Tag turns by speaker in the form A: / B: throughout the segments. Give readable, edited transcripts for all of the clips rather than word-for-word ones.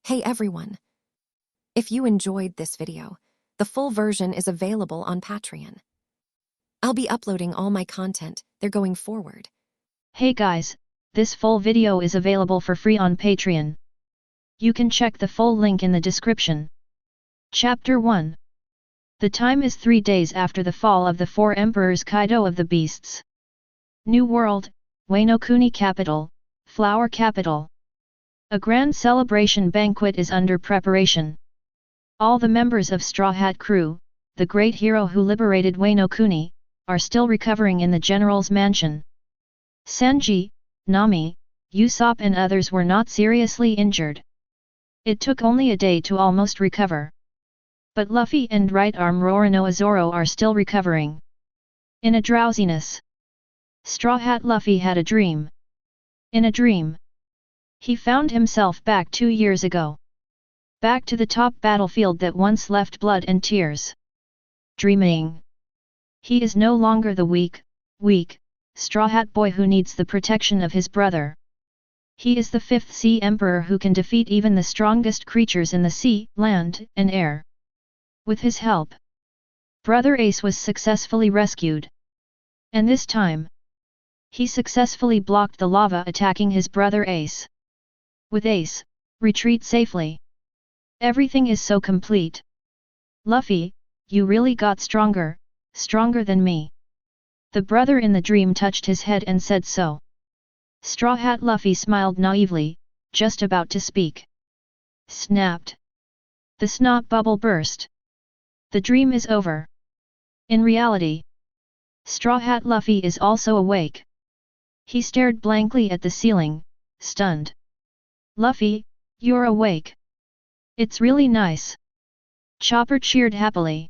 A: Hey everyone! If you enjoyed this video, the full version is available on Patreon. I'll be uploading all my content there going forward.
B: Hey guys, this full video is available for free on Patreon. You can check the full link in the description. Chapter 1. The time is 3 days after the fall of the 4 emperors Kaido of the Beasts. New World, Wano Kuni capital, Flower capital. A grand celebration banquet is under preparation. All the members of Straw Hat crew, the great hero who liberated Wano Kuni, are still recovering in the general's mansion. Sanji, Nami, Usopp and others were not seriously injured. It took only a day to almost recover. But Luffy and right arm Roronoa Zoro are still recovering. In a drowsiness, Straw Hat Luffy had a dream. In a dream, he found himself back 2 years ago. Back to the top battlefield that once left blood and tears. Dreaming. He is no longer the weak, Straw Hat boy who needs the protection of his brother. He is the 5th Sea Emperor who can defeat even the strongest creatures in the sea, land, and air. With his help, Brother Ace was successfully rescued. And this time, he successfully blocked the lava attacking his brother Ace. With Ace, retreat safely. Everything is so complete. Luffy, you really got stronger than me. The brother in the dream touched his head and said so. Straw Hat Luffy smiled naively, just about to speak. Snapped. The snot bubble burst. The dream is over. In reality, Straw Hat Luffy is also awake. He stared blankly at the ceiling, stunned. Luffy, you're awake. It's really nice. Chopper cheered happily.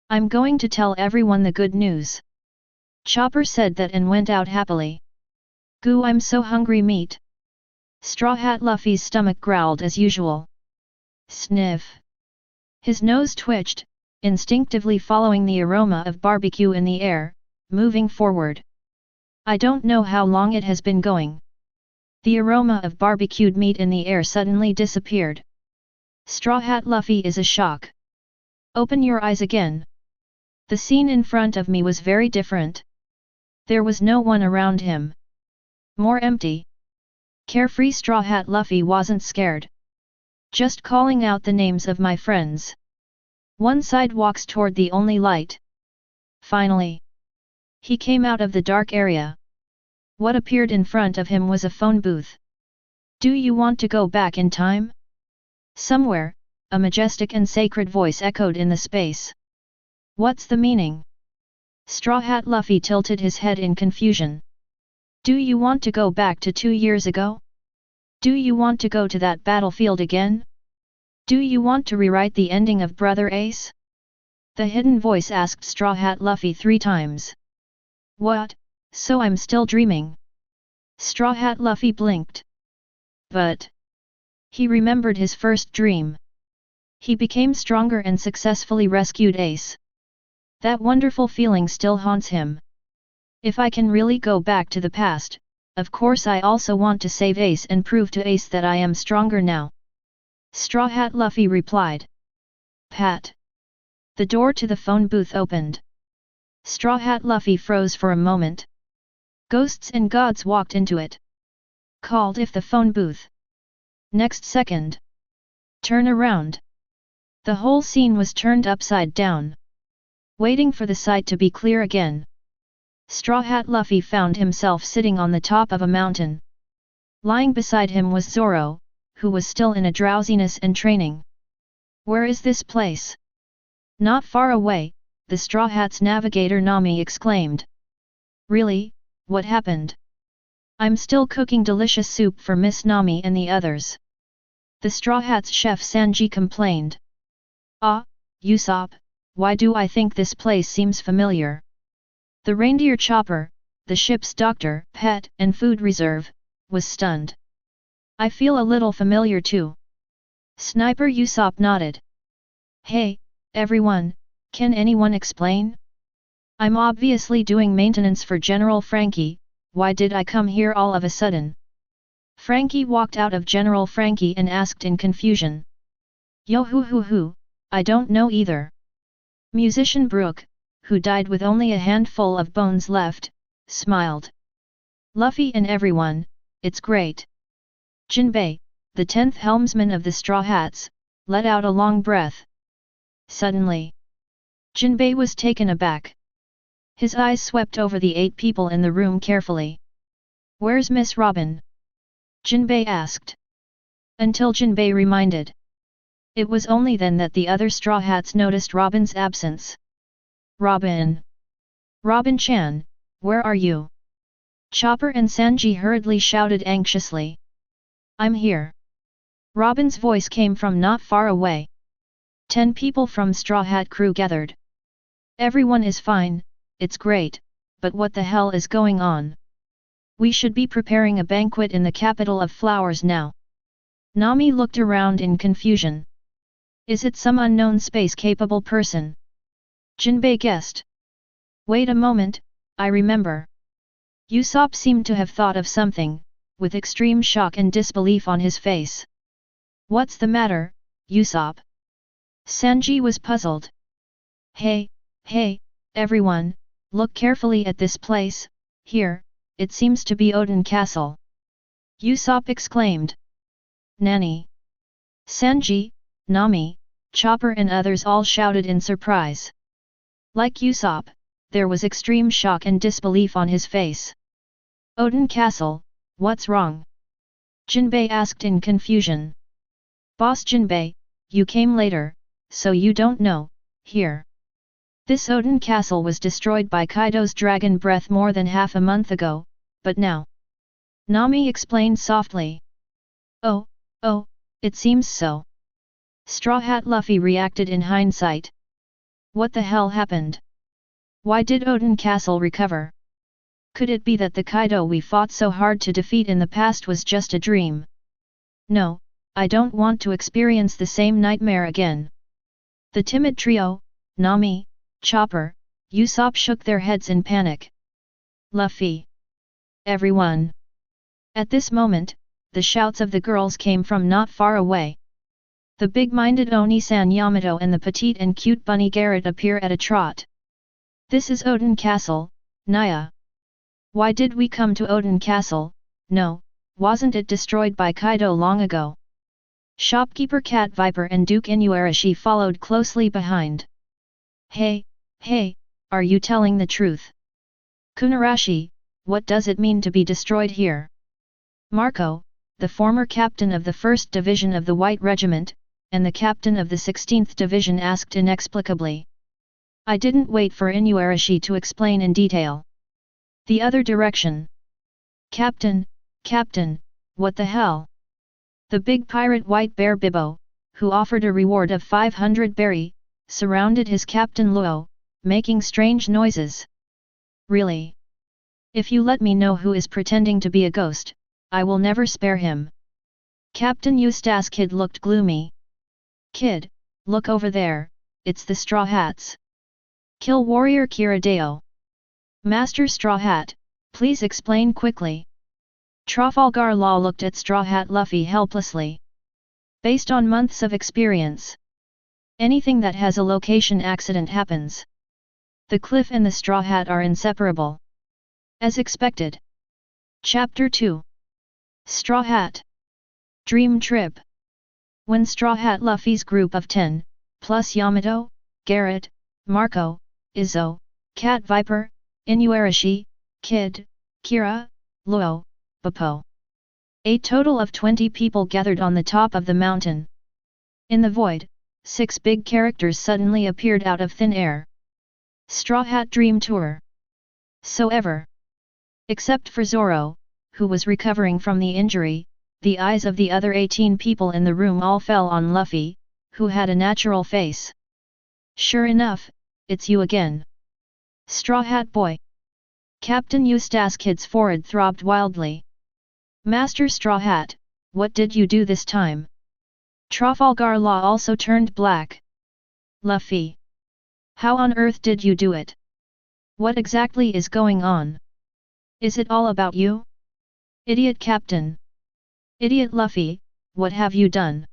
B: I'm going to tell everyone the good news. Chopper said that and went out happily. Goo, I'm so hungry meat. Straw Hat Luffy's stomach growled as usual. Sniff. His nose twitched, instinctively following the aroma of barbecue in the air, moving forward. I don't know how long it has been going. The aroma of barbecued meat in the air suddenly disappeared. Straw Hat Luffy is a shock. Open your eyes again. The scene in front of me was very different. There was no one around him. More empty. Carefree Straw Hat Luffy wasn't scared. Just calling out the names of my friends. One side walks toward the only light. Finally, he came out of the dark area. What appeared in front of him was a phone booth. Do you want to go back in time? Somewhere, a majestic and sacred voice echoed in the space. What's the meaning? Straw Hat Luffy tilted his head in confusion. Do you want to go back to 2 years ago? Do you want to go to that battlefield again? Do you want to rewrite the ending of Brother Ace? The hidden voice asked Straw Hat Luffy 3 times. What? So I'm still dreaming? Straw Hat Luffy blinked. But he remembered his first dream. He became stronger and successfully rescued Ace. That wonderful feeling still haunts him. If I can really go back to the past, of course I also want to save Ace and prove to Ace that I am stronger now. Straw Hat Luffy replied. Pat. The door to the phone booth opened. Straw Hat Luffy froze for a moment. Ghosts and gods walked into it. Called if the phone booth. Next second. Turn around. The whole scene was turned upside down. Waiting for the sight to be clear again. Straw Hat Luffy found himself sitting on the top of a mountain. Lying beside him was Zoro, who was still in a drowsiness and training. Where is this place? Not far away, the Straw Hat's navigator Nami exclaimed. Really? What happened? I'm still cooking delicious soup for Miss Nami and the others. The Straw Hat's chef Sanji complained. Ah, Usopp, why do I think this place seems familiar? The reindeer chopper, the ship's doctor, pet, and food reserve, was stunned. I feel a little familiar too. Sniper Usopp nodded. Hey, everyone, can anyone explain? I'm obviously doing maintenance for General Frankie, why did I come here all of a sudden? Frankie walked out of General Frankie and asked in confusion. Yo hoo hoo hoo, I don't know either. Musician Brooke, who died with only a handful of bones left, smiled. Luffy and everyone, it's great. Jinbei, the 10th helmsman of the Straw Hats, let out a long breath. Suddenly, Jinbei was taken aback. His eyes swept over the 8 people in the room carefully. Where's Miss Robin? Jinbei asked. Until Jinbei reminded. It was only then that the other Straw Hats noticed Robin's absence. Robin! Robin-chan, where are you? Chopper and Sanji hurriedly shouted anxiously. I'm here. Robin's voice came from not far away. 10 people from Straw Hat crew gathered. Everyone is fine, it's great, but what the hell is going on? We should be preparing a banquet in the capital of flowers now. Nami looked around in confusion. Is it some unknown space-capable person? Jinbei guessed. Wait a moment, I remember. Usopp seemed to have thought of something, with extreme shock and disbelief on his face. What's the matter, Usopp? Sanji was puzzled. Hey, everyone, look carefully at this place, here, it seems to be Odin Castle. Usopp exclaimed. Nani? Sanji, Nami, Chopper and others all shouted in surprise. Like Usopp, there was extreme shock and disbelief on his face. Odin Castle, what's wrong? Jinbei asked in confusion. Boss Jinbei, you came later, so you don't know, here. This Odin Castle was destroyed by Kaido's dragon breath more than half a month ago, but now. Nami explained softly. Oh, it seems so. Straw Hat Luffy reacted in hindsight. What the hell happened? Why did Odin Castle recover? Could it be that the Kaido we fought so hard to defeat in the past was just a dream? No, I don't want to experience the same nightmare again. The timid trio, Nami, Chopper, Usopp shook their heads in panic. Luffy! Everyone! At this moment, the shouts of the girls came from not far away. The big-minded Oni-san Yamato and the petite and cute bunny Garrett appear at a trot. This is Odin Castle, Naya. Why did we come to Odin Castle? No, wasn't it destroyed by Kaido long ago? Shopkeeper Cat Viper and Duke Inuarashi followed closely behind. Hey, are you telling the truth? Kunarashi, what does it mean to be destroyed here? Marco, the former captain of the 1st Division of the White Regiment, and the captain of the 16th Division asked inexplicably. I didn't wait for Inuarashi to explain in detail. The other direction. Captain, what the hell? The big pirate White Bear Bibbo, who offered a reward of 500 berry, surrounded his captain Luo, making strange noises. Really? If you let me know who is pretending to be a ghost, I will never spare him. Captain Eustace Kid looked gloomy. Kid, look over there, it's the Straw Hats. Kill warrior Kiradeo. Master Straw Hat, please explain quickly. Trafalgar Law looked at Straw Hat Luffy helplessly. Based on months of experience, anything that has a location accident happens. The cliff and the Straw Hat are inseparable. As expected. Chapter 2. Straw Hat Dream Trip. When Straw Hat Luffy's group of 10, plus Yamato, Garrett, Marco, Izzo, Cat Viper, Inuarashi, Kid, Kira, Luo, Bappo. A total of 20 people gathered on the top of the mountain. In the void, 6 big characters suddenly appeared out of thin air. Straw Hat Dream Tour. So ever. Except for Zoro, who was recovering from the injury, the eyes of the other 18 people in the room all fell on Luffy, who had a natural face. Sure enough, it's you again. Straw Hat Boy. Captain Eustace Kid's forehead throbbed wildly. Master Straw Hat, what did you do this time? Trafalgar Law also turned black. Luffy. How on earth did you do it? What exactly is going on? Is it all about you? Idiot Captain. Idiot Luffy, what have you done?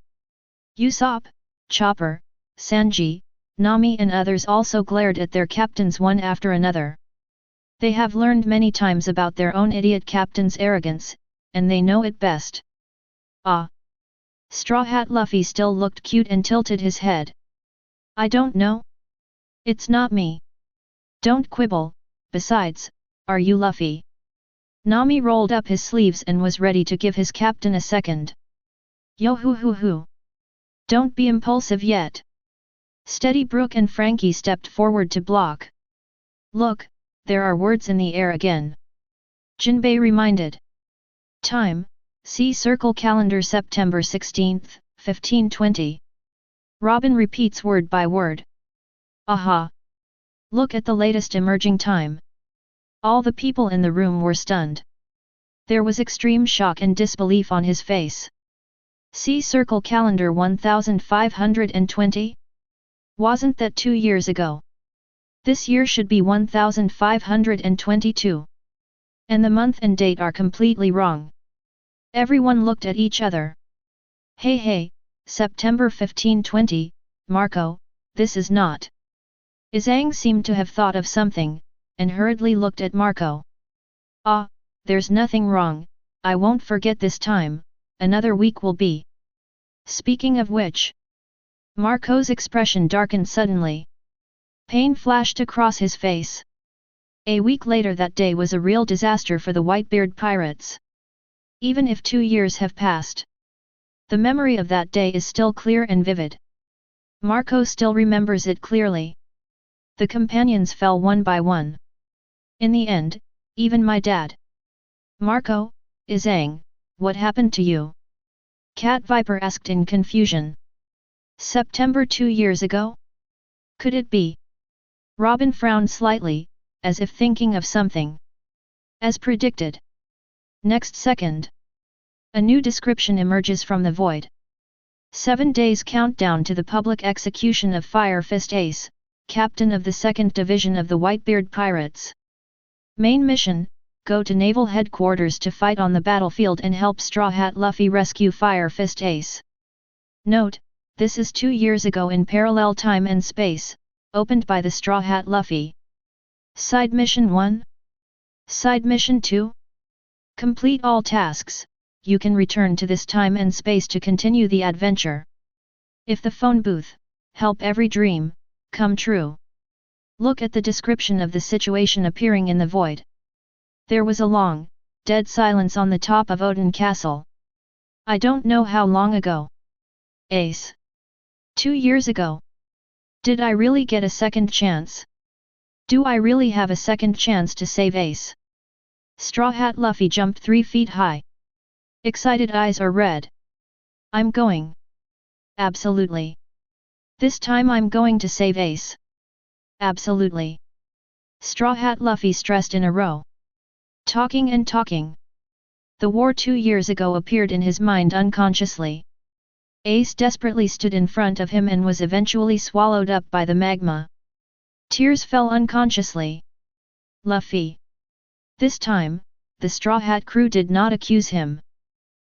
B: Usopp, Chopper, Sanji, Nami and others also glared at their captains one after another. They have learned many times about their own idiot captain's arrogance, and they know it best. Ah! Straw Hat Luffy still looked cute and tilted his head. I don't know. It's not me. Don't quibble, besides, are you Luffy? Nami rolled up his sleeves and was ready to give his captain a second. Yo hoo hoo hoo. Don't be impulsive yet. Steady Brooke and Frankie stepped forward to block. Look, there are words in the air again. Jinbei reminded. Time, see Circle Calendar September 16, 1520. Robin repeats word by word. Aha! Look at the latest emerging time. All the people in the room were stunned. There was extreme shock and disbelief on his face. See Circle Calendar 1520? Wasn't that 2 years ago? This year should be 1522. And the month and date are completely wrong. Everyone looked at each other. Hey, September 1520, Marco, this is not. Izang seemed to have thought of something, and hurriedly looked at Marco. Ah, there's nothing wrong, I won't forget this time, another week will be. Speaking of which. Marco's expression darkened suddenly. Pain flashed across his face. A week later that day was a real disaster for the Whitebeard pirates. Even if 2 years have passed. The memory of that day is still clear and vivid. Marco still remembers it clearly. The companions fell one by one. In the end, even my dad. Marco, Izang, what happened to you? Cat Viper asked in confusion. September 2 years ago? Could it be? Robin frowned slightly, as if thinking of something. As predicted. Next second. A new description emerges from the void. 7 days countdown to the public execution of Fire Fist Ace, captain of the 2nd Division of the Whitebeard Pirates. Main mission, go to Naval Headquarters to fight on the battlefield and help Straw Hat Luffy rescue Fire Fist Ace. Note, this is 2 years ago in parallel time and space, opened by the Straw Hat Luffy. Side Mission 1? Side Mission 2? Complete all tasks, you can return to this time and space to continue the adventure. If the phone booth, help every dream, come true. Look at the description of the situation appearing in the void. There was a long, dead silence on the top of Odin Castle. I don't know how long ago. Ace. 2 years ago. Did I really get a second chance? Do I really have a second chance to save Ace? Straw Hat Luffy jumped 3 feet high. Excited eyes are red. I'm going. Absolutely. This time I'm going to save Ace. Absolutely. Straw Hat Luffy stressed in a row. Talking and talking. The war 2 years ago appeared in his mind unconsciously. Ace desperately stood in front of him and was eventually swallowed up by the magma. Tears fell unconsciously. Luffy. This time, the Straw Hat crew did not accuse him.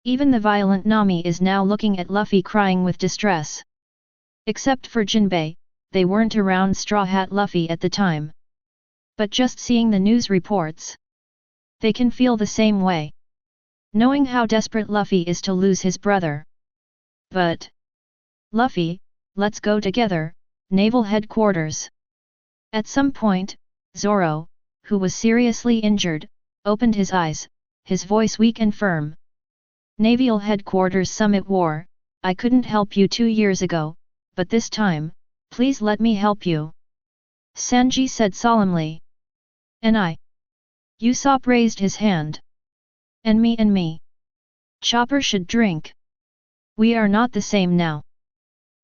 B: Even the violent Nami is now looking at Luffy crying with distress. Except for Jinbei, they weren't around Straw Hat Luffy at the time. But just seeing the news reports, they can feel the same way. Knowing how desperate Luffy is to lose his brother. But Luffy, let's go together, Naval Headquarters. At some point, Zoro, who was seriously injured, opened his eyes, his voice weak and firm. Naval Headquarters Summit War, I couldn't help you 2 years ago, but this time, please let me help you. Sanji said solemnly. And I. Usopp raised his hand. And me. Chopper should drink. We are not the same now.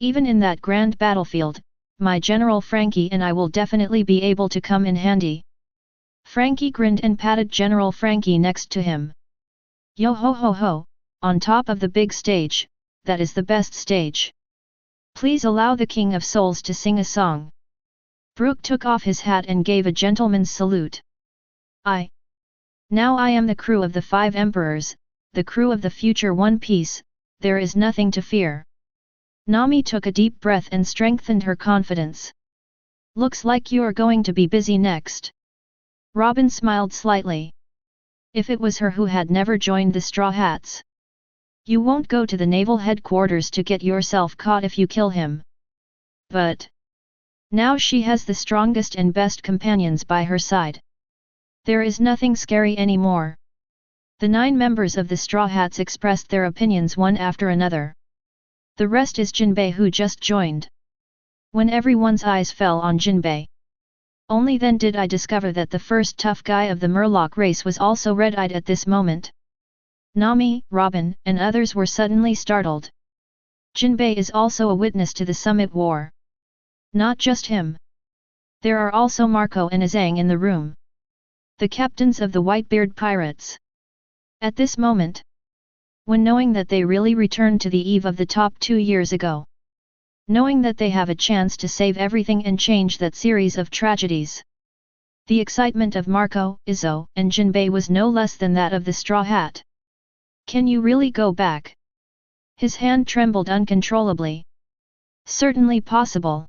B: Even in that grand battlefield, my General Frankie and I will definitely be able to come in handy. Frankie grinned and patted General Frankie next to him. Yo ho ho ho, on top of the big stage, that is the best stage. Please allow the King of Souls to sing a song. Brook took off his hat and gave a gentleman's salute. Now I am the crew of the 5 Emperors, the crew of the future One Piece, there is nothing to fear. Nami took a deep breath and strengthened her confidence. Looks like you're going to be busy next. Robin smiled slightly. If it was her who had never joined the Straw Hats. You won't go to the naval headquarters to get yourself caught if you kill him. But now she has the strongest and best companions by her side. There is nothing scary anymore. The 9 members of the Straw Hats expressed their opinions one after another. The rest is Jinbei, who just joined. When everyone's eyes fell on Jinbei, only then did I discover that the first tough guy of the Murloc race was also red-eyed at this moment. Nami, Robin, and others were suddenly startled. Jinbei is also a witness to the Summit War. Not just him. There are also Marco and Azang in the room. The captains of the Whitebeard pirates. At this moment, when knowing that they really returned to the eve of the top 2 years ago, knowing that they have a chance to save everything and change that series of tragedies, the excitement of Marco, Izzo, and Jinbei was no less than that of the Straw Hat. Can you really go back? His hand trembled uncontrollably. Certainly possible.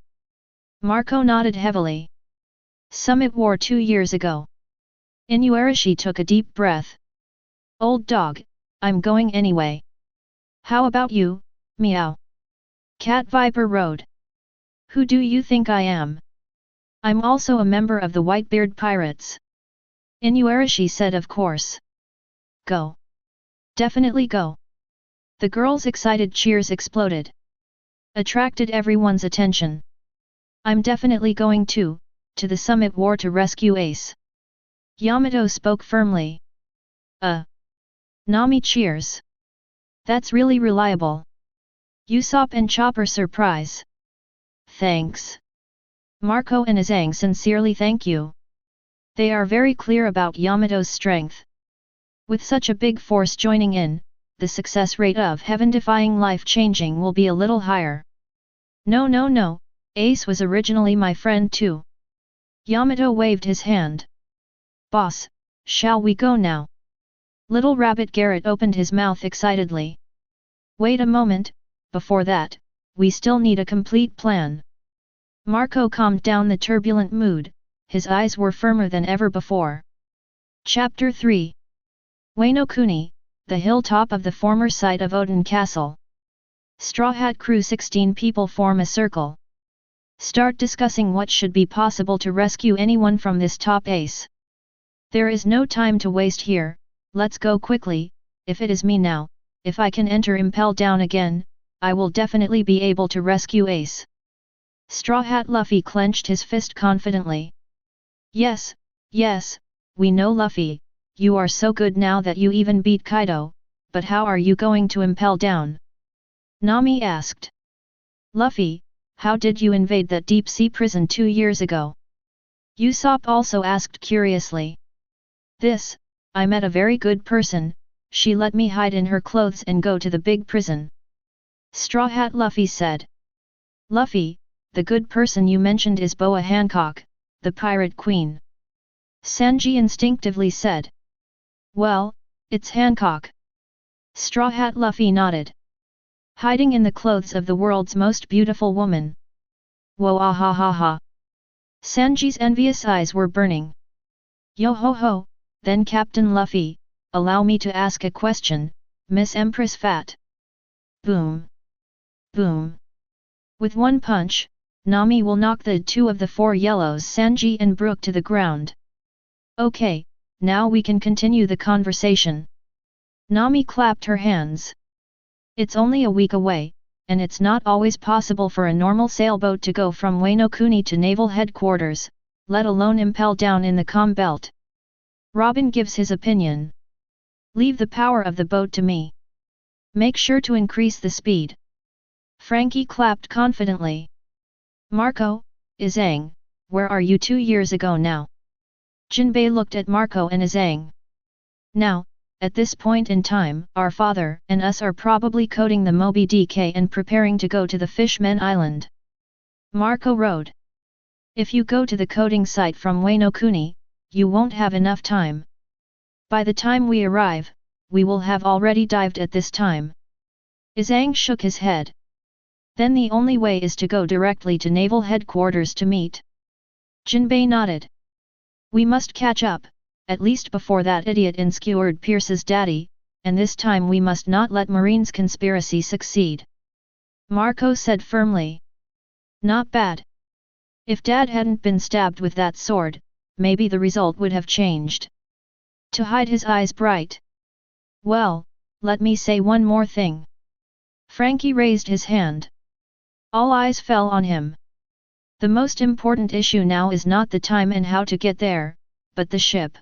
B: Marco nodded heavily. Summit War 2 years ago. Inuarashi took a deep breath. Old dog, I'm going anyway. How about you, meow? Cat Viper Road. Who do you think I am? I'm also a member of the Whitebeard Pirates. Inuarashi said, of course. Go. Definitely go. The girls' excited cheers exploded. Attracted everyone's attention. I'm definitely going to the Summit War to rescue Ace. Yamato spoke firmly. Nami cheers. That's really reliable. Usopp and Chopper surprise. Thanks. Marco and Azang sincerely thank you. They are very clear about Yamato's strength. With such a big force joining in, the success rate of heaven-defying life-changing will be a little higher. No, Ace was originally my friend too. Yamato waved his hand. Boss, shall we go now? Little Rabbit Garrett opened his mouth excitedly. Wait a moment, before that, we still need a complete plan. Marco calmed down the turbulent mood, his eyes were firmer than ever before. Chapter 3. Wano Kuni, the hilltop of the former site of Odin Castle. Straw Hat crew 16 people form a circle. Start discussing what should be possible to rescue anyone from this top ace. There is no time to waste here, let's go quickly. If it is me now, if I can enter Impel Down again, I will definitely be able to rescue Ace. Straw Hat Luffy clenched his fist confidently. Yes, we know Luffy, you are so good now that you even beat Kaido, but how are you going to Impel Down? Nami asked. Luffy, how did you invade that deep-sea prison 2 years ago? Usopp also asked curiously. I met a very good person, she let me hide in her clothes and go to the big prison. Straw Hat Luffy said. Luffy, the good person you mentioned is Boa Hancock, the pirate queen. Sanji instinctively said. Well, it's Hancock. Straw Hat Luffy nodded. Hiding in the clothes of the world's most beautiful woman. Whoa ah ha ha ha. Sanji's envious eyes were burning. Yo ho ho, then Captain Luffy, allow me to ask a question, Miss Empress Fat. Boom. Boom. With one punch, Nami will knock the 2 of the 4 yellows Sanji and Brook to the ground. Okay, now we can continue the conversation. Nami clapped her hands. It's only a week away, and it's not always possible for a normal sailboat to go from Wano Kuni to naval headquarters, let alone Impel Down in the calm belt. Robin gives his opinion. Leave the power of the boat to me. Make sure to increase the speed. Frankie clapped confidently. Marco, Azang, where are you 2 years ago now? Jinbei looked at Marco and Azang. Now, at this point in time, our father and us are probably coating the Moby DK and preparing to go to the Fishmen Island. Marco wrote. If you go to the coating site from Wano Kuni, you won't have enough time. By the time we arrive, we will have already dived at this time. Izang shook his head. Then the only way is to go directly to naval headquarters to meet. Jinbei nodded. We must catch up, at least before that idiot in skewered Pierce's daddy, and this time we must not let Marine's conspiracy succeed. Marco said firmly. Not bad. If Dad hadn't been stabbed with that sword, maybe the result would have changed. To hide his eyes bright. Well, let me say one more thing. Frankie raised his hand. All eyes fell on him. The most important issue now is not the time and how to get there, but the ship.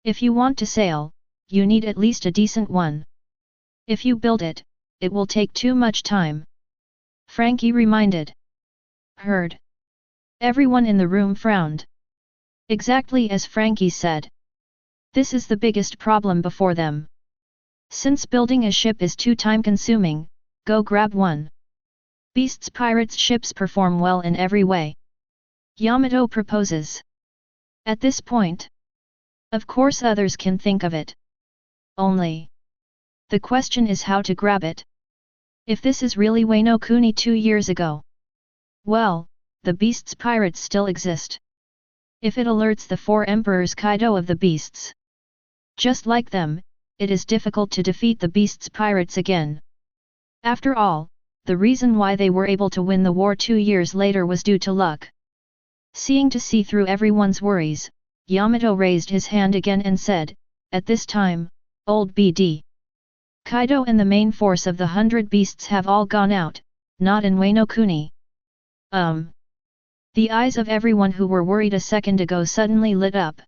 B: If you want to sail, you need at least a decent one. If you build it, it will take too much time. Frankie reminded. Heard. Everyone in the room frowned. Exactly as Frankie said. This is the biggest problem before them. Since building a ship is too time-consuming, go grab one. Beast's pirates' ships perform well in every way. Yamato proposes. At this point, of course others can think of it. Only. The question is how to grab it. If this is really Wano Kuni 2 years ago. Well, the Beast's pirates still exist. If it alerts the 4 emperors Kaido of the Beasts. Just like them, it is difficult to defeat the Beast's pirates again. After all, the reason why they were able to win the war 2 years later was due to luck. Seeing to see through everyone's worries, Yamato raised his hand again and said, at this time, old BD. Kaido and the main force of the 100 beasts have all gone out, not in Wano Kuni. The eyes of everyone who were worried a second ago suddenly lit up.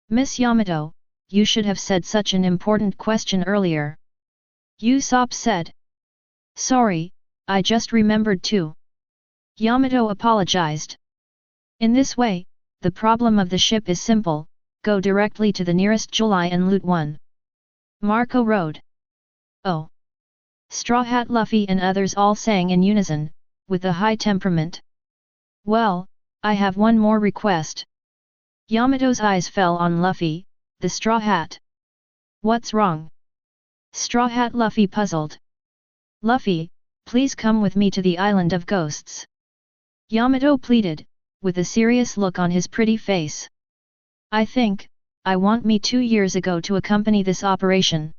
B: Miss Yamato, you should have said such an important question earlier. Usopp said. Sorry, I just remembered too. Yamato apologized. In this way, the problem of the ship is simple, go directly to the nearest July and loot one. Marco rode. Oh. Straw Hat Luffy and others all sang in unison, with a high temperament. Well, I have one more request. Yamato's eyes fell on Luffy, the Straw Hat. What's wrong? Straw Hat Luffy puzzled. Luffy, please come with me to the Island of Ghosts. Yamato pleaded, with a serious look on his pretty face. I want me 2 years ago to accompany this operation.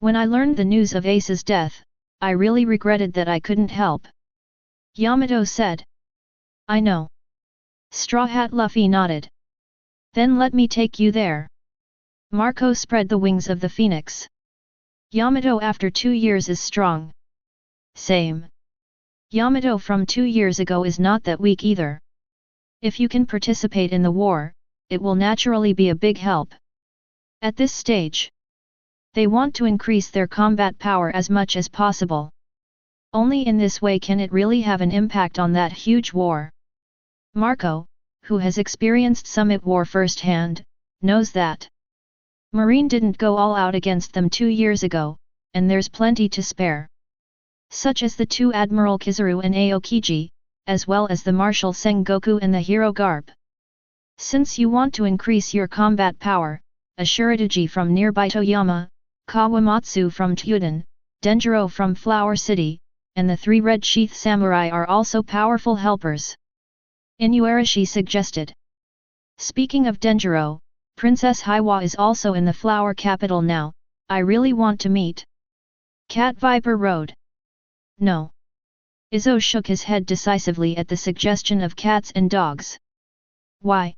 B: When I learned the news of Ace's death, I really regretted that I couldn't help. Yamato said. I know. Straw Hat Luffy nodded. Then let me take you there. Marco spread the wings of the phoenix. Yamato after 2 years is strong. Same. Yamato from 2 years ago is not that weak either. If you can participate in the war, it will naturally be a big help. At this stage, they want to increase their combat power as much as possible. Only in this way can it really have an impact on that huge war. Marco, who has experienced Summit War firsthand, knows that. Marine didn't go all out against them 2 years ago, and there's plenty to spare. Such as the 2 Admiral Kizaru and Aokiji, as well as the Marshal Sengoku and the hero Garp. Since you want to increase your combat power, a Shiradaji from nearby Toyama, Kawamatsu from Tuden, Denjiro from Flower City, and the 3 Red Sheath Samurai are also powerful helpers. Inuarashi suggested. Speaking of Denjiro, Princess Hiwa is also in the flower capital now, I really want to meet. Cat Viper rode. No. Izzo shook his head decisively at the suggestion of cats and dogs. Why?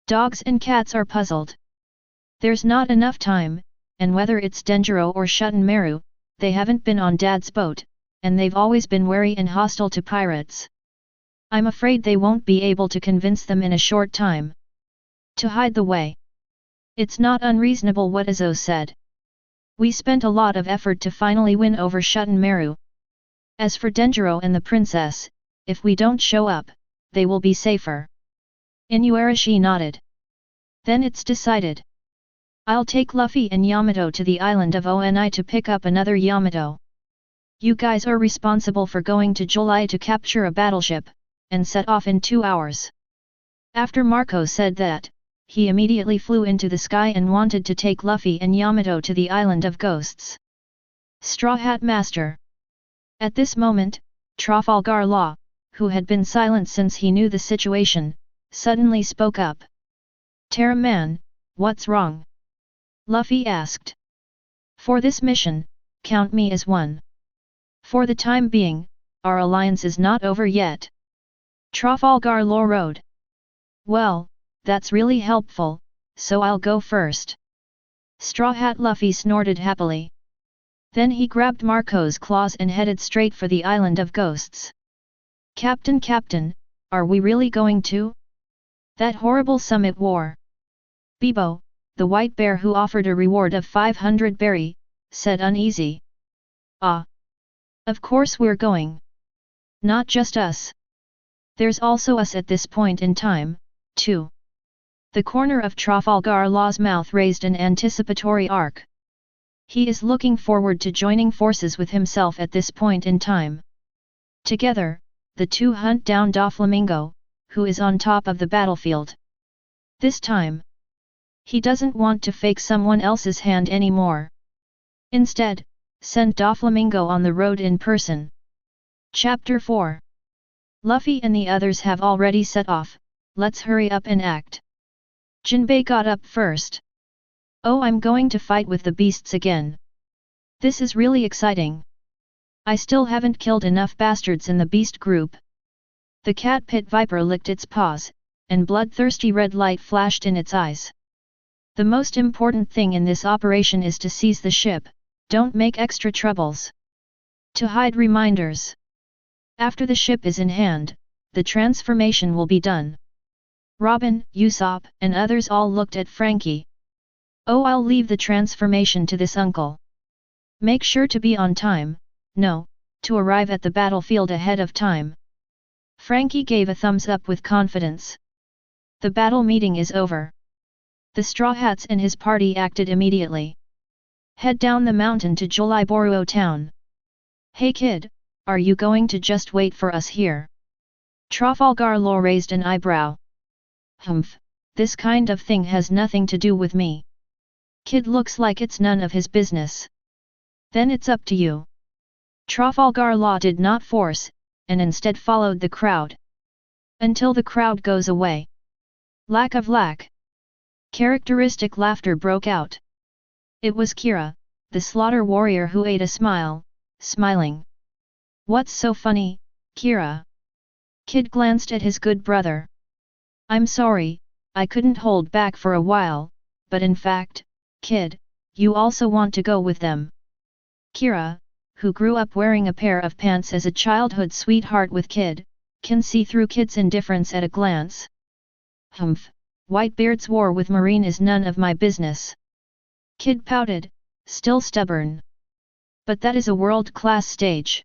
B: Dogs and cats are puzzled. There's not enough time, and whether it's Denjiro or Shuten-Maru, they haven't been on Dad's boat, and they've always been wary and hostile to pirates. I'm afraid they won't be able to convince them in a short time. To hide the way. It's not unreasonable what Izzo said. We spent a lot of effort to finally win over Shuten-Maru. As for Denjiro and the princess, if we don't show up, they will be safer. Inuarashi nodded. Then it's decided. I'll take Luffy and Yamato to the island of Oni to pick up another Yamato. You guys are responsible for going to July to capture a battleship, and set off in 2 hours. After Marco said that, he immediately flew into the sky and wanted to take Luffy and Yamato to the Island of Ghosts. Straw Hat Master. At this moment, Trafalgar Law, who had been silent since he knew the situation, suddenly spoke up. Terra Man, what's wrong? Luffy asked. For this mission, count me as one. For the time being, our alliance is not over yet. Trafalgar Law rode. Well, that's really helpful, so I'll go first. Straw Hat Luffy snorted happily. Then he grabbed Marco's claws and headed straight for the Island of Ghosts. Captain, are we really going to? That horrible summit war. Bebo, the white bear who offered a reward of 500 berry, said uneasy. Ah. Of course we're going. Not just us. There's also us at this point in time, too. The corner of Trafalgar Law's mouth raised an anticipatory arc. He is looking forward to joining forces with himself at this point in time. Together, the two hunt down Doflamingo, who is on top of the battlefield. This time, he doesn't want to fake someone else's hand anymore. Instead, send Doflamingo on the road in person. Chapter 4. Luffy and the others have already set off, let's hurry up and act. Jinbei got up first. Oh, I'm going to fight with the beasts again. This is really exciting. I still haven't killed enough bastards in the beast group. The cat pit viper licked its paws, and bloodthirsty red light flashed in its eyes. The most important thing in this operation is to seize the ship, don't make extra troubles. To hide reminders. After the ship is in hand, the transformation will be done. Robin, Usopp, and others all looked at Frankie. Oh, I'll leave the transformation to this uncle. Make sure to be on time, to arrive at the battlefield ahead of time. Frankie gave a thumbs up with confidence. The battle meeting is over. The Straw Hats and his party acted immediately. Head down the mountain to Joliboruo town. Hey kid, are you going to just wait for us here? Trafalgar Law raised an eyebrow. Humph, this kind of thing has nothing to do with me. Kid looks like it's none of his business. Then it's up to you. Trafalgar Law did not force, and instead followed the crowd. Until the crowd goes away. Lack of lack. Characteristic laughter broke out. It was Kira, the slaughter warrior who ate a smile, smiling. What's so funny, Kira? Kid glanced at his good brother. I'm sorry, I couldn't hold back for a while, but in fact, kid, you also want to go with them. Kira, who grew up wearing a pair of pants as a childhood sweetheart with Kid, can see through Kid's indifference at a glance. Humph, Whitebeard's war with Marine is none of my business. Kid pouted, still stubborn. But that is a world-class stage.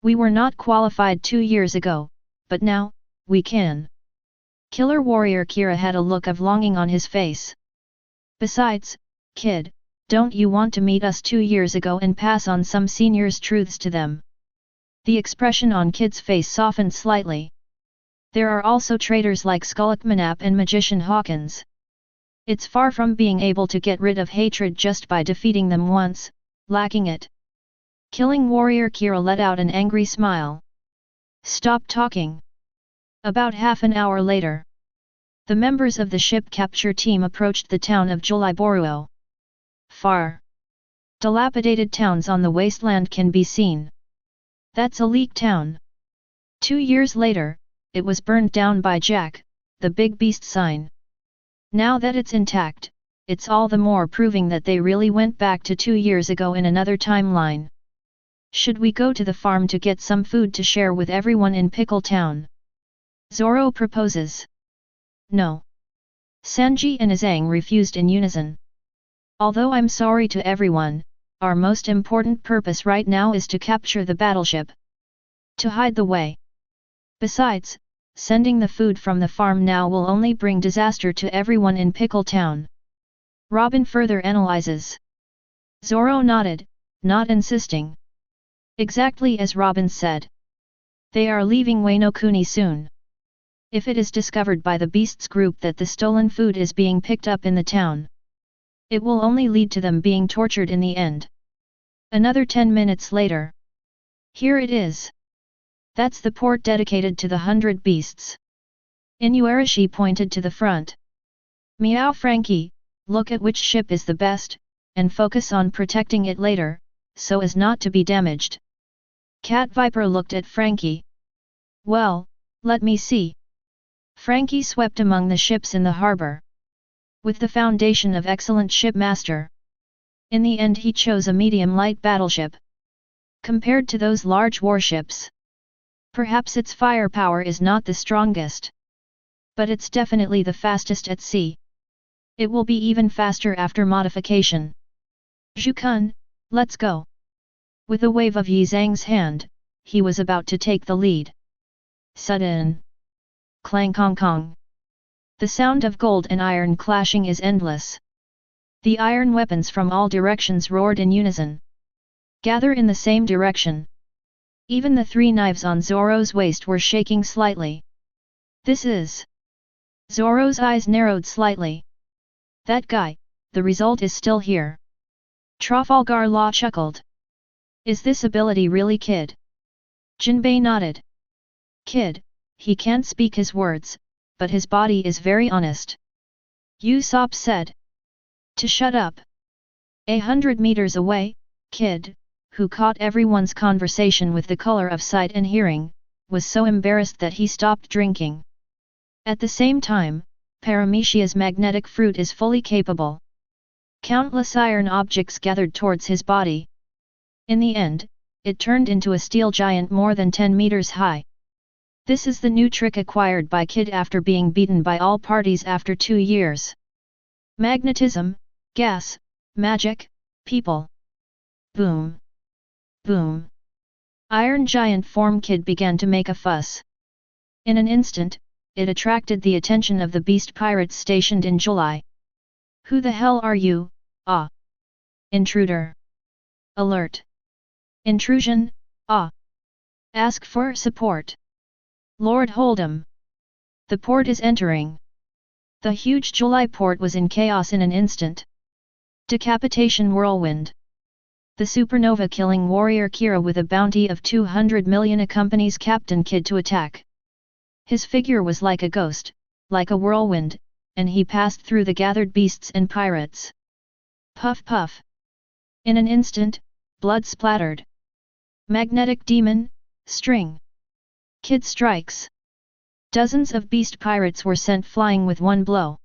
B: We were not qualified 2 years ago, but now, we can. Killer warrior Kira had a look of longing on his face. Besides, Kid, don't you want to meet us 2 years ago and pass on some seniors' truths to them? The expression on Kid's face softened slightly. There are also traitors like Skullkmanap and Magician Hawkins. It's far from being able to get rid of hatred just by defeating them once, lacking it. Killing warrior Kira let out an angry smile. Stop talking. About half an hour later, the members of the ship capture team approached the town of Joliboruo. Far, dilapidated towns on the wasteland can be seen. That's a leak town. 2 years later, it was burned down by Jack, the big beast sign. Now that it's intact, it's all the more proving that they really went back to 2 years ago in another timeline. Should we go to the farm to get some food to share with everyone in Pickle Town? Zoro proposes. No. Sanji and Azang refused in unison. Although I'm sorry to everyone, our most important purpose right now is to capture the battleship. To hide the way. Besides, sending the food from the farm now will only bring disaster to everyone in Pickle Town. Robin further analyzes. Zoro nodded, not insisting. Exactly as Robin said. They are leaving Wano Kuni soon. If it is discovered by the beasts group that the stolen food is being picked up in the town, it will only lead to them being tortured in the end. Another 10 minutes later. Here it is. That's the port dedicated to the 100 beasts. Inuarashi pointed to the front. Meow Frankie, look at which ship is the best, and focus on protecting it later, so as not to be damaged. Cat Viper looked at Frankie. Well, let me see. Frankie swept among the ships in the harbor. With the foundation of excellent shipmaster. In the end he chose a medium-light battleship. Compared to those large warships, perhaps its firepower is not the strongest. But it's definitely the fastest at sea. It will be even faster after modification. Zhu-kun, let's go. With a wave of Yi Zhang's hand, he was about to take the lead. Sudden. Clang kong kong. The sound of gold and iron clashing is endless. The iron weapons from all directions roared in unison. Gather in the same direction. Even the 3 knives on Zoro's waist were shaking slightly. This is... Zoro's eyes narrowed slightly. That guy, the result is still here. Trafalgar Law chuckled. Is this ability really Kid? Jinbei nodded. Kid, he can't speak his words, but his body is very honest. Usopp said. To shut up. 100 meters away, Kid, who caught everyone's conversation with the color of sight and hearing, was so embarrassed that he stopped drinking. At the same time, Paramecia's magnetic fruit is fully capable. Countless iron objects gathered towards his body. In the end, it turned into a steel giant more than 10 meters high. This is the new trick acquired by Kid after being beaten by all parties after 2 years. Magnetism, gas, magic, people. Boom. Boom. Iron giant form Kid began to make a fuss. In an instant, it attracted the attention of the beast pirates stationed in July. Who the hell are you? Ah. Intruder. Alert. Intrusion, ah. Ask for support. Lord Hold'em. The port is entering. The huge July port was in chaos in an instant. Decapitation whirlwind. The supernova killing warrior Kira with a bounty of 200 million accompanies Captain Kid to attack. His figure was like a ghost, like a whirlwind, and he passed through the gathered beasts and pirates. Puff puff. In an instant, blood splattered. Magnetic demon, string. Kid strikes. Dozens of beast pirates were sent flying with one blow.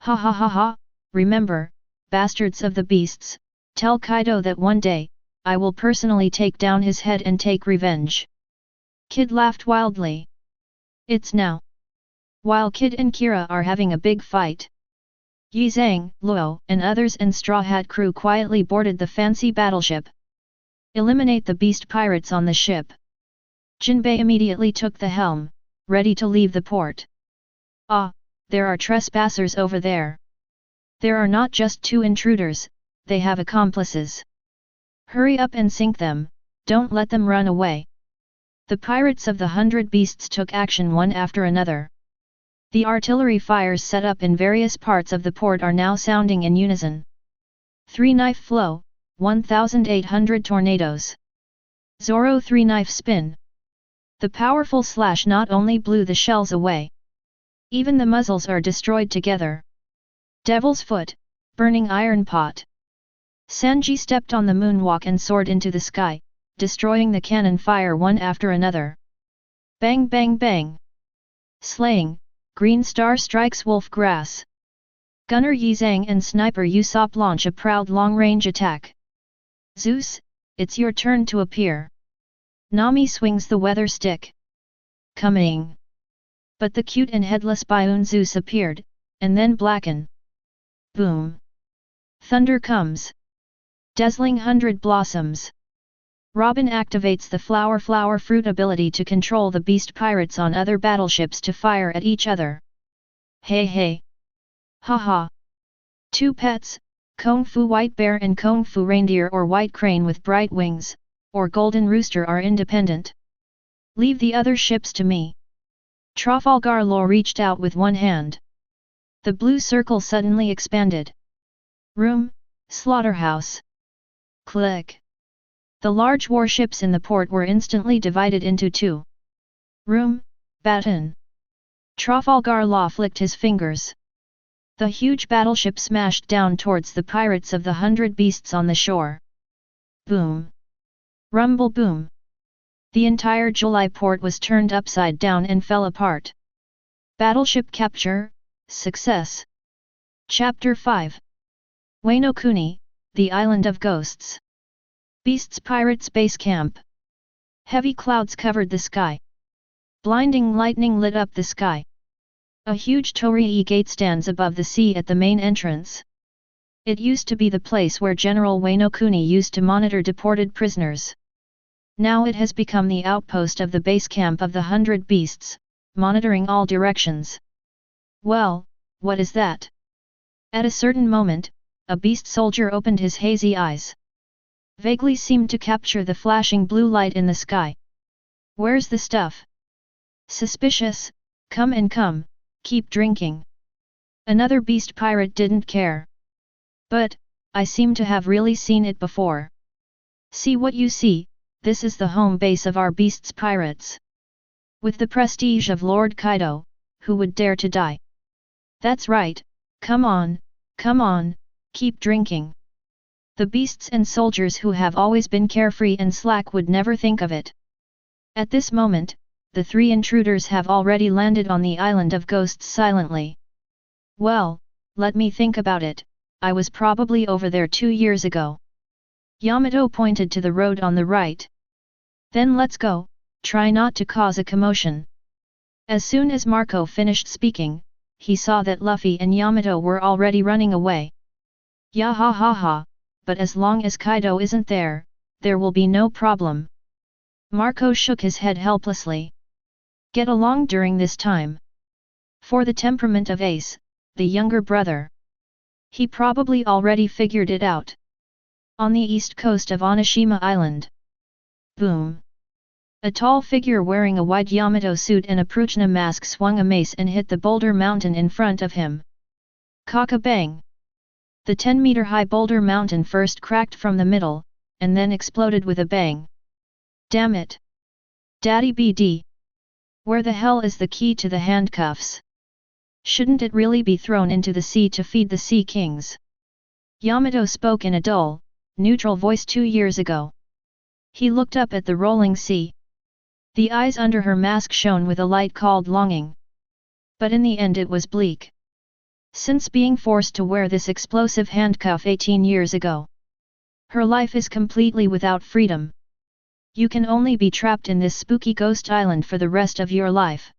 B: Ha ha ha ha, remember, bastards of the beasts, tell Kaido that one day, I will personally take down his head and take revenge. Kid laughed wildly. It's now. While Kid and Kira are having a big fight, Yi Zhang, Luo, and others and Straw Hat crew quietly boarded the fancy battleship. Eliminate the beast pirates on the ship. Jinbei immediately took the helm, ready to leave the port. Ah, there are trespassers over there. There are not just 2 intruders, they have accomplices. Hurry up and sink them, don't let them run away. The pirates of the 100 beasts took action one after another. The artillery fires set up in various parts of the port are now sounding in unison. 3 knife flow, 1,800 tornadoes. Zoro 3 knife spin. The powerful slash not only blew the shells away. Even the muzzles are destroyed together. Devil's foot, burning iron pot. Sanji stepped on the moonwalk and soared into the sky, destroying the cannon fire one after another. Bang bang bang. Slaying, Green Star strikes Wolf Grass. Gunner Yi Zhang and Sniper Usopp launch a proud long-range attack. Zeus, it's your turn to appear. Nami swings the weather stick. Coming. But the cute and headless Bioon Zeus appeared, and then blacken. Boom. Thunder comes. Dazzling 100 blossoms. Robin activates the flower fruit ability to control the beast pirates on other battleships to fire at each other. Hey hey. Haha. 2 pets, Kung Fu White Bear and Kung Fu Reindeer or White Crane with bright wings, or Golden Rooster are independent. Leave the other ships to me. Trafalgar Law reached out with one hand. The blue circle suddenly expanded. Room, slaughterhouse. Click. The large warships in the port were instantly divided into two. Room, baton. Trafalgar Law flicked his fingers. The huge battleship smashed down towards the pirates of the 100 Beasts on the shore. Boom. Rumble boom. The entire July port was turned upside down and fell apart. Battleship capture, success. Chapter 5. Wano Kuni, the Island of Ghosts. Beasts Pirates Base Camp. Heavy clouds covered the sky. Blinding lightning lit up the sky. A huge torii gate stands above the sea at the main entrance. It used to be the place where General Wano Kuni used to monitor deported prisoners. Now it has become the outpost of the base camp of the 100 Beasts, monitoring all directions. Well, what is that? At a certain moment, a beast soldier opened his hazy eyes. Vaguely seemed to capture the flashing blue light in the sky. Where's the stuff? Suspicious, come and come, keep drinking. Another beast pirate didn't care. But, I seem to have really seen it before. See what you see, this is the home base of our beasts pirates. With the prestige of Lord Kaido, who would dare to die? That's right, come on, keep drinking. The beasts and soldiers who have always been carefree and slack would never think of it. At this moment, the three intruders have already landed on the Island of Ghosts silently. Well, let me think about it, I was probably over there 2 years ago. Yamato pointed to the road on the right. Then let's go, try not to cause a commotion. As soon as Marco finished speaking, he saw that Luffy and Yamato were already running away. Ya ha ha ha, but as long as Kaido isn't there, there will be no problem. Marco shook his head helplessly. Get along during this time. For the temperament of Ace, the younger brother. He probably already figured it out. On the east coast of Onishima Island. Boom. A tall figure wearing a white Yamato suit and a Pruchna mask swung a mace and hit the boulder mountain in front of him. Cock-a-bang! The 10-meter-high boulder mountain first cracked from the middle, and then exploded with a bang. Damn it! Daddy BD! Where the hell is the key to the handcuffs? Shouldn't it really be thrown into the sea to feed the Sea Kings? Yamato spoke in a dull, neutral voice 2 years ago. He looked up at the rolling sea. The eyes under her mask shone with a light called longing. But in the end it was bleak. Since being forced to wear this explosive handcuff 18 years ago, her life is completely without freedom. You can only be trapped in this spooky ghost island for the rest of your life.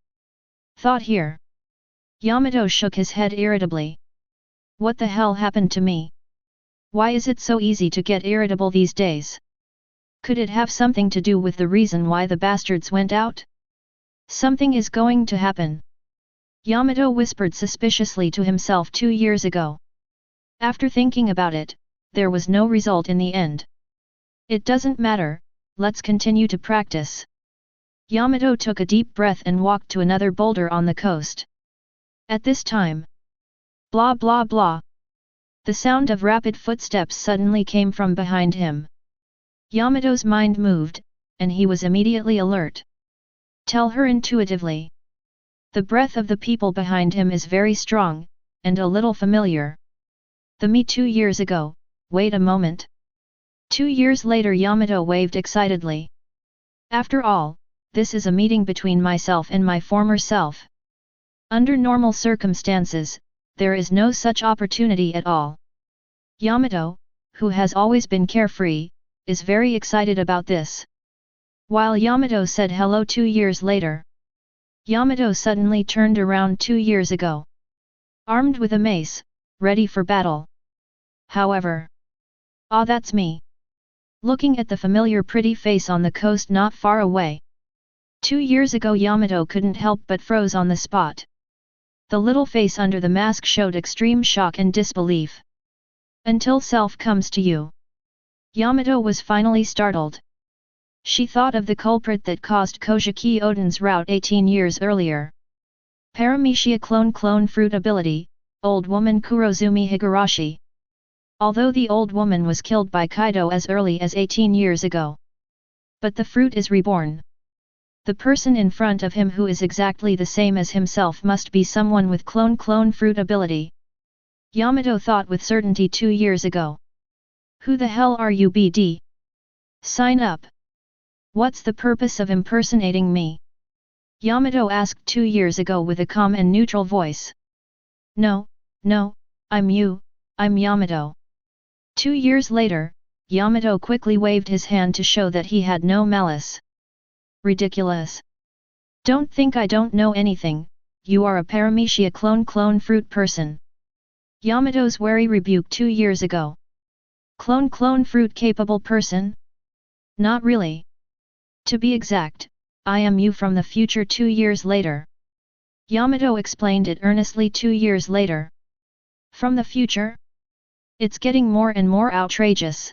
B: Thought here. Yamato shook his head irritably. What the hell happened to me? Why is it so easy to get irritable these days? Could it have something to do with the reason why the bastards went out? Something is going to happen. Yamato whispered suspiciously to himself 2 years ago. After thinking about it, there was no result in the end. It doesn't matter, let's continue to practice. Yamato took a deep breath and walked to another boulder on the coast. At this time, blah blah blah. The sound of rapid footsteps suddenly came from behind him. Yamato's mind moved, and he was immediately alert. Tell her intuitively. The breath of the people behind him is very strong, and a little familiar. The me 2 years ago, wait a moment. 2 years later Yamato waved excitedly. After all, this is a meeting between myself and my former self. Under normal circumstances, there is no such opportunity at all. Yamato, who has always been carefree, is very excited about this. While Yamato said hello 2 years later, Yamato suddenly turned around 2 years ago. Armed with a mace, ready for battle. However, ah, that's me. Looking at the familiar pretty face on the coast not far away. 2 years ago Yamato couldn't help but froze on the spot. The little face under the mask showed extreme shock and disbelief. Until self comes to you. Yamato was finally startled. She thought of the culprit that caused Kojiki Oden's rout 18 years earlier. Paramecia Clone Fruit Ability, Old Woman Kurozumi Higurashi. Although the old woman was killed by Kaido as early as 18 years ago. But the fruit is reborn. The person in front of him who is exactly the same as himself must be someone with clone fruit ability. Yamato thought with certainty 2 years ago. Who the hell are you, BD? Sign up. What's the purpose of impersonating me? Yamato asked 2 years ago with a calm and neutral voice. No, I'm Yamato. 2 years later, Yamato quickly waved his hand to show that he had no malice. Ridiculous. Don't think I don't know anything, you are a Paramecia clone fruit person. Yamato's wary rebuke 2 years ago. Clone fruit capable person? Not really. To be exact, I am you from the future 2 years later. Yamato explained it earnestly 2 years later. From the future? It's getting more and more outrageous.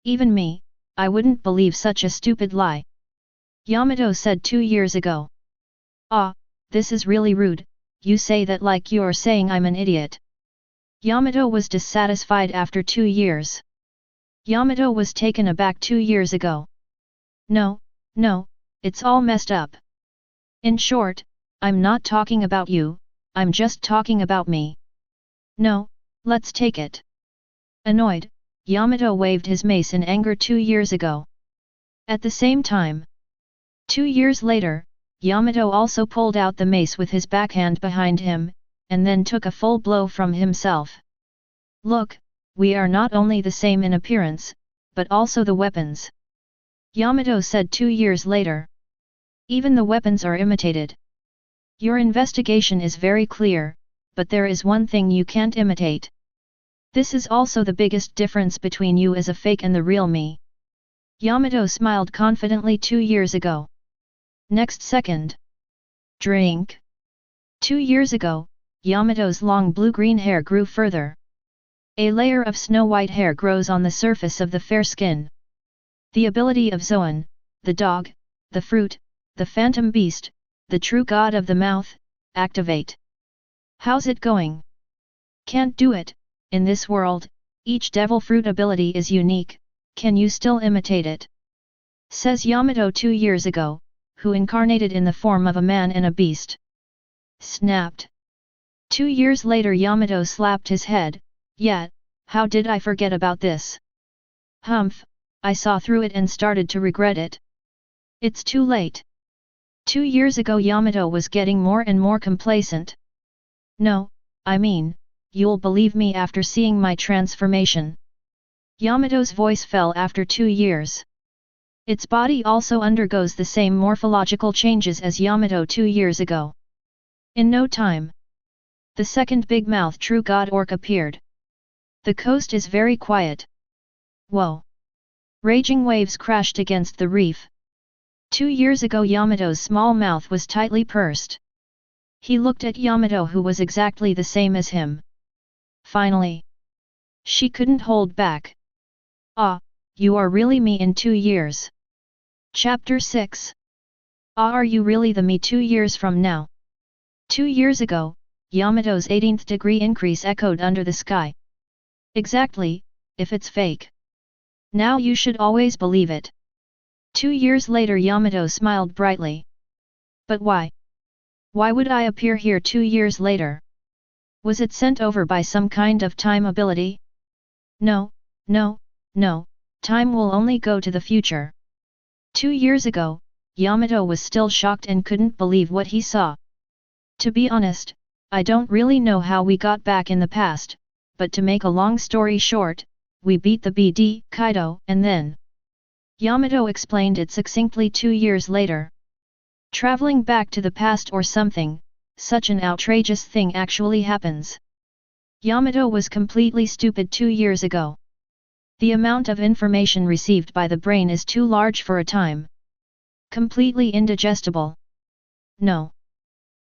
B: Even me, I wouldn't believe such a stupid lie. Yamato said 2 years ago. Ah, this is really rude, you say that like you're saying I'm an idiot. Yamato was dissatisfied after 2 years. Yamato was taken aback 2 years ago. No, it's all messed up. In short, I'm not talking about you, I'm just talking about me. No, let's take it. Annoyed, Yamato waved his mace in anger 2 years ago. At the same time, 2 years later, Yamato also pulled out the mace with his backhand behind him, and then took a full blow from himself. Look, we are not only the same in appearance, but also the weapons. Yamato said 2 years later. Even the weapons are imitated. Your investigation is very clear, but there is one thing you can't imitate. This is also the biggest difference between you as a fake and the real me. Yamato smiled confidently 2 years ago. Next second. Drink. 2 years ago, Yamato's long blue-green hair grew further. A layer of snow-white hair grows on the surface of the fair skin. The ability of Zoan, the dog, the fruit, the phantom beast, the true god of the mouth, activate. How's it going? Can't do it, in this world, each devil fruit ability is unique, can you still imitate it? Says Yamato 2 years ago, who incarnated in the form of a man and a beast. Snapped. 2 years later Yamato slapped his head, yet, how did I forget about this? Humph, I saw through it and started to regret it. It's too late. 2 years ago Yamato was getting more and more complacent. No, I mean, you'll believe me after seeing my transformation. Yamato's voice fell after 2 years. Its body also undergoes the same morphological changes as Yamato 2 years ago. In no time, the second big mouth true god orc appeared. The coast is very quiet. Whoa! Raging waves crashed against the reef. 2 years ago Yamato's small mouth was tightly pursed. He looked at Yamato who was exactly the same as him. Finally, she couldn't hold back. Ah, you are really me in 2 years. Chapter 6. Ah, are you really the me 2 years from now? 2 years ago, Yamato's 18th degree increase echoed under the sky. Exactly, if it's fake. Now you should always believe it. 2 years later Yamato smiled brightly. But why? Why would I appear here 2 years later? Was it sent over by some kind of time ability? No, time will only go to the future. 2 years ago, Yamato was still shocked and couldn't believe what he saw. To be honest, I don't really know how we got back in the past, but to make a long story short, we beat the BD, Kaido, and then... Yamato explained it succinctly 2 years later. Traveling back to the past or something, such an outrageous thing actually happens. Yamato was completely stupid 2 years ago. The amount of information received by the brain is too large for a time. Completely indigestible. No.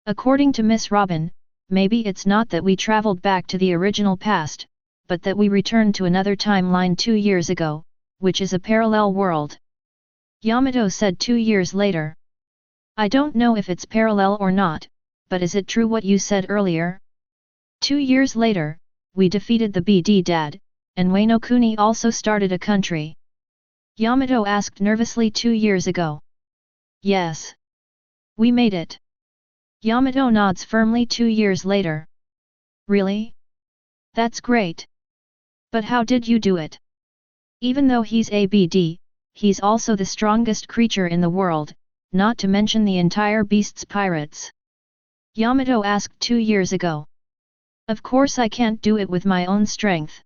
B: According to Miss Robin, maybe it's not that we traveled back to the original past, but that we returned to another timeline 2 years ago, which is a parallel world. Yamato said 2 years later. I don't know if it's parallel or not, but is it true what you said earlier? 2 years later, we defeated the BD Dad, and Wano Kuni also started a country. Yamato asked nervously 2 years ago. Yes. We made it. Yamato nods firmly 2 years later. Really? That's great. But how did you do it? Even though he's ABD, he's also the strongest creature in the world, not to mention the entire beast's pirates. Yamato asked 2 years ago. Of course I can't do it with my own strength.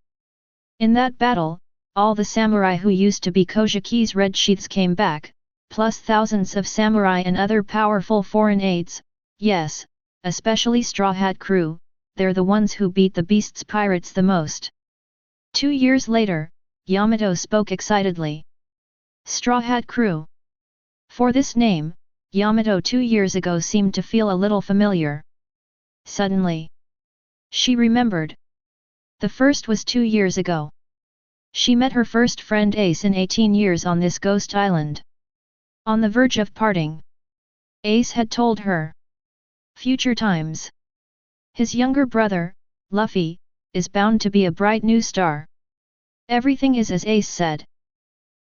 B: In that battle, all the samurai who used to be Kojiki's red sheaths came back, plus thousands of samurai and other powerful foreign aides, yes, especially Straw Hat crew, they're the ones who beat the beast's pirates the most. 2 years later, Yamato spoke excitedly. Straw Hat crew. For this name, Yamato 2 years ago seemed to feel a little familiar. Suddenly, she remembered. The first was 2 years ago. She met her first friend Ace in 18 years on this ghost island. On the verge of parting, Ace had told her. Future times. His younger brother, Luffy, is bound to be a bright new star. Everything is as Ace said.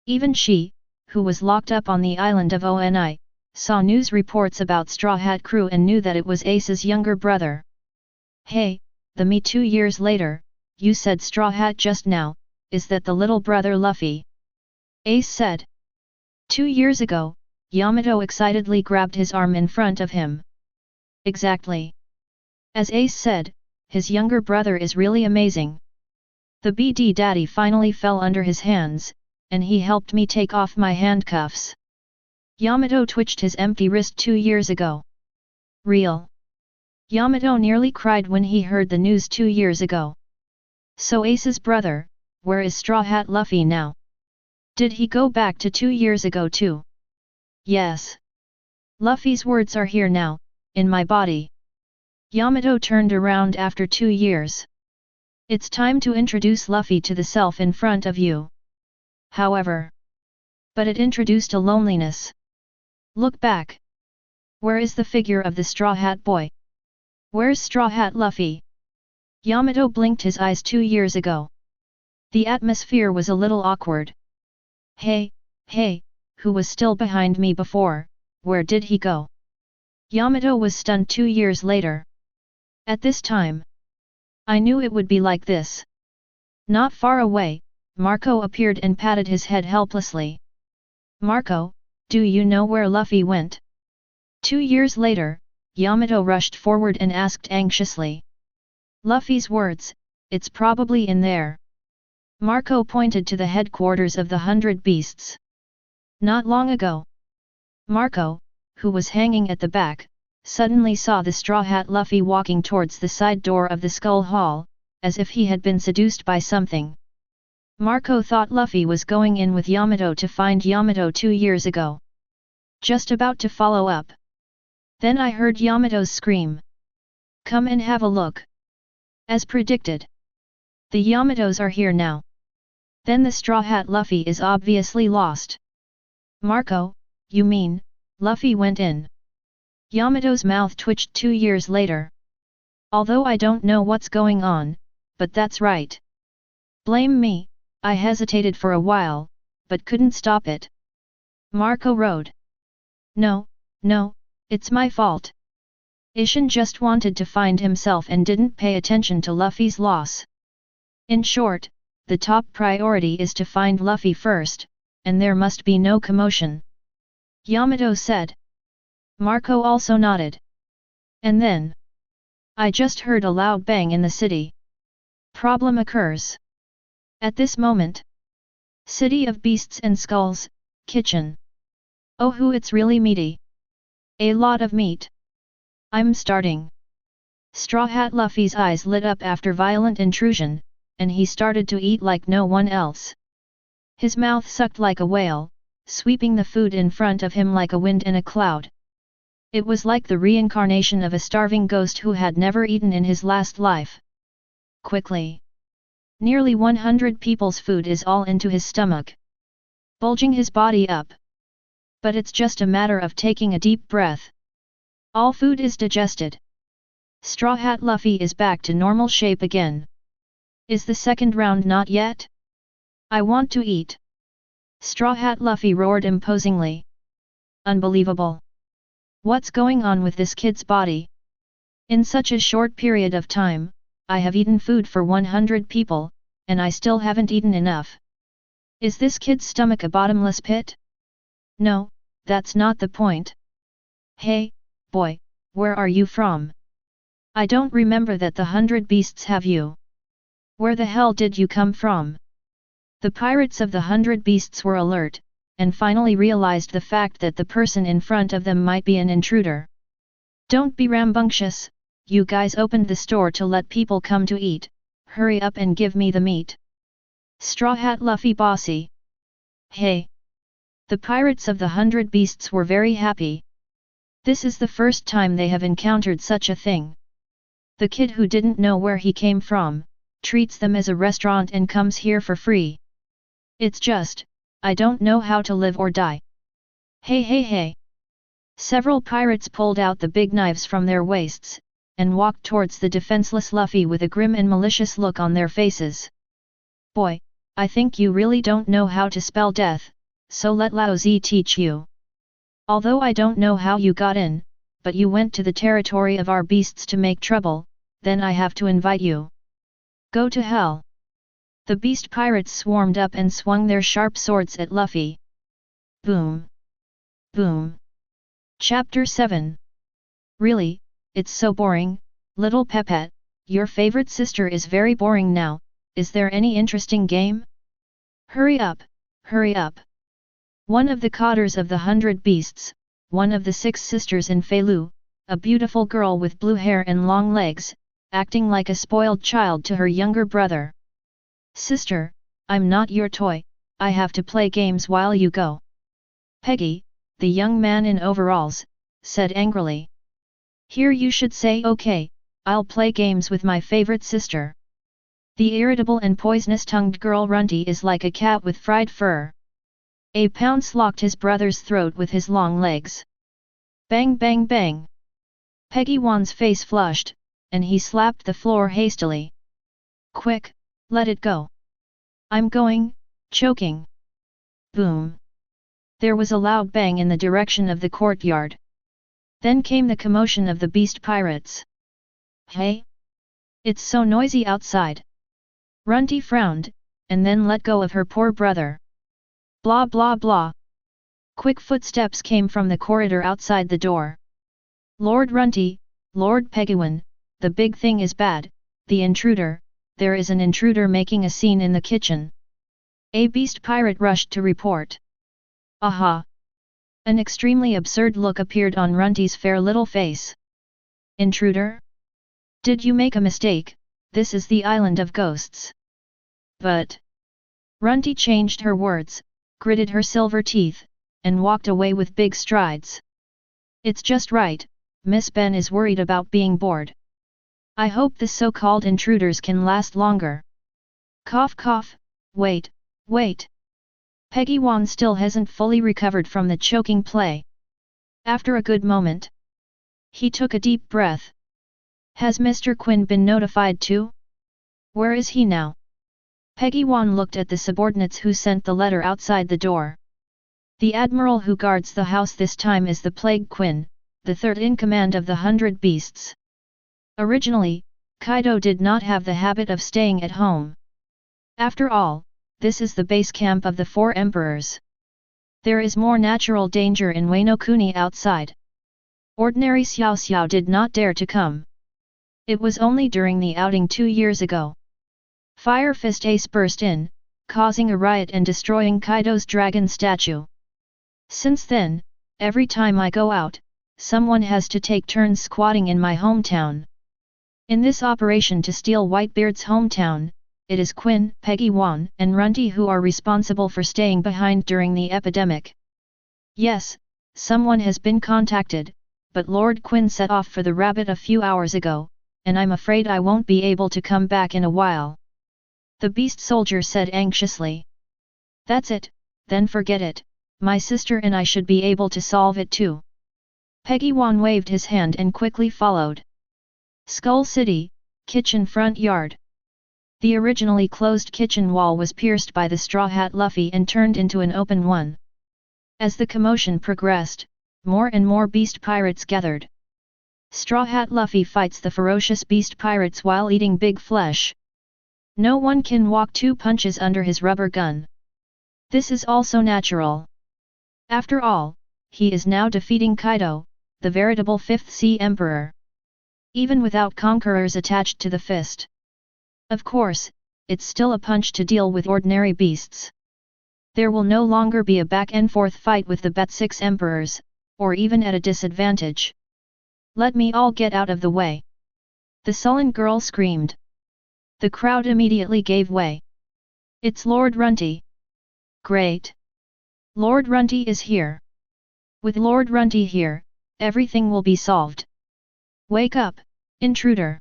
B: Even she, who was locked up on the island of Oni, saw news reports about Straw Hat crew and knew that it was Ace's younger brother. Hey, the me 2 years later, you said Straw Hat just now, is that the little brother Luffy? Ace said. 2 years ago, Yamato excitedly grabbed his arm in front of him. Exactly. As Ace said, his younger brother is really amazing. The BD Daddy finally fell under his hands, and he helped me take off my handcuffs. Yamato twitched his empty wrist 2 years ago. Real. Yamato nearly cried when he heard the news 2 years ago. So Ace's brother, where is Straw Hat Luffy now? Did he go back to 2 years ago too? Yes. Luffy's words are here now, in my body. Yamato turned around after 2 years. It's time to introduce Luffy to the self in front of you. However. But it introduced a loneliness. Look back. Where is the figure of the Straw Hat boy? Where's Straw Hat Luffy? Yamato blinked his eyes 2 years ago. The atmosphere was a little awkward. Hey, who was still behind me before, where did he go? Yamato was stunned 2 years later. At this time, I knew it would be like this. Not far away, Marco appeared and patted his head helplessly. Marco, do you know where Luffy went? 2 years later, Yamato rushed forward and asked anxiously. Luffy's words, it's probably in there. Marco pointed to the headquarters of the 100 Beasts. Not long ago. Marco, who was hanging at the back, suddenly saw the Straw Hat Luffy walking towards the side door of the Skull Hall, as if he had been seduced by something. Marco thought Luffy was going in with Yamato to find Yamato 2 years ago. Just about to follow up. Then I heard Yamato's scream. Come and have a look. As predicted. The Yamatos are here now. Then the Straw Hat Luffy is obviously lost. Marco, you mean, Luffy went in? Yamato's mouth twitched 2 years later. Although I don't know what's going on, but that's right. Blame me, I hesitated for a while, but couldn't stop it. Marco rode. No, it's my fault. Ishin just wanted to find himself and didn't pay attention to Luffy's loss. In short, the top priority is to find Luffy first, and there must be no commotion. Yamato said. Marco also nodded. And then, I just heard a loud bang in the city. Problem occurs. At this moment. City of Beasts and Skulls, kitchen. Oh who it's really meaty. A lot of meat. I'm starting. Straw Hat Luffy's eyes lit up after violent intrusion, and he started to eat like no one else. His mouth sucked like a whale, sweeping the food in front of him like a wind in a cloud. It was like the reincarnation of a starving ghost who had never eaten in his last life. Quickly. Nearly 100 people's food is all into his stomach. Bulging his body up. But it's just a matter of taking a deep breath. All food is digested. Straw Hat Luffy is back to normal shape again. Is the second round not yet? I want to eat. Straw Hat Luffy roared imposingly. Unbelievable. What's going on with this kid's body? In such a short period of time, I have eaten food for 100 people, and I still haven't eaten enough. Is this kid's stomach a bottomless pit? No, that's not the point. Hey, boy, where are you from? I don't remember that the 100 beasts have you. Where the hell did you come from? The pirates of the 100 beasts were alert, and finally realized the fact that the person in front of them might be an intruder. Don't be rambunctious, you guys opened the store to let people come to eat, hurry up and give me the meat. Straw Hat Luffy bossy. Hey! The pirates of the 100 beasts were very happy. This is the first time they have encountered such a thing. The kid who didn't know where he came from, treats them as a restaurant and comes here for free. It's just, I don't know how to live or die. Hey hey hey! Several pirates pulled out the big knives from their waists, and walked towards the defenseless Luffy with a grim and malicious look on their faces. Boy, I think you really don't know how to spell death, so let Lao Zi teach you. Although I don't know how you got in, but you went to the territory of our beasts to make trouble, then I have to invite you. Go to hell. The beast pirates swarmed up and swung their sharp swords at Luffy. Boom! Boom! Chapter 7. Really, it's so boring, little Pepette, your favorite sister is very boring now, is there any interesting game? Hurry up, hurry up. One of the cotters of the 100 beasts, one of the 6 sisters in Feilu, a beautiful girl with blue hair and long legs, acting like a spoiled child to her younger brother. Sister, I'm not your toy, I have to play games while you go. Peggy, the young man in overalls, said angrily. Here you should say okay, I'll play games with my favorite sister. The irritable and poisonous-tongued girl Runty is like a cat with fried fur. A Pounce locked his brother's throat with his long legs. Bang bang bang. Peggy Wan's face flushed, and he slapped the floor hastily. Quick, let it go. I'm going, choking. Boom. There was a loud bang in the direction of the courtyard. Then came the commotion of the beast pirates. Hey? It's so noisy outside. Runty frowned, and then let go of her poor brother. Blah blah blah. Quick footsteps came from the corridor outside the door. Lord Runty, Lord Peggywan, the big thing is bad, the intruder, there is an intruder making a scene in the kitchen. A beast pirate rushed to report. Aha! An extremely absurd look appeared on Runty's fair little face. Intruder? Did you make a mistake? This is the island of ghosts. But... Runty changed her words, gritted her silver teeth, and walked away with big strides. It's just right, Miss Ben is worried about being bored. I hope the so-called intruders can last longer. Cough cough, wait, wait. Peggy Wan still hasn't fully recovered from the choking play. After a good moment, he took a deep breath. Has Mr. Quinn been notified too? Where is he now? Peggy Wan looked at the subordinates who sent the letter outside the door. The admiral who guards the house this time is the Plague Quinn, the third in command of the 100 beasts. Originally, Kaido did not have the habit of staying at home. After all, this is the base camp of the 4 emperors. There is more natural danger in Wano Kuni outside. Ordinary Xiao Xiao did not dare to come. It was only during the outing 2 years ago. Fire Fist Ace burst in, causing a riot and destroying Kaido's dragon statue. Since then, every time I go out, someone has to take turns squatting in my hometown. In this operation to steal Whitebeard's hometown, it is Quinn, Peggy Wan, and Runty who are responsible for staying behind during the epidemic. Yes, someone has been contacted, but Lord Quinn set off for the rabbit a few hours ago, and I'm afraid I won't be able to come back in a while. The beast soldier said anxiously. That's it, then forget it, my sister and I should be able to solve it too. Peggy Wan waved his hand and quickly followed. Skull City, kitchen front yard. The originally closed kitchen wall was pierced by the Straw Hat Luffy and turned into an open one. As the commotion progressed, more and more beast pirates gathered. Straw Hat Luffy fights the ferocious beast pirates while eating big flesh. No one can walk 2 punches under his rubber gun. This is also natural. After all, he is now defeating Kaido, the veritable 5th Sea Emperor. Even without conquerors attached to the fist. Of course, it's still a punch to deal with ordinary beasts. There will no longer be a back-and-forth fight with the 6 emperors, or even at a disadvantage. Let me all get out of the way. The sullen girl screamed. The crowd immediately gave way. It's Lord Runty. Great! Lord Runty is here. With Lord Runty here, everything will be solved. Wake up, intruder!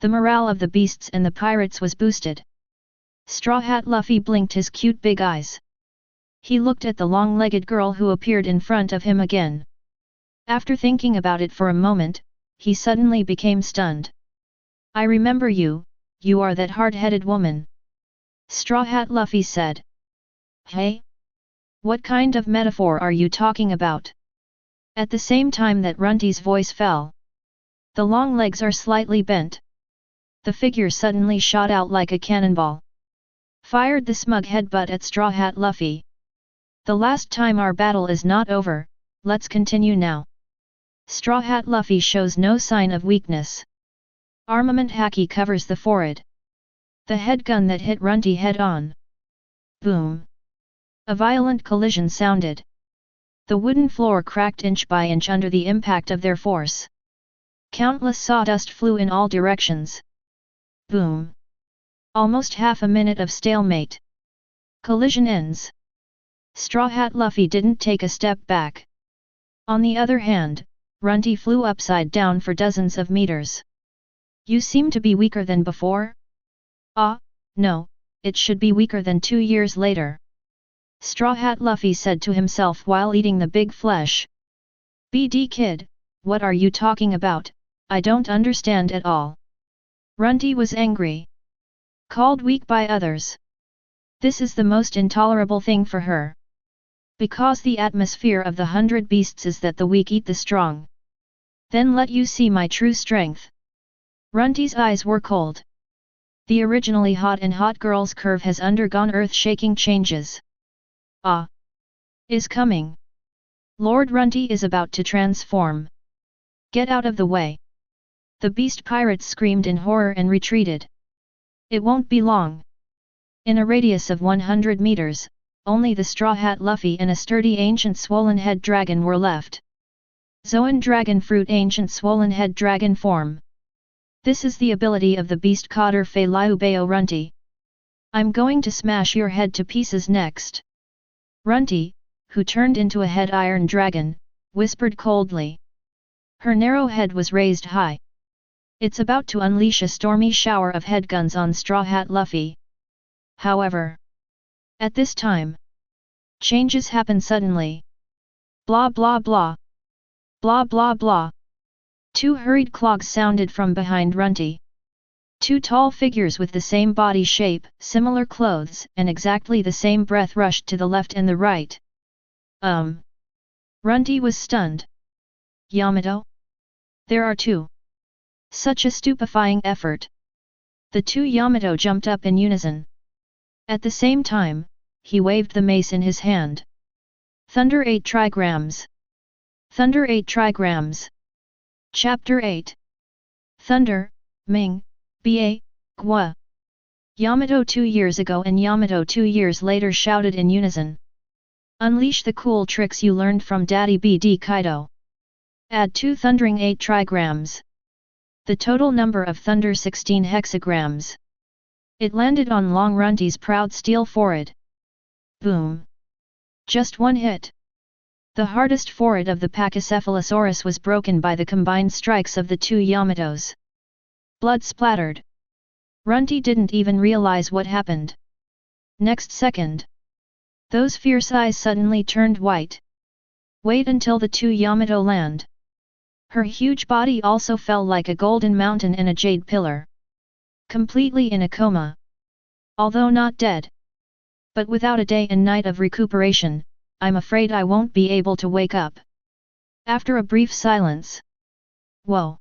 B: The morale of the beasts and the pirates was boosted. Straw Hat Luffy blinked his cute big eyes. He looked at the long-legged girl who appeared in front of him again. After thinking about it for a moment, he suddenly became stunned. I remember you, you are that hard-headed woman. Straw Hat Luffy said. Hey? What kind of metaphor are you talking about? At the same time that Runty's voice fell. The long legs are slightly bent. The figure suddenly shot out like a cannonball. Fired the smug headbutt at Straw Hat Luffy. The last time our battle is not over, let's continue now. Straw Hat Luffy shows no sign of weakness. Armament haki covers the forehead. The headgun that hit Runty head on. Boom! A violent collision sounded. The wooden floor cracked inch by inch under the impact of their force. Countless sawdust flew in all directions. Boom! Almost half a minute of stalemate. Collision ends. Straw Hat Luffy didn't take a step back. On the other hand, Runty flew upside down for dozens of meters. You seem to be weaker than before? Ah, no, it should be weaker than 2 years later. Straw Hat Luffy said to himself while eating the big flesh. BD kid, what are you talking about? I don't understand at all. Runty was angry. Called weak by others. This is the most intolerable thing for her. Because the atmosphere of the 100 beasts is that the weak eat the strong. Then let you see my true strength. Runty's eyes were cold. The originally hot and hot girl's curve has undergone earth-shaking changes. Ah! Is coming. Lord Runty is about to transform. Get out of the way. The beast pirates screamed in horror and retreated. It won't be long. In a radius of 100 meters, only the Straw Hat Luffy and a sturdy ancient swollen head dragon were left. Zoan Dragon Fruit Ancient Swollen Head Dragon Form. This is the ability of the beast Cotter Fei Liubeo Runty. I'm going to smash your head to pieces next. Runty, who turned into a head iron dragon, whispered coldly. Her narrow head was raised high. It's about to unleash a stormy shower of headguns on Straw Hat Luffy. However, at this time, changes happen suddenly. Blah blah blah. Blah blah blah. 2 hurried clogs sounded from behind Runty. 2 tall figures with the same body shape, similar clothes, and exactly the same breath rushed to the left and the right. Runty was stunned. Yamato? There are 2. Such a stupefying effort. The 2 Yamato jumped up in unison. At the same time, he waved the mace in his hand. Thunder 8 trigrams. Thunder 8 trigrams. Chapter 8. Thunder, Ming, Ba, Gua. Yamato 2 years ago and Yamato 2 years later shouted in unison. Unleash the cool tricks you learned from Daddy BD Kaido. Add 2 thundering 8 trigrams. The total number of thunder 16 hexagrams. It landed on Long Runty's proud steel forehead. Boom. Just one hit. The hardest forehead of the Pachycephalosaurus was broken by the combined strikes of the 2 Yamatos. Blood splattered. Runty didn't even realize what happened. Next second, those fierce eyes suddenly turned white. Wait until the 2 Yamato land. Her huge body also fell like a golden mountain and a jade pillar. Completely in a coma. Although not dead. But without a day and night of recuperation, I'm afraid I won't be able to wake up. After a brief silence. Whoa!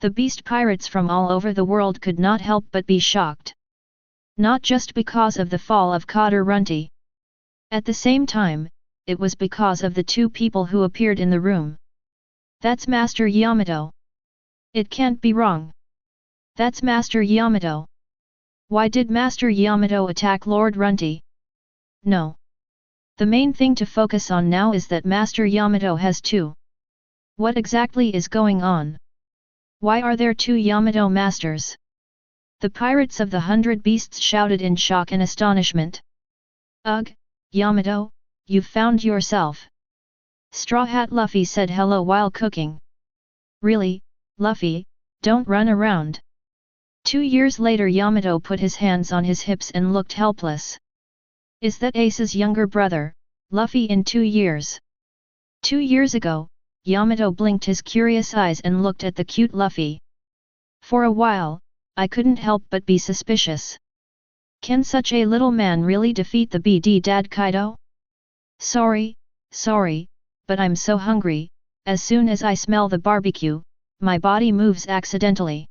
B: The beast pirates from all over the world could not help but be shocked. Not just because of the fall of Cotter Runty. At the same time, it was because of the two people who appeared in the room. That's Master Yamato. It can't be wrong. That's Master Yamato. Why did Master Yamato attack Lord Runty? No. The main thing to focus on now is that Master Yamato has two. What exactly is going on? Why are there two Yamato masters? The pirates of the 100 Beasts shouted in shock and astonishment. Ugh, Yamato, you've found yourself. Straw Hat Luffy said hello while cooking. Really, Luffy, don't run around. 2 years later Yamato put his hands on his hips and looked helpless. Is that Ace's younger brother, Luffy in 2 years? 2 years ago, Yamato blinked his curious eyes and looked at the cute Luffy. For a while, I couldn't help but be suspicious. Can such a little man really defeat the BD Dad Kaido? Sorry, but I'm so hungry, as soon as I smell the barbecue, my body moves accidentally.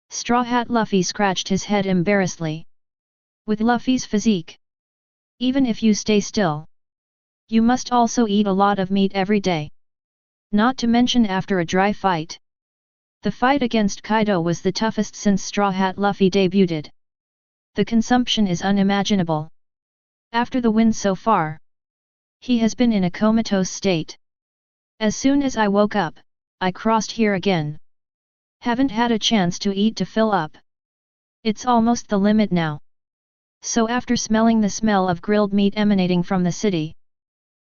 B: Straw Hat Luffy scratched his head embarrassedly. With Luffy's physique, even if you stay still, you must also eat a lot of meat every day. Not to mention after a dry fight. The fight against Kaido was the toughest since Straw Hat Luffy debuted. The consumption is unimaginable. After the win so far, he has been in a comatose state. As soon as I woke up, I crossed here again. Haven't had a chance to eat to fill up. It's almost the limit now. So after smelling the smell of grilled meat emanating from the city,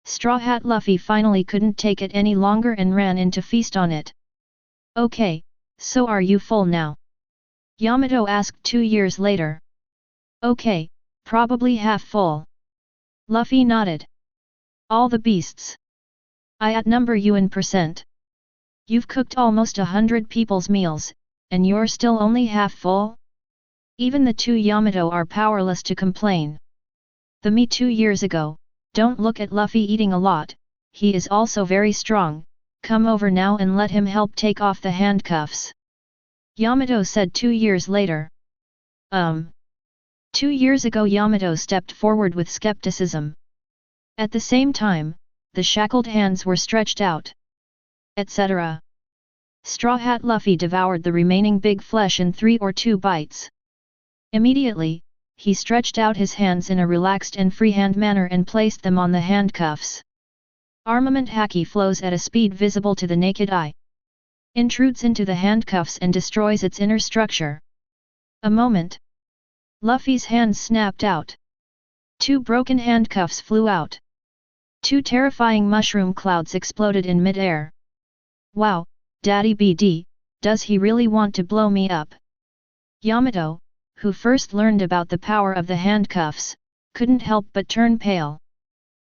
B: Straw Hat Luffy finally couldn't take it any longer and ran in to feast on it. Okay, so are you full now? Yamato asked 2 years later. Okay, probably half full. Luffy nodded. All the beasts. I outnumber you in percent. You've cooked almost 100 people's meals, and you're still only half full? Even the two Yamato are powerless to complain. The me 2 years ago, don't look at Luffy eating a lot, he is also very strong, come over now and let him help take off the handcuffs. Yamato said 2 years later. 2 years ago Yamato stepped forward with skepticism. At the same time, the shackled hands were stretched out. Etc. Straw Hat Luffy devoured the remaining big flesh in 3 or 2 bites. Immediately, he stretched out his hands in a relaxed and freehand manner and placed them on the handcuffs. Armament haki flows at a speed visible to the naked eye. Intrudes into the handcuffs and destroys its inner structure. A moment. Luffy's hands snapped out. 2 broken handcuffs flew out. 2 terrifying mushroom clouds exploded in mid-air. Wow, Daddy BD, does he really want to blow me up? Yamato, who first learned about the power of the handcuffs, couldn't help but turn pale.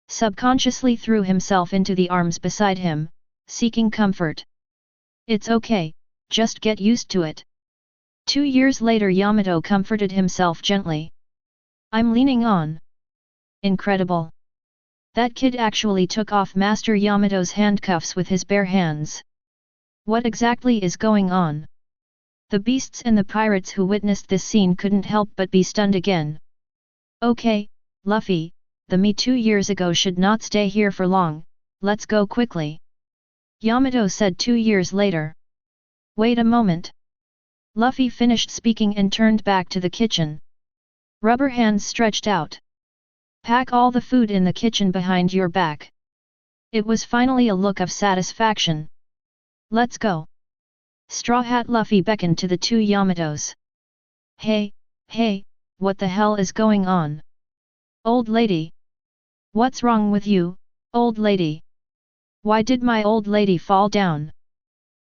B: Subconsciously threw himself into the arms beside him, seeking comfort. It's okay, just get used to it. 2 years later Yamato comforted himself gently. I'm leaning on. Incredible. That kid actually took off Master Yamato's handcuffs with his bare hands. What exactly is going on? The beasts and the pirates who witnessed this scene couldn't help but be stunned again. Okay, Luffy, the me 2 years ago should not stay here for long, let's go quickly. Yamato said 2 years later. Wait a moment. Luffy finished speaking and turned back to the kitchen. Rubber hands stretched out. Pack all the food in the kitchen behind your back. It was finally a look of satisfaction. Let's go. Straw Hat Luffy beckoned to the 2 Yamatos. Hey, what the hell is going on? Old lady. What's wrong with you, old lady? Why did my old lady fall down?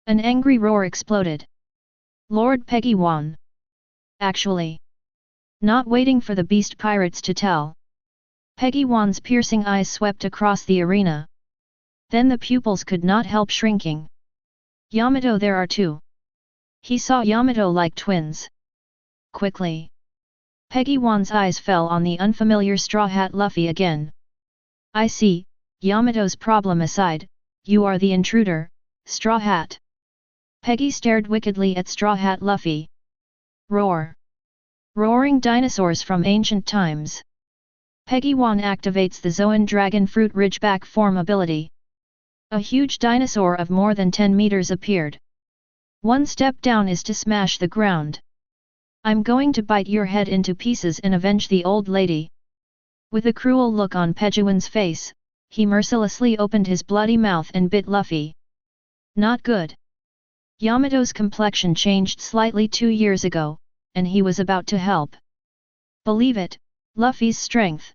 B: An angry roar exploded. Lord Peggy-wan. Actually. Not waiting for the beast pirates to tell. Peggy-wan's piercing eyes swept across the arena. Then the pupils could not help shrinking. Yamato, there are two. He saw Yamato like twins. Quickly. Peggy Wan's eyes fell on the unfamiliar Straw Hat Luffy again. I see, Yamato's problem aside, you are the intruder, Straw Hat. Peggy stared wickedly at Straw Hat Luffy. Roar. Roaring dinosaurs from ancient times. Peggy Wan activates the Zoan Dragon Fruit Ridgeback form ability. A huge dinosaur of more than 10 meters appeared. One step down is to smash the ground. I'm going to bite your head into pieces and avenge the old lady. With a cruel look on Peggy Wan's face, he mercilessly opened his bloody mouth and bit Luffy. Not good. Yamato's complexion changed slightly 2 years ago, and he was about to help. Believe it, Luffy's strength.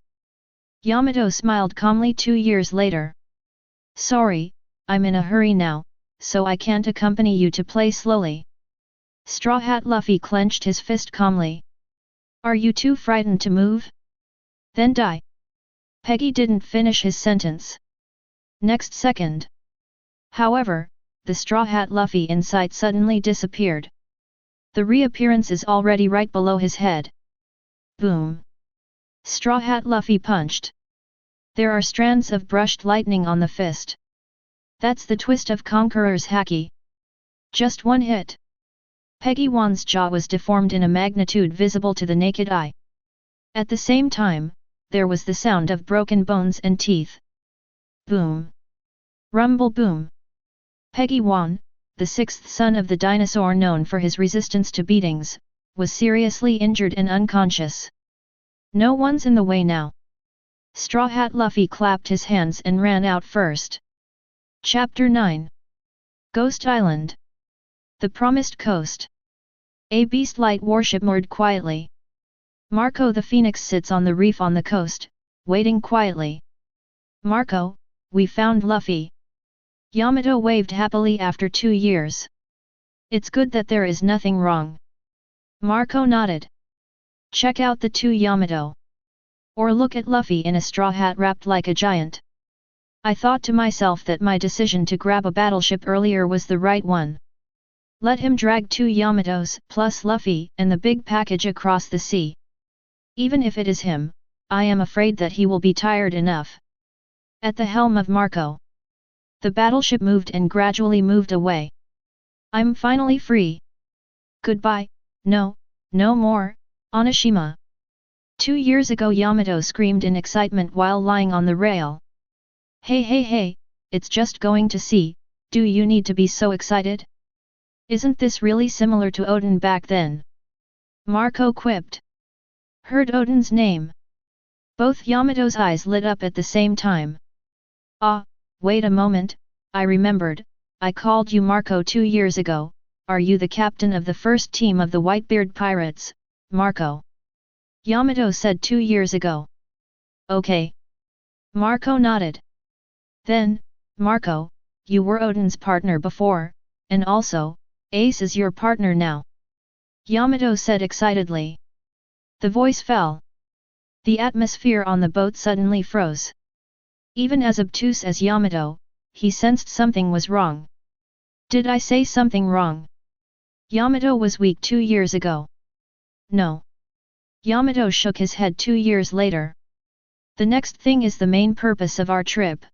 B: Yamato smiled calmly 2 years later. Sorry, I'm in a hurry now, so I can't accompany you to play slowly. Straw Hat Luffy clenched his fist calmly. Are you too frightened to move? Then die. Peggy didn't finish his sentence. Next second. However, the Straw Hat Luffy in sight suddenly disappeared. The reappearance is already right below his head. Boom. Straw Hat Luffy punched. There are strands of brushed lightning on the fist. That's the twist of Conqueror's haki. Just one hit. Peggy Wan's jaw was deformed in a magnitude visible to the naked eye. At the same time, there was the sound of broken bones and teeth. Boom. Rumble boom. Peggy Wan, the sixth son of the dinosaur known for his resistance to beatings, was seriously injured and unconscious. No one's in the way now. Straw Hat Luffy clapped his hands and ran out first. Chapter 9. Ghost Island. The Promised Coast. A beast-light warship moored quietly. Marco the Phoenix sits on the reef on the coast, waiting quietly. Marco, we found Luffy. Yamato waved happily after 2 years. It's good that there is nothing wrong. Marco nodded. Check out the 2 Yamato. Or look at Luffy in a straw hat wrapped like a giant. I thought to myself that my decision to grab a battleship earlier was the right one. Let him drag 2 Yamatos plus Luffy and the big package across the sea. Even if it is him, I am afraid that he will be tired enough. At the helm of Marco. The battleship moved and gradually moved away. I'm finally free. Goodbye, no more, Onishima. 2 years ago Yamato screamed in excitement while lying on the rail. Hey, it's just going to sea, do you need to be so excited? Isn't this really similar to Odin back then? Marco quipped. Heard Odin's name. Both Yamato's eyes lit up at the same time. Ah, wait a moment, I remembered, I called you Marco 2 years ago, are you the captain of the first team of the Whitebeard pirates, Marco? Yamato said 2 years ago. Okay. Marco nodded. Then, Marco, you were Odin's partner before, and also, Ace is your partner now. Yamato said excitedly. The voice fell. The atmosphere on the boat suddenly froze. Even as obtuse as Yamato, he sensed something was wrong. Did I say something wrong? Yamato was weak 2 years ago. No. Yamato shook his head 2 years later. The next thing is the main purpose of our trip.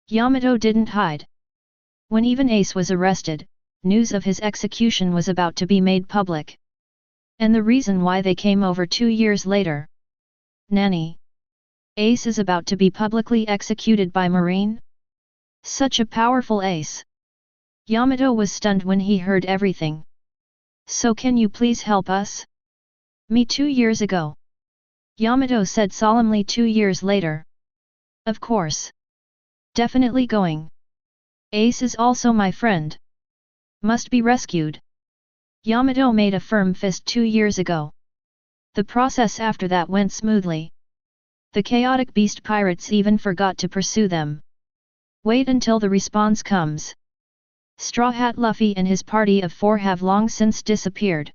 B: Yamato didn't hide. When even Ace was arrested, news of his execution was about to be made public. And the reason why they came over 2 years later. Nanny. Ace is about to be publicly executed by Marine? Such a powerful ace. Yamato was stunned when he heard everything. So can you please help us? Me 2 years ago. Yamato said solemnly 2 years later. Of course. Definitely going. Ace is also my friend. Must be rescued. Yamato made a firm fist 2 years ago. The process after that went smoothly. The chaotic beast pirates even forgot to pursue them. Wait until the response comes. Straw Hat Luffy and his party of 4 have long since disappeared.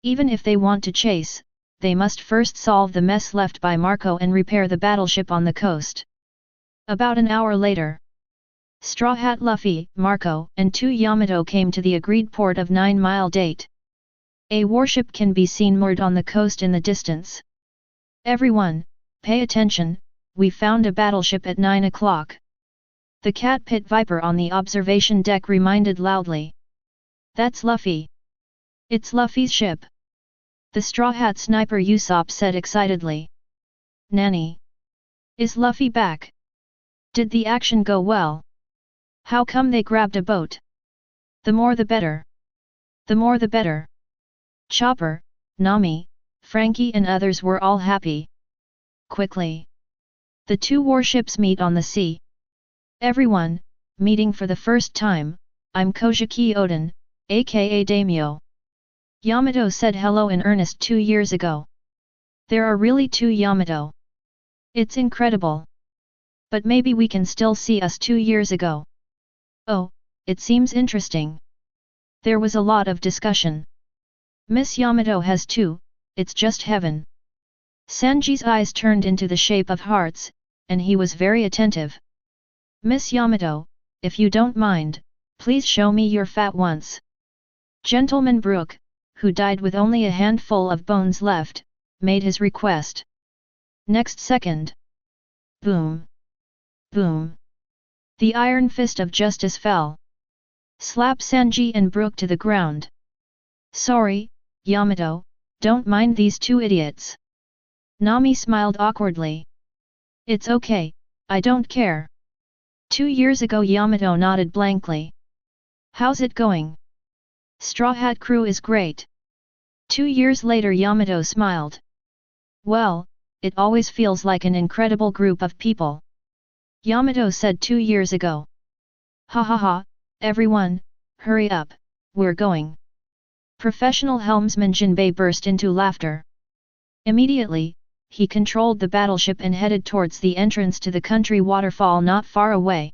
B: Even if they want to chase, they must first solve the mess left by Marco and repair the battleship on the coast. About an hour later. Straw Hat Luffy, Marco, and 2 Yamato came to the agreed port of 9 Mile Date. A warship can be seen moored on the coast in the distance. Everyone, pay attention, we found a battleship at 9 o'clock. The Cat Pit Viper on the observation deck reminded loudly. That's Luffy. It's Luffy's ship. The Straw Hat sniper Usopp said excitedly. Nanny. Is Luffy back? Did the action go well? How come they grabbed a boat? The more the better. The more the better. Chopper, Nami, Frankie and others were all happy. Quickly. The 2 warships meet on the sea. Everyone, meeting for the first time, I'm Kojiki Oden, aka Daimyo. Yamato said hello in earnest 2 years ago. There are really 2 Yamato. It's incredible. But maybe we can still see us 2 years ago. Oh, it seems interesting. There was a lot of discussion. Miss Yamato has 2, it's just heaven. Sanji's eyes turned into the shape of hearts, and he was very attentive. Miss Yamato, if you don't mind, please show me your fat once. Gentleman Brook, who died with only a handful of bones left, made his request. Next second. Boom. Boom. The iron fist of justice fell. Slap Sanji and Brook to the ground. Sorry, Yamato, don't mind these 2 idiots. Nami smiled awkwardly. It's okay, I don't care. 2 years ago Yamato nodded blankly. How's it going? Straw Hat crew is great. 2 years later Yamato smiled. Well, it always feels like an incredible group of people. Yamato said 2 years ago. Ha ha ha, everyone, hurry up, we're going. Professional helmsman Jinbei burst into laughter. Immediately, he controlled the battleship and headed towards the entrance to the country waterfall not far away.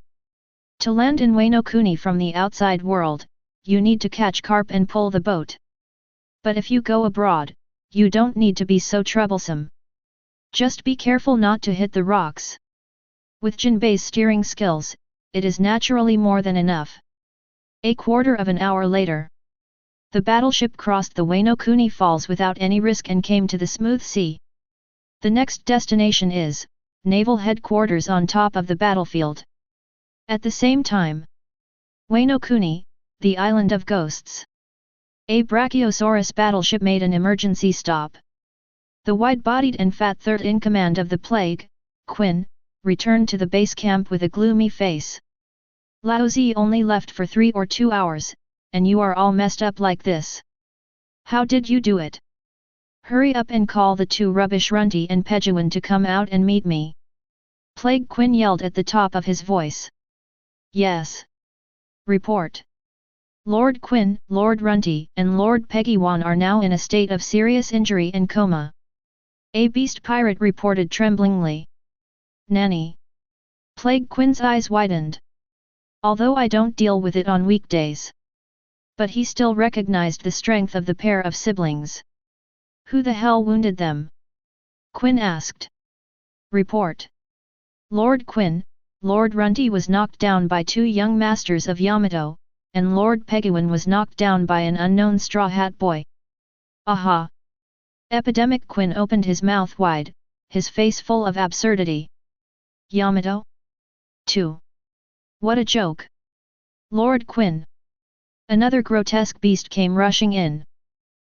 B: To land in Wano Kuni from the outside world, you need to catch carp and pull the boat. But if you go abroad, you don't need to be so troublesome. Just be careful not to hit the rocks. With Jinbei's steering skills, it is naturally more than enough. A quarter of an hour later, the battleship crossed the Wano Kuni Falls without any risk and came to the smooth sea. The next destination is Naval Headquarters on top of the battlefield. At the same time, Wano Kuni, the Island of Ghosts. A Brachiosaurus battleship made an emergency stop. The wide-bodied and fat third-in-command of the Plague, Quinn, returned to the base camp with a gloomy face. Laozi only left for 3 or 2 hours, and you are all messed up like this. How did you do it? Hurry up and call the 2 rubbish Runty and Pejuan to come out and meet me. Plague Quinn yelled at the top of his voice. Yes. Report. Lord Quinn, Lord Runty, and Lord Peguan are now in a state of serious injury and coma. A beast pirate reported tremblingly. Nanny. Plague Quinn's eyes widened. Although I don't deal with it on weekdays. But he still recognized the strength of the pair of siblings. Who the hell wounded them? Quinn asked. Report. Lord Quinn, Lord Runty was knocked down by 2 young masters of Yamato, and Lord Peguan was knocked down by an unknown Straw Hat boy. Aha! Epidemic Quinn opened his mouth wide, his face full of absurdity. Yamato? 2. What a joke! Lord Quinn! Another grotesque beast came rushing in.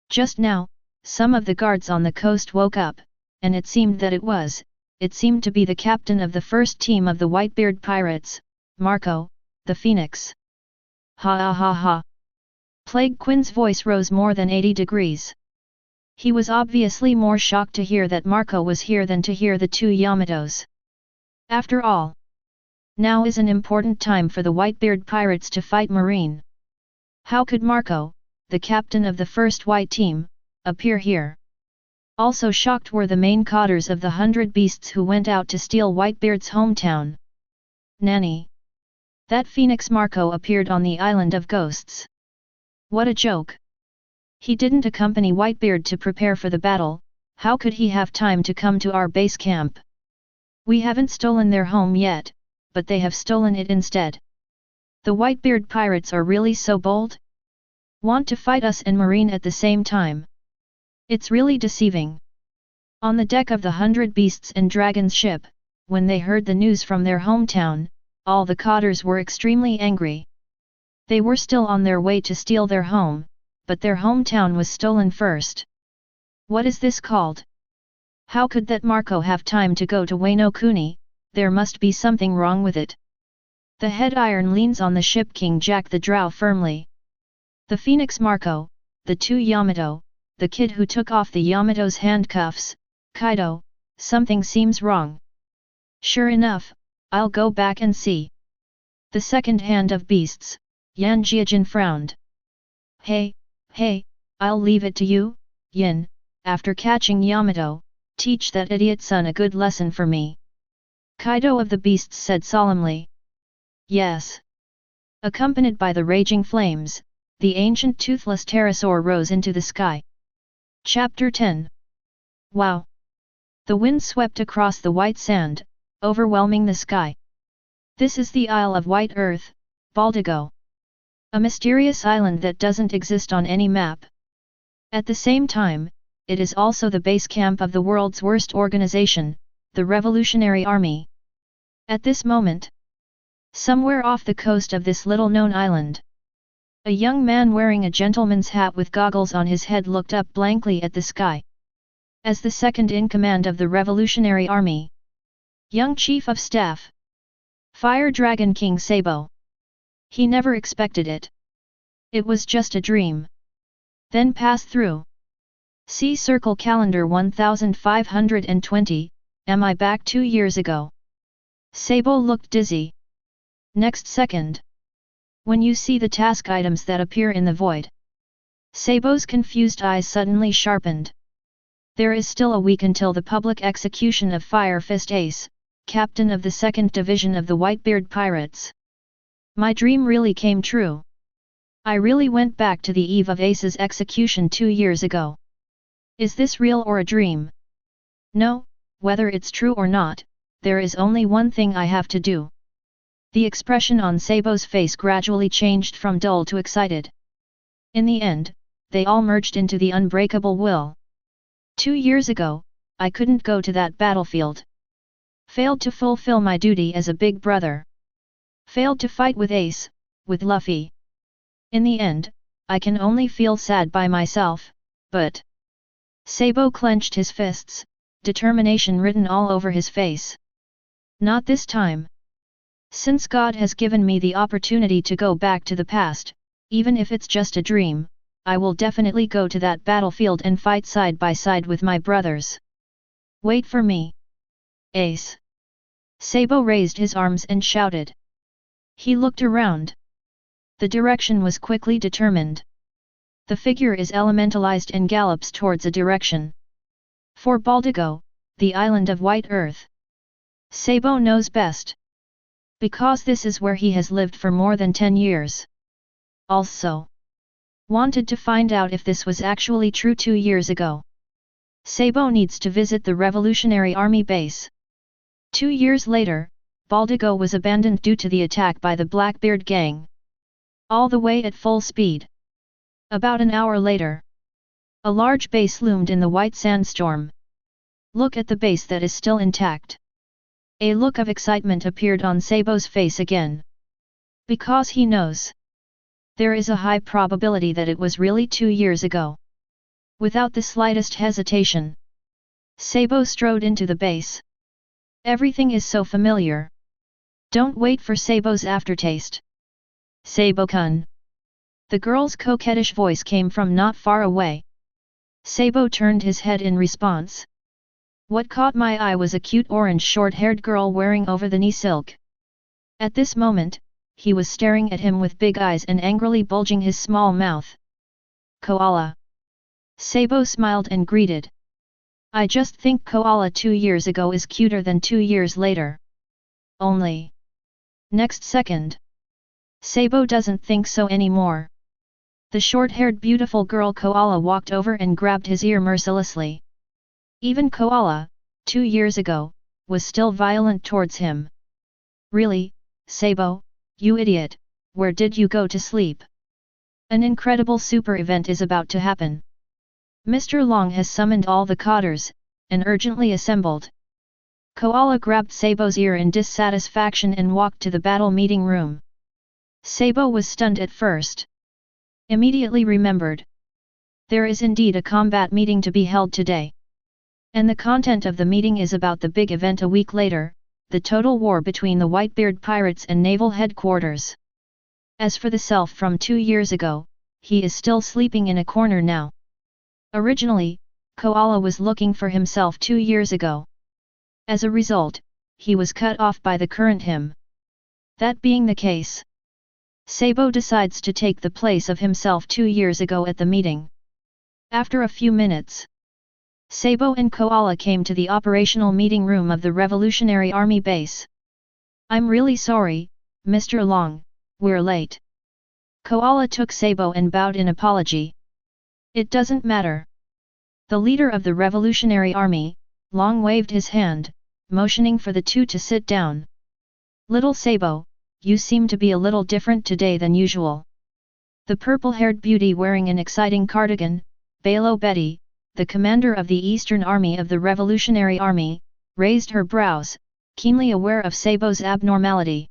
B: Just now, some of the guards on the coast woke up, and it seemed to be the captain of the first team of the Whitebeard pirates, Marco, the Phoenix. Ha ha ha ha! Plague Quinn's voice rose more than 80 degrees. He was obviously more shocked to hear that Marco was here than to hear the 2 Yamatos. After all, now is an important time for the Whitebeard pirates to fight Marine. How could Marco, the captain of the first white team, appear here? Also shocked were the main cotters of the 100 beasts who went out to steal Whitebeard's hometown. Nanny! That Phoenix Marco appeared on the Island of Ghosts. What a joke! He didn't accompany Whitebeard to prepare for the battle, how could he have time to come to our base camp? We haven't stolen their home yet, but they have stolen it instead. The Whitebeard pirates are really so bold? Want to fight us and Marine at the same time? It's really deceiving. On the deck of the 100 Beasts and Dragons ship, when they heard the news from their hometown, all the cotters were extremely angry. They were still on their way to steal their home, but their hometown was stolen first. What is this called? How could that Marco have time to go to Wano Kuni? There must be something wrong with it. The head iron leans on the ship King Jack the Drow firmly. The Phoenix Marco, the 2 Yamato, the kid who took off the Yamato's handcuffs, Kaido, something seems wrong. Sure enough, I'll go back and see. The second hand of beasts, Yan Jiajin frowned. Hey, I'll leave it to you, Yin, after catching Yamato, teach that idiot son a good lesson for me. Kaido of the Beasts said solemnly. Yes. Accompanied by the raging flames, the ancient toothless pterosaur rose into the sky. Chapter 10. Wow! The wind swept across the white sand, overwhelming the sky. This is the Isle of White Earth, Baldigo. A mysterious island that doesn't exist on any map. At the same time, it is also the base camp of the world's worst organization, the Revolutionary Army. At this moment, somewhere off the coast of this little-known island, a young man wearing a gentleman's hat with goggles on his head looked up blankly at the sky. As the second-in-command of the Revolutionary Army, young Chief of Staff, Fire Dragon King Sabo. He never expected it. It was just a dream. Then pass through. See Circle Calendar 1520, am I back 2 years ago? Sabo looked dizzy. Next second. When you see the task items that appear in the void. Sabo's confused eyes suddenly sharpened. There is still a week until the public execution of Fire Fist Ace, captain of the 2nd Division of the Whitebeard Pirates. My dream really came true. I really went back to the eve of Ace's execution 2 years ago. Is this real or a dream? No, whether it's true or not, there is only one thing I have to do. The expression on Sabo's face gradually changed from dull to excited. In the end, they all merged into the unbreakable will. 2 years ago, I couldn't go to that battlefield. Failed to fulfill my duty as a big brother. Failed to fight with Ace, with Luffy. In the end, I can only feel sad by myself, but... Sabo clenched his fists, determination written all over his face. Not this time. Since God has given me the opportunity to go back to the past, even if it's just a dream, I will definitely go to that battlefield and fight side by side with my brothers. Wait for me. Ace. Sabo raised his arms and shouted. He looked around. The direction was quickly determined. The figure is elementalized and gallops towards a direction. For Baldigo, the island of White Earth. Sabo knows best. Because this is where he has lived for more than 10 years. Also, wanted to find out if this was actually true 2 years ago. Sabo needs to visit the Revolutionary Army base. 2 years later, Baldigo was abandoned due to the attack by the Blackbeard gang. All the way at full speed. About an hour later, a large base loomed in the white sandstorm. Look at the base that is still intact. A look of excitement appeared on Sabo's face again. Because he knows. There is a high probability that it was really 2 years ago. Without the slightest hesitation, Sabo strode into the base. Everything is so familiar. Don't wait for Sabo's aftertaste. Sabo-kun. The girl's coquettish voice came from not far away. Sabo turned his head in response. What caught my eye was a cute orange short-haired girl wearing over-the-knee silk. At this moment, he was staring at him with big eyes and angrily bulging his small mouth. Koala. Sabo smiled and greeted. I just think Koala 2 years ago is cuter than 2 years later. Only. Next second. Sabo doesn't think so anymore. The short-haired beautiful girl Koala walked over and grabbed his ear mercilessly. Even Koala, 2 years ago, was still violent towards him. Really, Sabo, you idiot, where did you go to sleep? An incredible super event is about to happen. Mr. Long has summoned all the cadres, and urgently assembled. Koala grabbed Sabo's ear in dissatisfaction and walked to the battle meeting room. Sabo was stunned at first. Immediately remembered. There is indeed a combat meeting to be held today. And the content of the meeting is about the big event a week later, the total war between the Whitebeard pirates and naval headquarters. As for the self from 2 years ago, he is still sleeping in a corner now. Originally, Koala was looking for himself 2 years ago. As a result, he was cut off by the current him. That being the case, Sabo decides to take the place of himself 2 years ago at the meeting. After a few minutes, Sabo and Koala came to the operational meeting room of the Revolutionary Army base. I'm really sorry, Mr. Long, we're late. Koala took Sabo and bowed in apology. It doesn't matter. The leader of the Revolutionary Army, Long waved his hand, motioning for the two to sit down. Little Sabo, you seem to be a little different today than usual. The purple-haired beauty wearing an exciting cardigan, Balo Betty, the commander of the Eastern Army of the Revolutionary Army, raised her brows, keenly aware of Sabo's abnormality.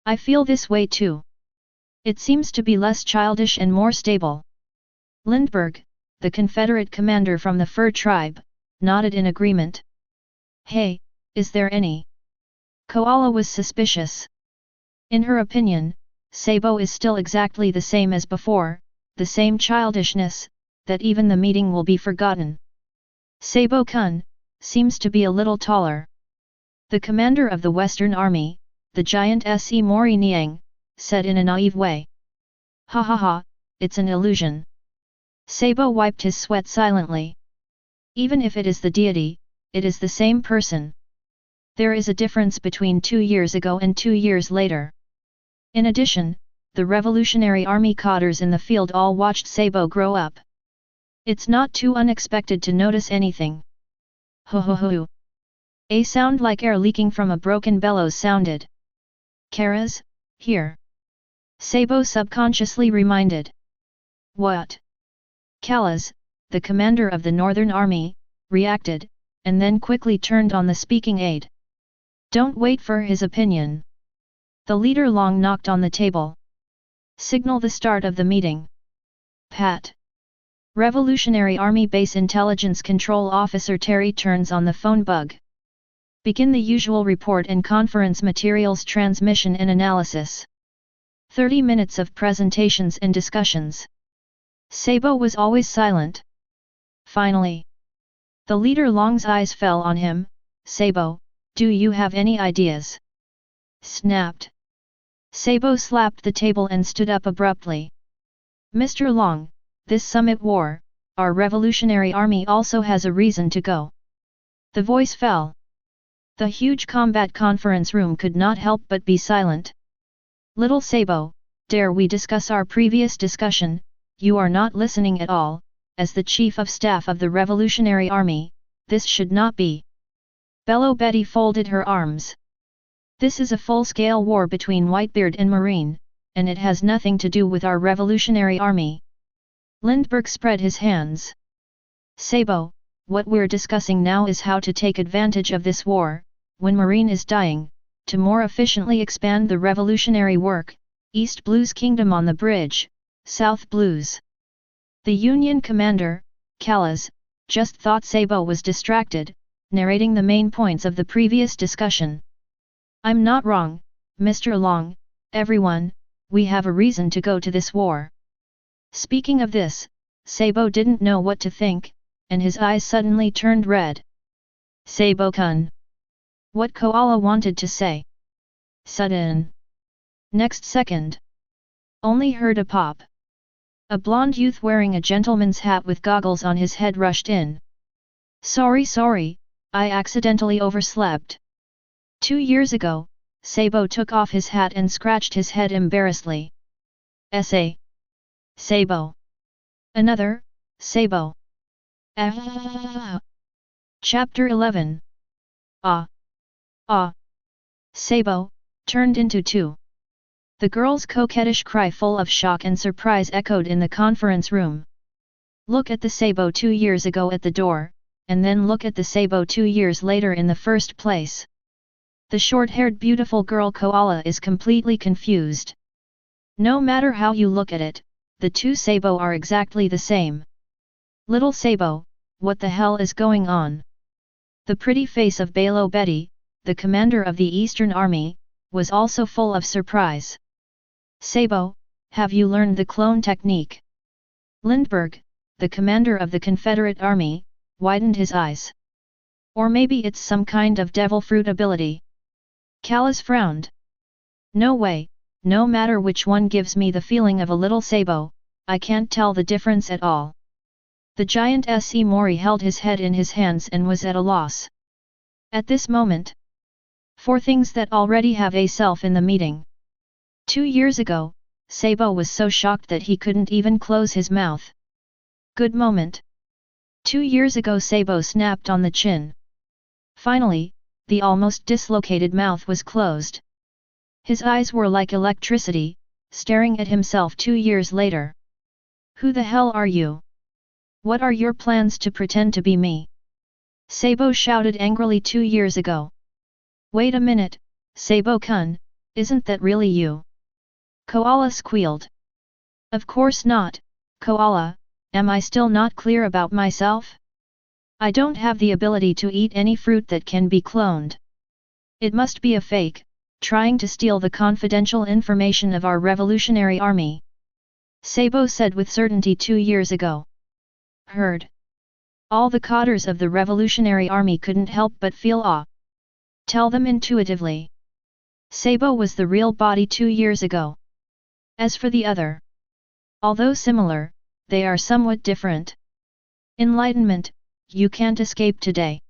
B: I feel this way too. It seems to be less childish and more stable. Lindbergh, the Confederate commander from the Fur tribe, nodded in agreement. Hey, is there any? Koala was suspicious. In her opinion, Sabo is still exactly the same as before, the same childishness, that even the meeting will be forgotten. Sabo-kun seems to be a little taller. The commander of the Western Army, the giant Se Mori Niang, said in a naive way. Ha ha ha, it's an illusion. Sabo wiped his sweat silently. Even if it is the deity, it is the same person. There is a difference between 2 years ago and 2 years later. In addition, the Revolutionary Army cadres in the field all watched Sabo grow up. It's not too unexpected to notice anything. Ho ho ho. A sound like air leaking from a broken bellows sounded. Karas, here. Sabo subconsciously reminded. What? Kalas, the commander of the Northern Army, reacted, and then quickly turned on the speaking aid. Don't wait for his opinion. The leader Long knocked on the table. Signal the start of the meeting. Pat. Revolutionary Army Base Intelligence Control Officer Terry turns on the phone bug. Begin the usual report and conference materials transmission and analysis. 30 minutes of presentations and discussions. Sabo was always silent. Finally, the leader Long's eyes fell on him. Sabo, do you have any ideas? Snapped. Sabo slapped the table and stood up abruptly. Mr. Long, this summit war, our Revolutionary Army also has a reason to go. The voice fell. The huge combat conference room could not help but be silent. Little Sabo, dare we discuss our previous discussion? You are not listening at all. As the Chief of Staff of the Revolutionary Army, this should not be. Belo Betty folded her arms. This is a full-scale war between Whitebeard and Marine, and it has nothing to do with our Revolutionary Army. Lindbergh spread his hands. Sabo, what we're discussing now is how to take advantage of this war, when Marine is dying, to more efficiently expand the revolutionary work, East Blues Kingdom on the bridge, South Blues. The Union commander, Kalas, just thought Sabo was distracted, narrating the main points of the previous discussion. I'm not wrong, Mr. Long, everyone, we have a reason to go to this war. Speaking of this, Sabo didn't know what to think, and his eyes suddenly turned red. Sabo-kun. What Koala wanted to say. Sudden. Next second. Only heard a pop. A blonde youth wearing a gentleman's hat with goggles on his head rushed in. Sorry, I accidentally overslept. 2 years ago, Sabo took off his hat and scratched his head embarrassedly. Essay. Sabo. Another, Sabo. Chapter 11. Sabo, turned into 2. The girl's coquettish cry full of shock and surprise echoed in the conference room. Look at the Sabo 2 years ago at the door, and then look at the Sabo 2 years later in the first place. The short-haired beautiful girl Koala is completely confused. No matter how you look at it, the two Sabo are exactly the same. Little Sabo, what the hell is going on? The pretty face of Balo Betty, the commander of the Eastern Army, was also full of surprise. Sabo, have you learned the clone technique? Lindbergh, the commander of the Confederate Army, widened his eyes. Or maybe it's some kind of devil fruit ability. Callas frowned. No way, no matter which one gives me the feeling of a little Sabo, I can't tell the difference at all. The giant S.E. Mori held his head in his hands and was at a loss. At this moment, four things that already have a self in the meeting. 2 years ago, Sabo was so shocked that he couldn't even close his mouth. Good moment. 2 years ago Sabo snapped on the chin. Finally, the almost dislocated mouth was closed. His eyes were like electricity, staring at himself 2 years later. Who the hell are you? What are your plans to pretend to be me? Sabo shouted angrily 2 years ago. Wait a minute, Sabo-kun, isn't that really you? Koala squealed. Of course not, Koala, am I still not clear about myself? I don't have the ability to eat any fruit that can be cloned. It must be a fake, trying to steal the confidential information of our Revolutionary Army. Sabo said with certainty 2 years ago. Heard. All the cadres of the Revolutionary Army couldn't help but feel awe. Tell them intuitively. Sabo was the real body 2 years ago. As for the other, although similar, they are somewhat different. Enlightenment, you can't escape today.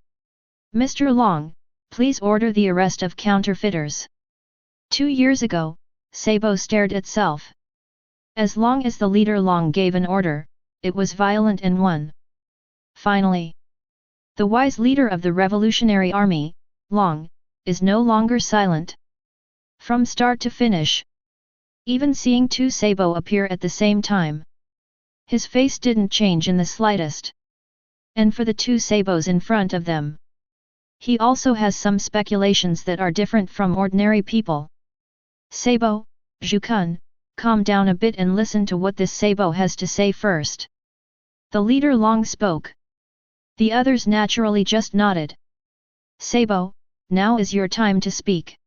B: Mr. Long, please order the arrest of counterfeiters. 2 years ago, Sabo stared at self. As long as the leader Long gave an order, it was violent and won. Finally, the wise leader of the Revolutionary Army, Long, is no longer silent. From start to finish. Even seeing two Sabo appear at the same time, his face didn't change in the slightest. And for the two Sabos in front of them, he also has some speculations that are different from ordinary people. Sabo, Zhu-kun, calm down a bit and listen to what this Sabo has to say first. The leader Long spoke. The others naturally just nodded. Sabo, now is your time to speak.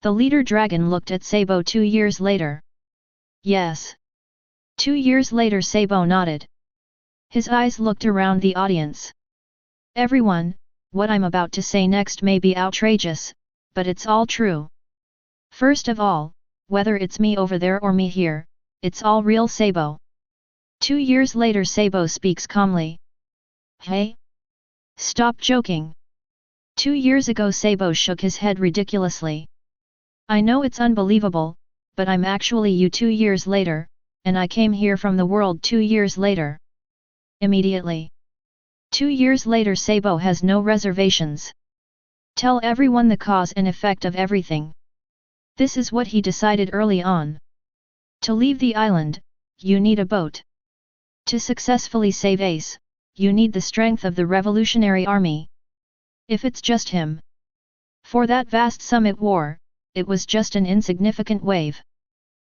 B: The leader dragon looked at Sabo 2 years later. Yes. 2 years later Sabo nodded. His eyes looked around the audience. Everyone, what I'm about to say next may be outrageous, but it's all true. First of all, whether it's me over there or me here, it's all real Sabo. 2 years later Sabo speaks calmly. Hey? Stop joking. 2 years ago Sabo shook his head ridiculously. I know it's unbelievable, but I'm actually you 2 years later, and I came here from the world 2 years later. Immediately. 2 years later Sabo has no reservations. Tell everyone the cause and effect of everything. This is what he decided early on. To leave the island, you need a boat. To successfully save Ace, you need the strength of the Revolutionary Army. If it's just him. For that vast summit war, it was just an insignificant wave.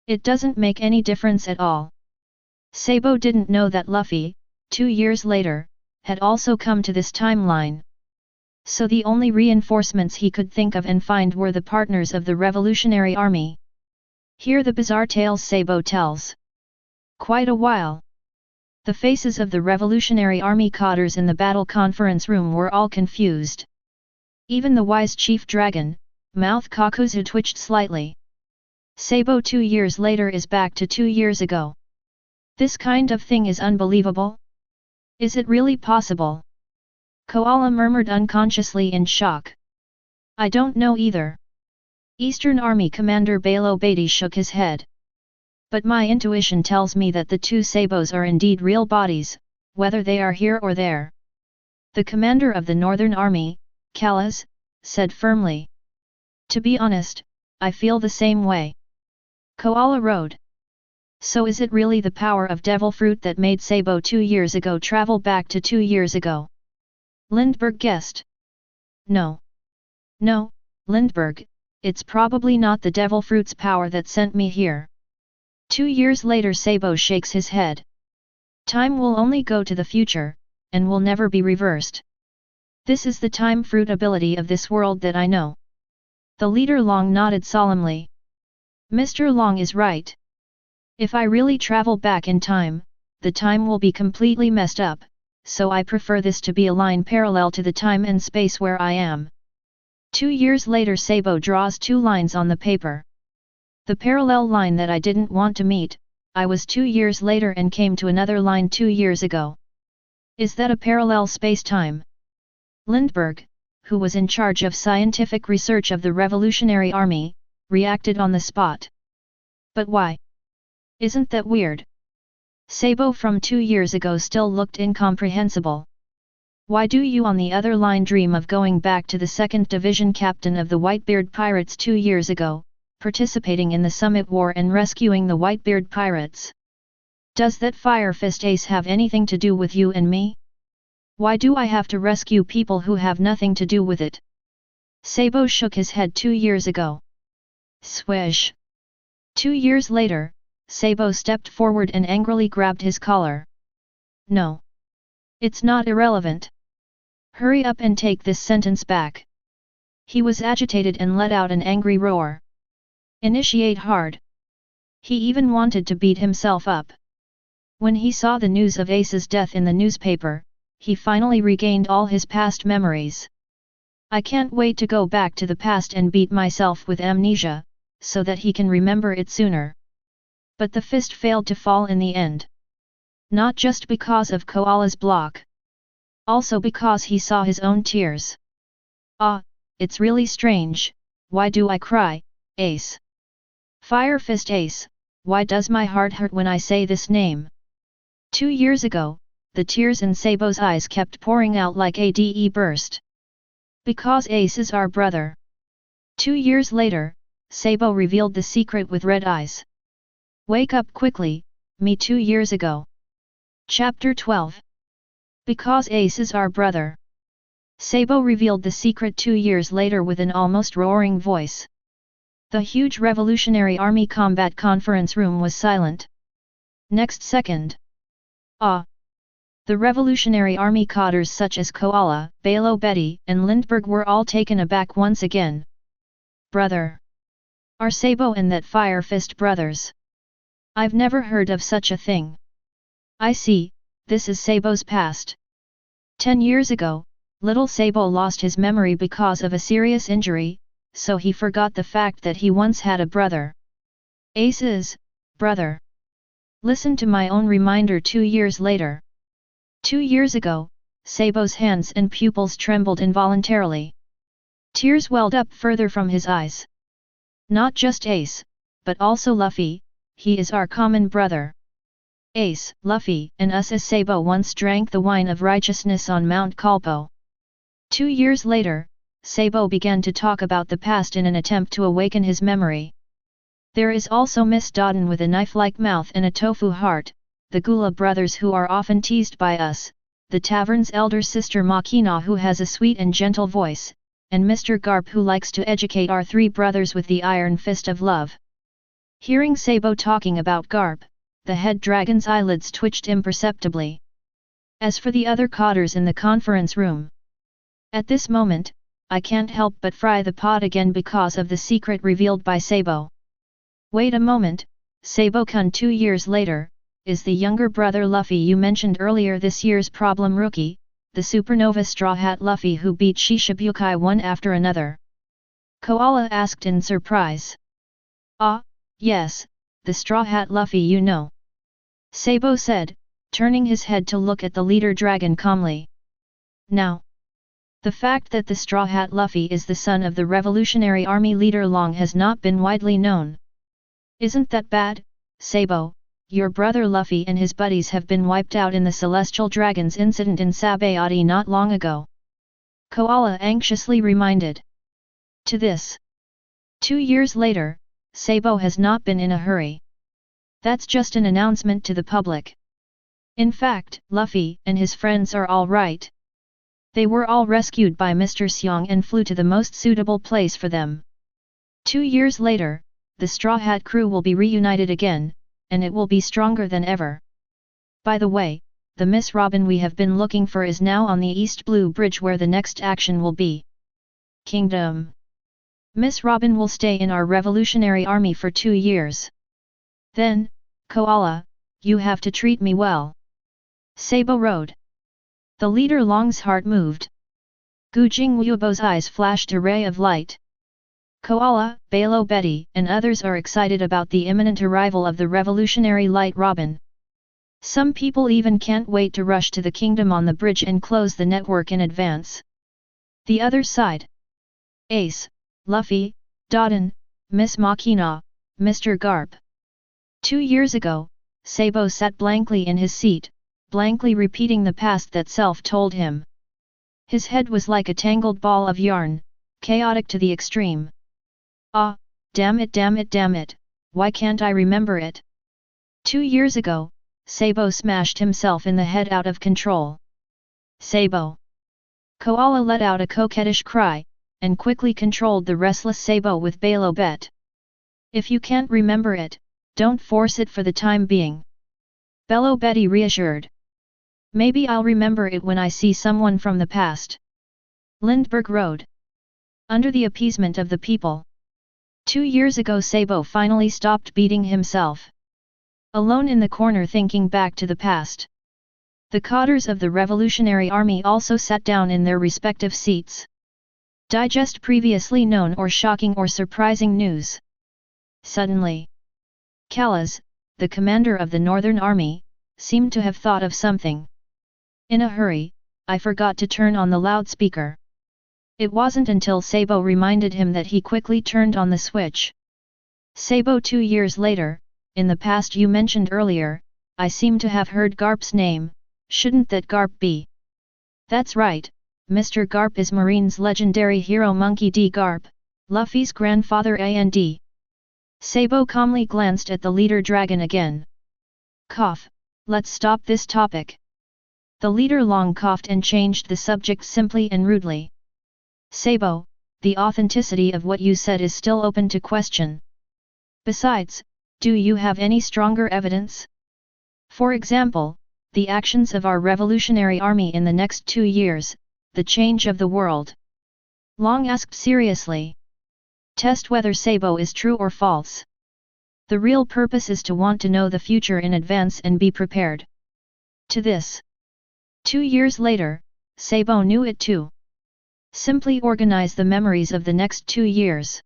B: It doesn't make any difference at all. Sabo didn't know that Luffy, 2 years later, had also come to this timeline. So the only reinforcements he could think of and find were the partners of the Revolutionary Army. Hear the bizarre tales Sabo tells. Quite a while. The faces of the Revolutionary Army cadres in the battle conference room were all confused. Even the wise chief dragon, mouth Kakuzu twitched slightly. Sabo 2 years later is back to 2 years ago. This kind of thing is unbelievable. Is it really possible? Koala murmured unconsciously in shock. I don't know either. Eastern Army Commander Balo Beatty shook his head. But my intuition tells me that the two Sabos are indeed real bodies, whether they are here or there. The commander of the Northern Army, Callas, said firmly. To be honest, I feel the same way. Koala Road. So is it really the power of devil fruit that made Sabo 2 years ago travel back to 2 years ago? Lindbergh guessed. No. No, Lindbergh, it's probably not the devil fruit's power that sent me here. 2 years later Sabo shakes his head. Time will only go to the future, and will never be reversed. This is the time fruit ability of this world that I know. The leader Long nodded solemnly. Mr. Long is right. If I really travel back in time, the time will be completely messed up, so I prefer this to be a line parallel to the time and space where I am. 2 years later Sabo draws 2 lines on the paper. The parallel line that I didn't want to meet, I was 2 years later and came to another line 2 years ago. Is that a parallel space-time? Lindbergh, who was in charge of scientific research of the Revolutionary Army, reacted on the spot. But why? Isn't that weird? Sabo from 2 years ago still looked incomprehensible. Why do you on the other line dream of going back to the 2nd Division captain of the Whitebeard Pirates 2 years ago, participating in the Summit War and rescuing the Whitebeard Pirates? Does that Fire Fist Ace have anything to do with you and me? Why do I have to rescue people who have nothing to do with it? Sabo shook his head 2 years ago. Swish! 2 years later, Sabo stepped forward and angrily grabbed his collar. No. It's not irrelevant. Hurry up and take this sentence back. He was agitated and let out an angry roar. Initiate hard. He even wanted to beat himself up. When he saw the news of Ace's death in the newspaper, he finally regained all his past memories. I can't wait to go back to the past and beat myself with amnesia, so that he can remember it sooner. But the fist failed to fall in the end. Not just because of Koala's block. Also because he saw his own tears. Ah, it's really strange, why do I cry, Ace? Fire Fist Ace, why does my heart hurt when I say this name? 2 years ago, the tears in Sabo's eyes kept pouring out like a DE burst. Because Ace is our brother. 2 years later, Sabo revealed the secret with red eyes. Wake up quickly, me 2 years ago. Chapter 12. Because Ace is our brother. Sabo revealed the secret 2 years later with an almost roaring voice. The huge Revolutionary Army combat conference room was silent. Next second. Ah! The Revolutionary Army cadres such as Koala, Balo Betty, and Lindbergh were all taken aback once again. Brother! Are Sabo and that Fire Fist brothers? I've never heard of such a thing. I see, this is Sabo's past. 10 years ago, little Sabo lost his memory because of a serious injury, so he forgot the fact that he once had a brother. Ace's brother. Listen to my own reminder 2 years later. 2 years ago, Sabo's hands and pupils trembled involuntarily. Tears welled up further from his eyes. Not just Ace, but also Luffy, he is our common brother. Ace, Luffy, and us as Sabo once drank the wine of righteousness on Mount Kalpo. 2 years later, Sabo began to talk about the past in an attempt to awaken his memory. There is also Miss Dodden with a knife-like mouth and a tofu heart, the Gula brothers who are often teased by us, the tavern's elder sister Makina who has a sweet and gentle voice, and Mr. Garp who likes to educate our 3 brothers with the iron fist of love. Hearing Sabo talking about Garp, the head dragon's eyelids twitched imperceptibly. As for the other cadres in the conference room, at this moment, I can't help but fry the pot again because of the secret revealed by Sabo. Wait a moment, Sabo-kun 2 years later, is the younger brother Luffy you mentioned earlier this year's problem rookie, the supernova Straw Hat Luffy who beat Shishibukai one after another? Koala asked in surprise. Ah, yes, the Straw Hat Luffy you know. Sabo said, turning his head to look at the leader dragon calmly. Now, the fact that the Straw Hat Luffy is the son of the Revolutionary Army leader Long has not been widely known. Isn't that bad, Sabo? Your brother Luffy and his buddies have been wiped out in the Celestial Dragons incident in Sabayati not long ago. Koala anxiously reminded. To this. 2 years later, Sabo has not been in a hurry. That's just an announcement to the public. In fact, Luffy and his friends are all right. They were all rescued by Mr. Xiong and flew to the most suitable place for them. 2 years later, the Straw Hat crew will be reunited again, and it will be stronger than ever. By the way, the Miss Robin we have been looking for is now on the East Blue Bridge where the next action will be. Kingdom. Miss Robin will stay in our Revolutionary Army for 2 years. Then, Koala, you have to treat me well. Sabo rode. The leader Long's heart moved. Gu Jingwubo's eyes flashed a ray of light. Koala, Balo Betty and others are excited about the imminent arrival of the Revolutionary Light Robin. Some people even can't wait to rush to the kingdom on the bridge and close the network in advance. The other side. Ace, Luffy, Dodin, Miss Machina, Mr. Garp. 2 years ago, Sabo sat blankly in his seat, blankly repeating the past that self told him. His head was like a tangled ball of yarn, chaotic to the extreme. Ah, damn it, why can't I remember it? 2 years ago, Sabo smashed himself in the head out of control. Sabo. Koala let out a coquettish cry, and quickly controlled the restless Sabo with Balo Bet. If you can't remember it, don't force it for the time being. Balo Betty reassured. Maybe I'll remember it when I see someone from the past. Lindbergh Road. Under the appeasement of the people. 2 years ago Sabo finally stopped beating himself. Alone in the corner thinking back to the past. The cadres of the Revolutionary Army also sat down in their respective seats. Digest previously known or shocking or surprising news. Suddenly, Kalas, the commander of the Northern Army, seemed to have thought of something. In a hurry, I forgot to turn on the loudspeaker. It wasn't until Sabo reminded him that he quickly turned on the switch. Sabo 2 years later, in the past you mentioned earlier, I seem to have heard Garp's name, shouldn't that Garp be? That's right, Mr. Garp is Marine's legendary hero Monkey D. Garp, Luffy's grandfather and Sabo calmly glanced at the leader dragon again. Cough, let's stop this topic. The leader Long coughed and changed the subject simply and rudely. Sabo, the authenticity of what you said is still open to question. Besides, do you have any stronger evidence? For example, the actions of our Revolutionary Army in the next 2 years, the change of the world. Long asked seriously. Test whether Sabo is true or false. The real purpose is to want to know the future in advance and be prepared. To this. 2 years later, Sabo knew it too. Simply organize the memories of the next 2 years.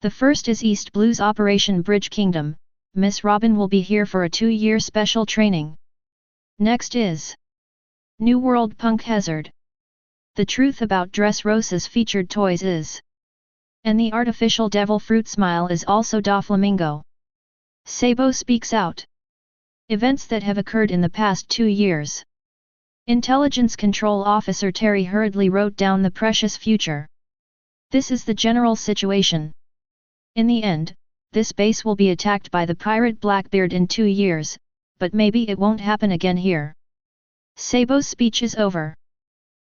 B: The first is East Blue's Operation Bridge Kingdom. Miss Robin will be here for a 2-year special training. Next is New World Punk Hazard. The truth about Dressrosa's featured toys is. And the artificial devil fruit smile is also Doflamingo. Sabo speaks out. Events that have occurred in the past 2 years. Intelligence Control Officer Terry hurriedly wrote down the precious future. This is the general situation. In the end, this base will be attacked by the pirate Blackbeard in 2 years, but maybe it won't happen again here. Sabo's speech is over.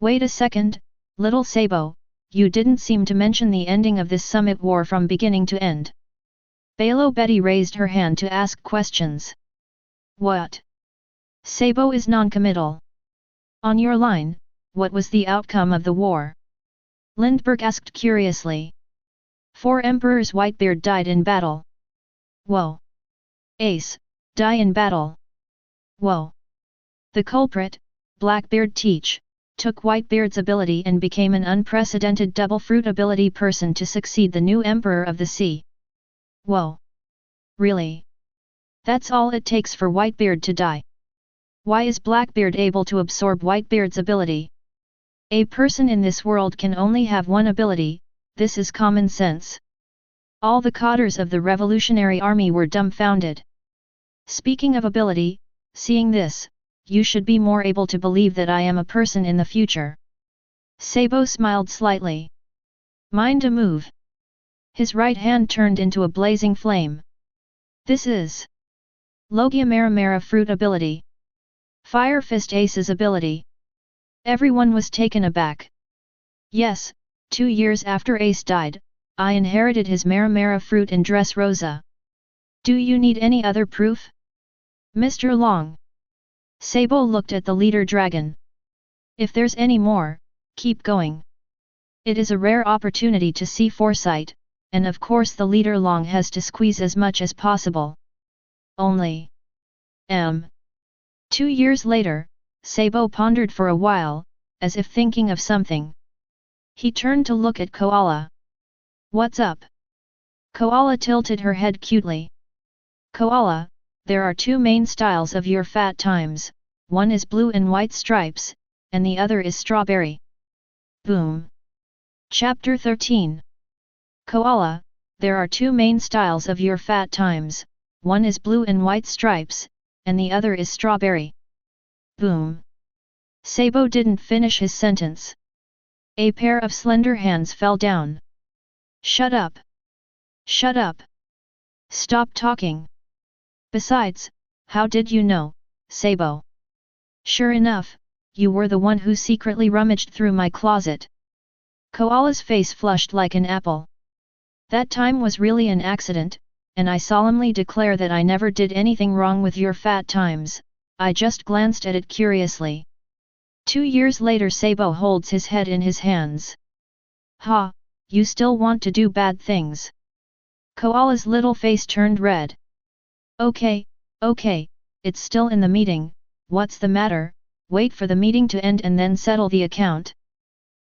B: Wait a second, little Sabo, you didn't seem to mention the ending of this summit war from beginning to end. Balo Betty raised her hand to ask questions. What? Sabo is non-committal. On your line, what was the outcome of the war? Lindbergh asked curiously. 4 emperors Whitebeard died in battle. Whoa. Ace, die in battle. Whoa. The culprit, Blackbeard Teach, took Whitebeard's ability and became an unprecedented double fruit ability person to succeed the new Emperor of the Sea. Whoa. Really? That's all it takes for Whitebeard to die. Why is Blackbeard able to absorb Whitebeard's ability? A person in this world can only have one ability, this is common sense. All the cadres of the Revolutionary Army were dumbfounded. Speaking of ability, seeing this, you should be more able to believe that I am a person in the future. Sabo smiled slightly. Mind a move. His right hand turned into a blazing flame. This is Logia Marimara Fruit ability. Fire Fist Ace's ability. Everyone was taken aback. Yes, 2 years after Ace died, I inherited his Marimara fruit in Dressrosa. Do you need any other proof? Mr. Long. Sabo looked at the leader dragon. If there's any more, keep going. It is a rare opportunity to see foresight, and of course the leader Long has to squeeze as much as possible. Only 2 years later, Sabo pondered for a while, as if thinking of something. He turned to look at Koala. What's up? Koala tilted her head cutely. Koala, there are 2 main styles of your fat times, one is blue and white stripes, and the other is strawberry. Boom. Chapter 13. Koala, there are 2 main styles of your fat times, one is blue and white stripes, and the other is strawberry. Boom. Sabo didn't finish his sentence. A pair of slender hands fell down. Shut up. Shut up. Stop talking. Besides, how did you know, Sabo? Sure enough, you were the one who secretly rummaged through my closet. Koala's face flushed like an apple. That time was really an accident, and I solemnly declare that I never did anything wrong with your fat times, I just glanced at it curiously. 2 years later Sabo holds his head in his hands. Ha, you still want to do bad things. Koala's little face turned red. Okay, it's still in the meeting, what's the matter, wait for the meeting to end and then settle the account.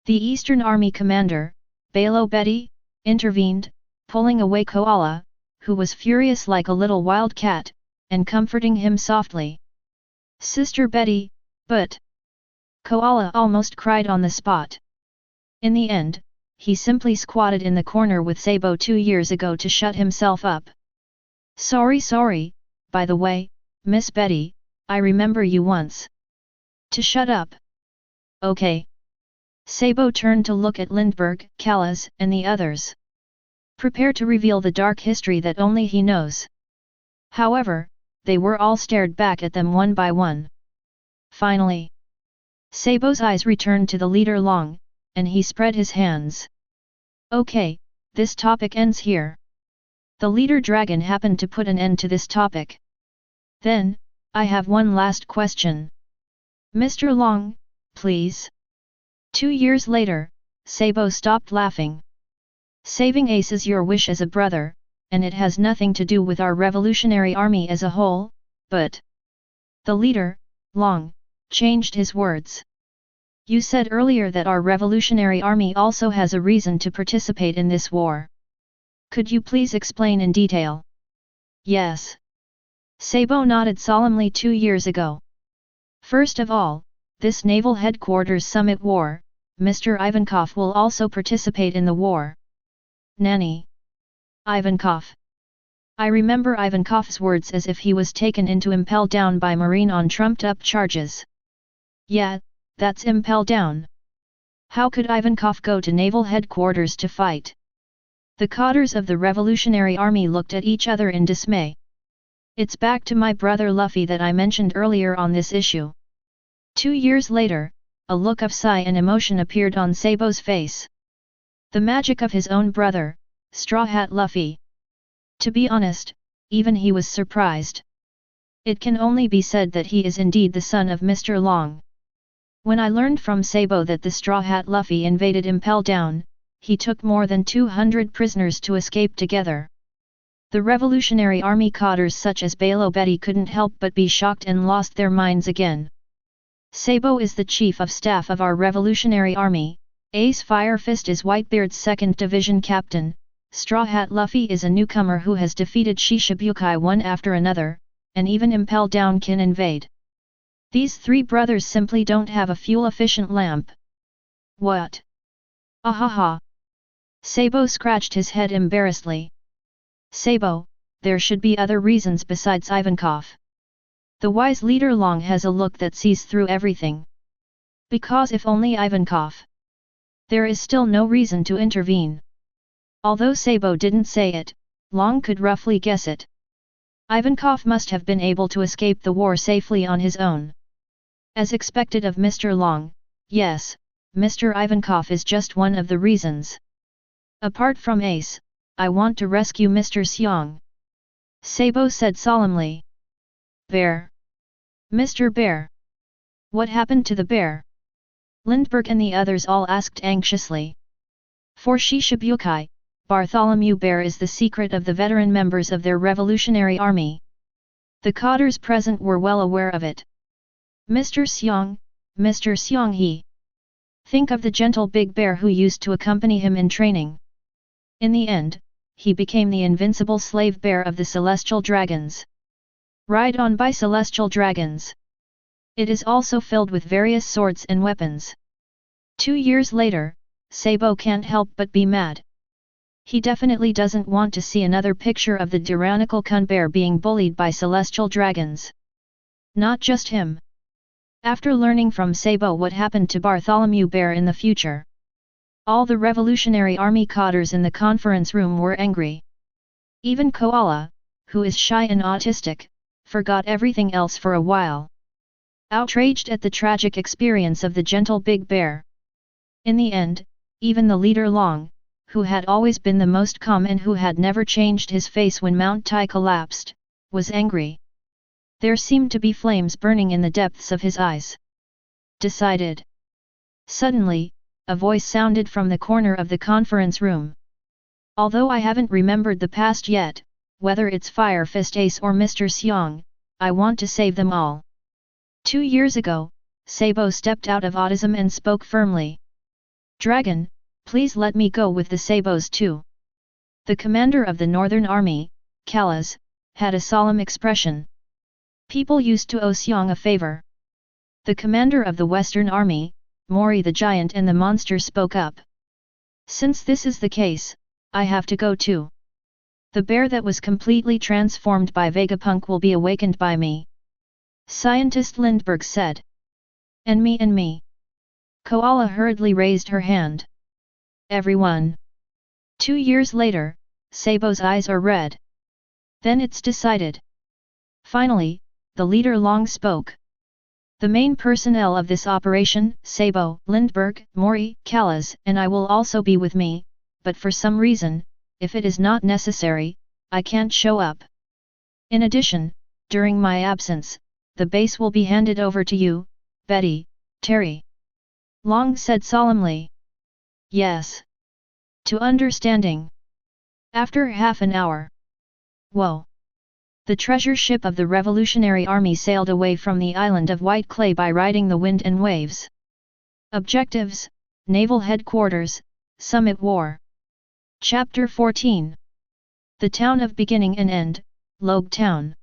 B: The Eastern Army commander, Balo Betty, intervened, pulling away Koala, who was furious like a little wild cat, and comforting him softly. Sister Betty, but... Koala almost cried on the spot. In the end, he simply squatted in the corner with Sabo 2 years ago to shut himself up. Sorry, by the way, Miss Betty, I remember you once. To shut up. Okay. Sabo turned to look at Lindbergh, Callas, and the others. Prepare to reveal the dark history that only he knows. However, they were all stared back at them one by one. Finally, Sabo's eyes returned to the leader Long, and he spread his hands. Okay, this topic ends here. The leader dragon happened to put an end to this topic. Then, I have one last question. Mr. Long, please. 2 years later, Sabo stopped laughing. Saving Ace is your wish as a brother, and it has nothing to do with our revolutionary army as a whole, but... The leader, Long, changed his words. You said earlier that our revolutionary army also has a reason to participate in this war. Could you please explain in detail? Yes. Sabo nodded solemnly 2 years ago. First of all, this Naval Headquarters Summit War, Mr. Ivankov will also participate in the war. Nanny. Ivankov. I remember Ivankov's words as if he was taken into impel down by Marine on trumped-up charges. Yeah, that's impel down. How could Ivankov go to Naval Headquarters to fight? The cadres of the Revolutionary Army looked at each other in dismay. It's back to my brother Luffy that I mentioned earlier on this issue. 2 years later, a look of sigh and emotion appeared on Sabo's face. The magic of his own brother, Straw Hat Luffy. To be honest, even he was surprised. It can only be said that he is indeed the son of Mr. Long. When I learned from Sabo that the Straw Hat Luffy invaded Impel Down, he took more than 200 prisoners to escape together. The Revolutionary Army cadres such as Balo Betty couldn't help but be shocked and lost their minds again. Sabo is the chief of staff of our Revolutionary Army, Ace Fire Fist is Whitebeard's 2nd Division captain, Straw Hat Luffy is a newcomer who has defeated Shishibukai one after another, and even Impel Down can invade. These 3 brothers simply don't have a fuel-efficient lamp. What? Ahaha! Sabo scratched his head embarrassedly. Sabo, there should be other reasons besides Ivankov. The wise leader Long has a look that sees through everything. Because if only Ivankov. There is still no reason to intervene. Although Sabo didn't say it, Long could roughly guess it. Ivankov must have been able to escape the war safely on his own. As expected of Mr. Long, yes, Mr. Ivankov is just one of the reasons. Apart from Ace, I want to rescue Mr. Xiong. Sabo said solemnly. Bear. Mr. Bear. What happened to the bear? Lindbergh and the others all asked anxiously. For Shishibukai, Bartholomew Bear is the secret of the veteran members of their Revolutionary Army. The cadres present were well aware of it. Mr. Xiong he. Think of the gentle big bear who used to accompany him in training. In the end, he became the invincible slave bear of the Celestial Dragons. Ride on by Celestial Dragons. It is also filled with various swords and weapons. 2 years later, Sabo can't help but be mad. He definitely doesn't want to see another picture of the tyrannical Kun Bear being bullied by Celestial Dragons. Not just him. After learning from Sabo what happened to Bartholomew Bear in the future, all the Revolutionary Army cadres in the conference room were angry. Even Koala, who is shy and autistic, forgot everything else for a while. Outraged at the tragic experience of the gentle big bear. In the end, even the leader Long, who had always been the most calm and who had never changed his face when Mount Tai collapsed, was angry. There seemed to be flames burning in the depths of his eyes. Decided. Suddenly, a voice sounded from the corner of the conference room. Although I haven't remembered the past yet, whether it's Fire Fist Ace or Mr. Xiong, I want to save them all. 2 years ago, Sabo stepped out of autism and spoke firmly. Dragon, please let me go with the Sabos too. The commander of the Northern Army, Kalas, had a solemn expression. People used to owe Xiong a favor. The commander of the Western Army, Mori the Giant and the Monster spoke up. Since this is the case, I have to go too. The bear that was completely transformed by Vegapunk will be awakened by me. Scientist Lindbergh said. And me. Koala hurriedly raised her hand. Everyone. 2 years later, Sabo's eyes are red. Then it's decided. Finally, the leader Long spoke. The main personnel of this operation, Sabo, Lindbergh, Mori, Kalas, and I will also be with me, but for some reason, if it is not necessary, I can't show up. In addition, during my absence, the base will be handed over to you, Betty, Terry. Long said solemnly. Yes. To understanding. After half an hour. Whoa. The treasure ship of the Revolutionary Army sailed away from the island of White Clay by riding the wind and waves. Objectives: Naval Headquarters, Summit War. Chapter 14. The Town of Beginning and End, Logue Town.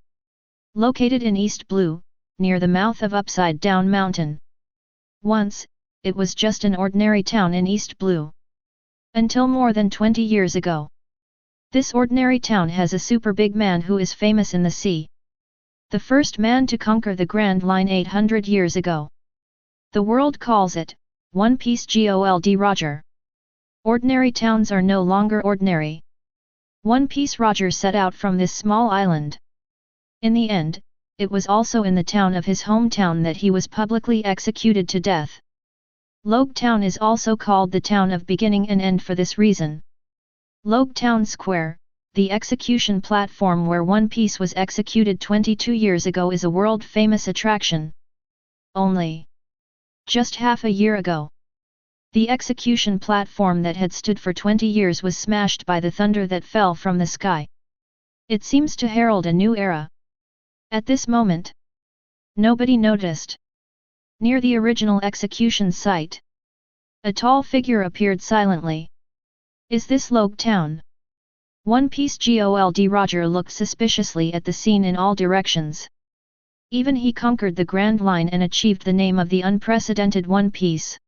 B: Located in East Blue, near the mouth of Upside Down Mountain. Once, it was just an ordinary town in East Blue. Until more than 20 years ago. This ordinary town has a super big man who is famous in the sea. The first man to conquer the Grand Line 800 years ago. The world calls it, One Piece Gold Roger. Ordinary towns are no longer ordinary. One Piece Roger set out from this small island. In the end, it was also in the town of his hometown that he was publicly executed to death. Logue Town is also called the Town of Beginning and End for this reason. Logue Town Square, the execution platform where One Piece was executed 22 years ago, is a world-famous attraction. Only just half a year ago, the execution platform that had stood for 20 years was smashed by the thunder that fell from the sky. It seems to herald a new era. At this moment, nobody noticed. Near the original execution site, a tall figure appeared silently. Is this Logue Town? One Piece Gold Roger looked suspiciously at the scene in all directions. Even he conquered the Grand Line and achieved the name of the unprecedented One Piece.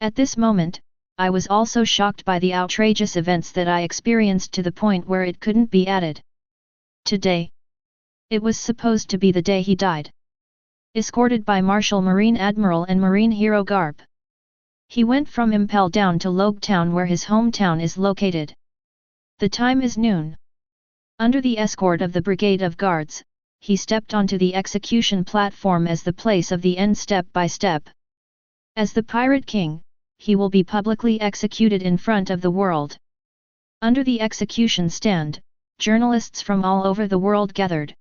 B: At this moment, I was also shocked by the outrageous events that I experienced to the point where it couldn't be added. Today. It was supposed to be the day he died. Escorted by Martial Marine Admiral and Marine Hero Garp. He went from Impel down to Logue Town where his hometown is located. The time is noon. Under the escort of the brigade of guards, he stepped onto the execution platform as the place of the end step by step. As the Pirate King, he will be publicly executed in front of the world. Under the execution stand, journalists from all over the world gathered.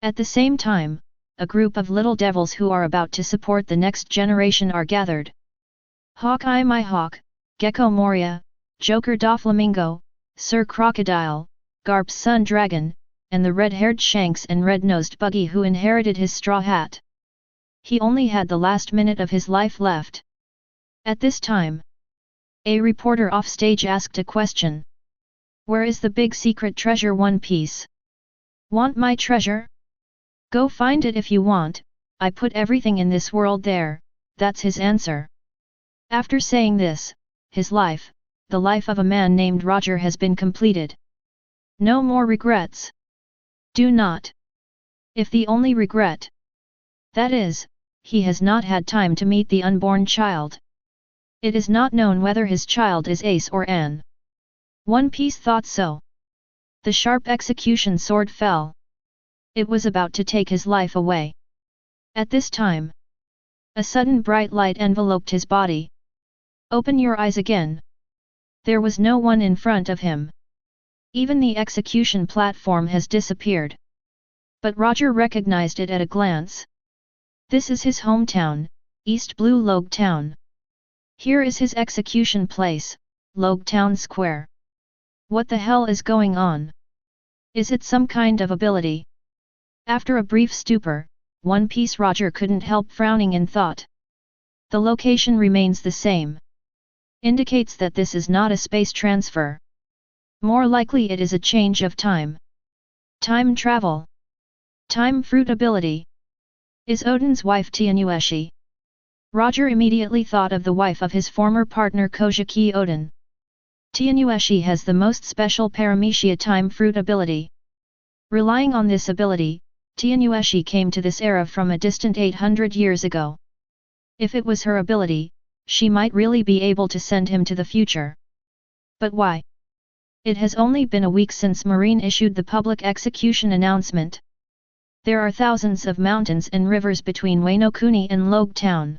B: At the same time, a group of little devils who are about to support the next generation are gathered. Hawkeye my Hawk, Gecko Moria, Joker Doflamingo, Sir Crocodile, Garp's Son Dragon, and the red-haired Shanks and red-nosed Buggy who inherited his straw hat. He only had the last minute of his life left. At this time, a reporter offstage asked a question. Where is the big secret treasure One Piece? Want my treasure? Go find it if you want, I put everything in this world there, that's his answer. After saying this, his life, the life of a man named Roger has been completed. No more regrets. Do not. If the only regret. That is, he has not had time to meet the unborn child. It is not known whether his child is Ace or Anne. One Piece thought so. The sharp execution sword fell. It was about to take his life away. At this time, a sudden bright light enveloped his body. Open your eyes again. There was no one in front of him. Even the execution platform has disappeared. But Roger recognized it at a glance. This is his hometown, East Blue Log Town. Here is his execution place, Log Town Square. What the hell is going on? Is it some kind of ability? After a brief stupor, One Piece Roger couldn't help frowning in thought. The location remains the same. Indicates that this is not a space transfer. More likely it is a change of time. Time travel. Time fruit ability. Is Odin's wife Tianueshi? Roger immediately thought of the wife of his former partner Kojiki Odin. Tianueshi has the most special Paramecia time fruit ability. Relying on this ability, Tianueshi came to this era from a distant 800 years ago. If it was her ability, she might really be able to send him to the future. But why? It has only been a week since Marine issued the public execution announcement. There are thousands of mountains and rivers between Wano Kuni and Log Town.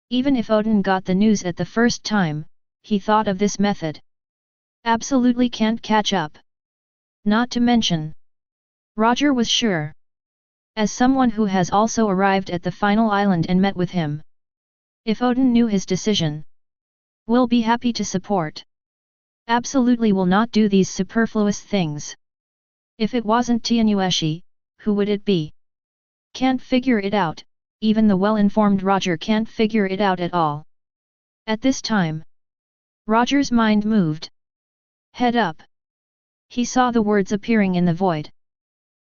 B: Even if Odin got the news at the first time, he thought of this method. Absolutely can't catch up. Not to mention. Roger was sure. As someone who has also arrived at the final island and met with him. If Odin knew his decision, will be happy to support. Absolutely will not do these superfluous things. If it wasn't Tianueshi, who would it be? Can't figure it out, even the well-informed Roger can't figure it out at all. At this time, Roger's mind moved. Head up. He saw the words appearing in the void.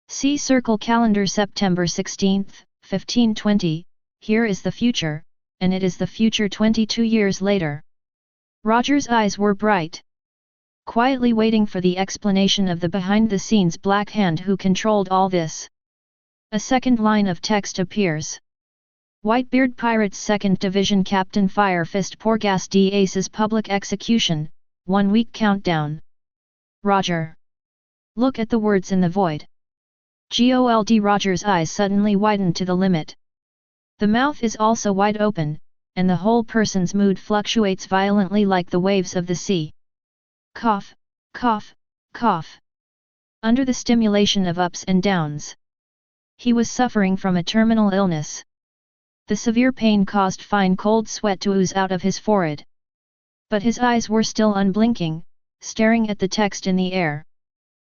B: See Circle Calendar September 16, 1520, here is the future, and it is the future 22 years later. Roger's eyes were bright. Quietly waiting for the explanation of the behind-the-scenes Black Hand who controlled all this. A second line of text appears. Whitebeard Pirates 2nd Division Captain Fire Fist Porgas D. Ace's public execution, 1 week countdown. Roger. Look at the words in the void. Gold Roger's eyes suddenly widened to the limit. The mouth is also wide open, and the whole person's mood fluctuates violently like the waves of the sea. Cough, cough, cough. Under the stimulation of ups and downs. He was suffering from a terminal illness. The severe pain caused fine cold sweat to ooze out of his forehead. But his eyes were still unblinking, staring at the text in the air.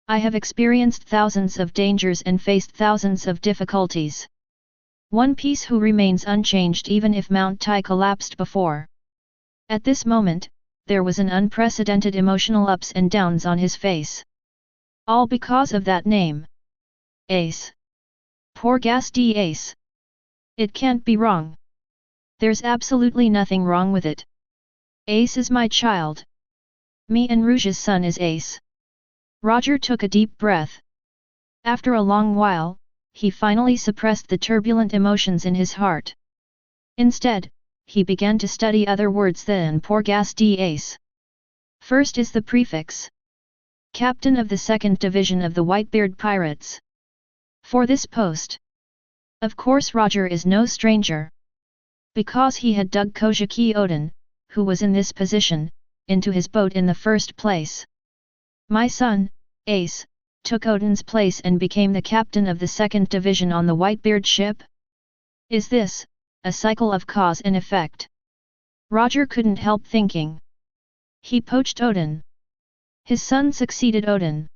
B: I have experienced thousands of dangers and faced thousands of difficulties. One Piece who remains unchanged even if Mount Tai collapsed before. At this moment, there was an unprecedented emotional ups and downs on his face. All because of that name. Ace. Porgas D. Ace. It can't be wrong. There's absolutely nothing wrong with it. Ace is my child. Me and Rouge's son is Ace. Roger took a deep breath. After a long while, he finally suppressed the turbulent emotions in his heart. Instead, he began to study other words than Porgas D. Ace. First is the prefix. captain of the 2nd Division of the Whitebeard Pirates. For this post. Of course Roger is no stranger. Because he had dug Kojiki Odin, who was in this position, into his boat in the first place. My son, Ace, took Odin's place and became the captain of the 2nd Division on the Whitebeard ship? Is this a cycle of cause and effect? Roger couldn't help thinking. He poached Odin. His son succeeded Odin.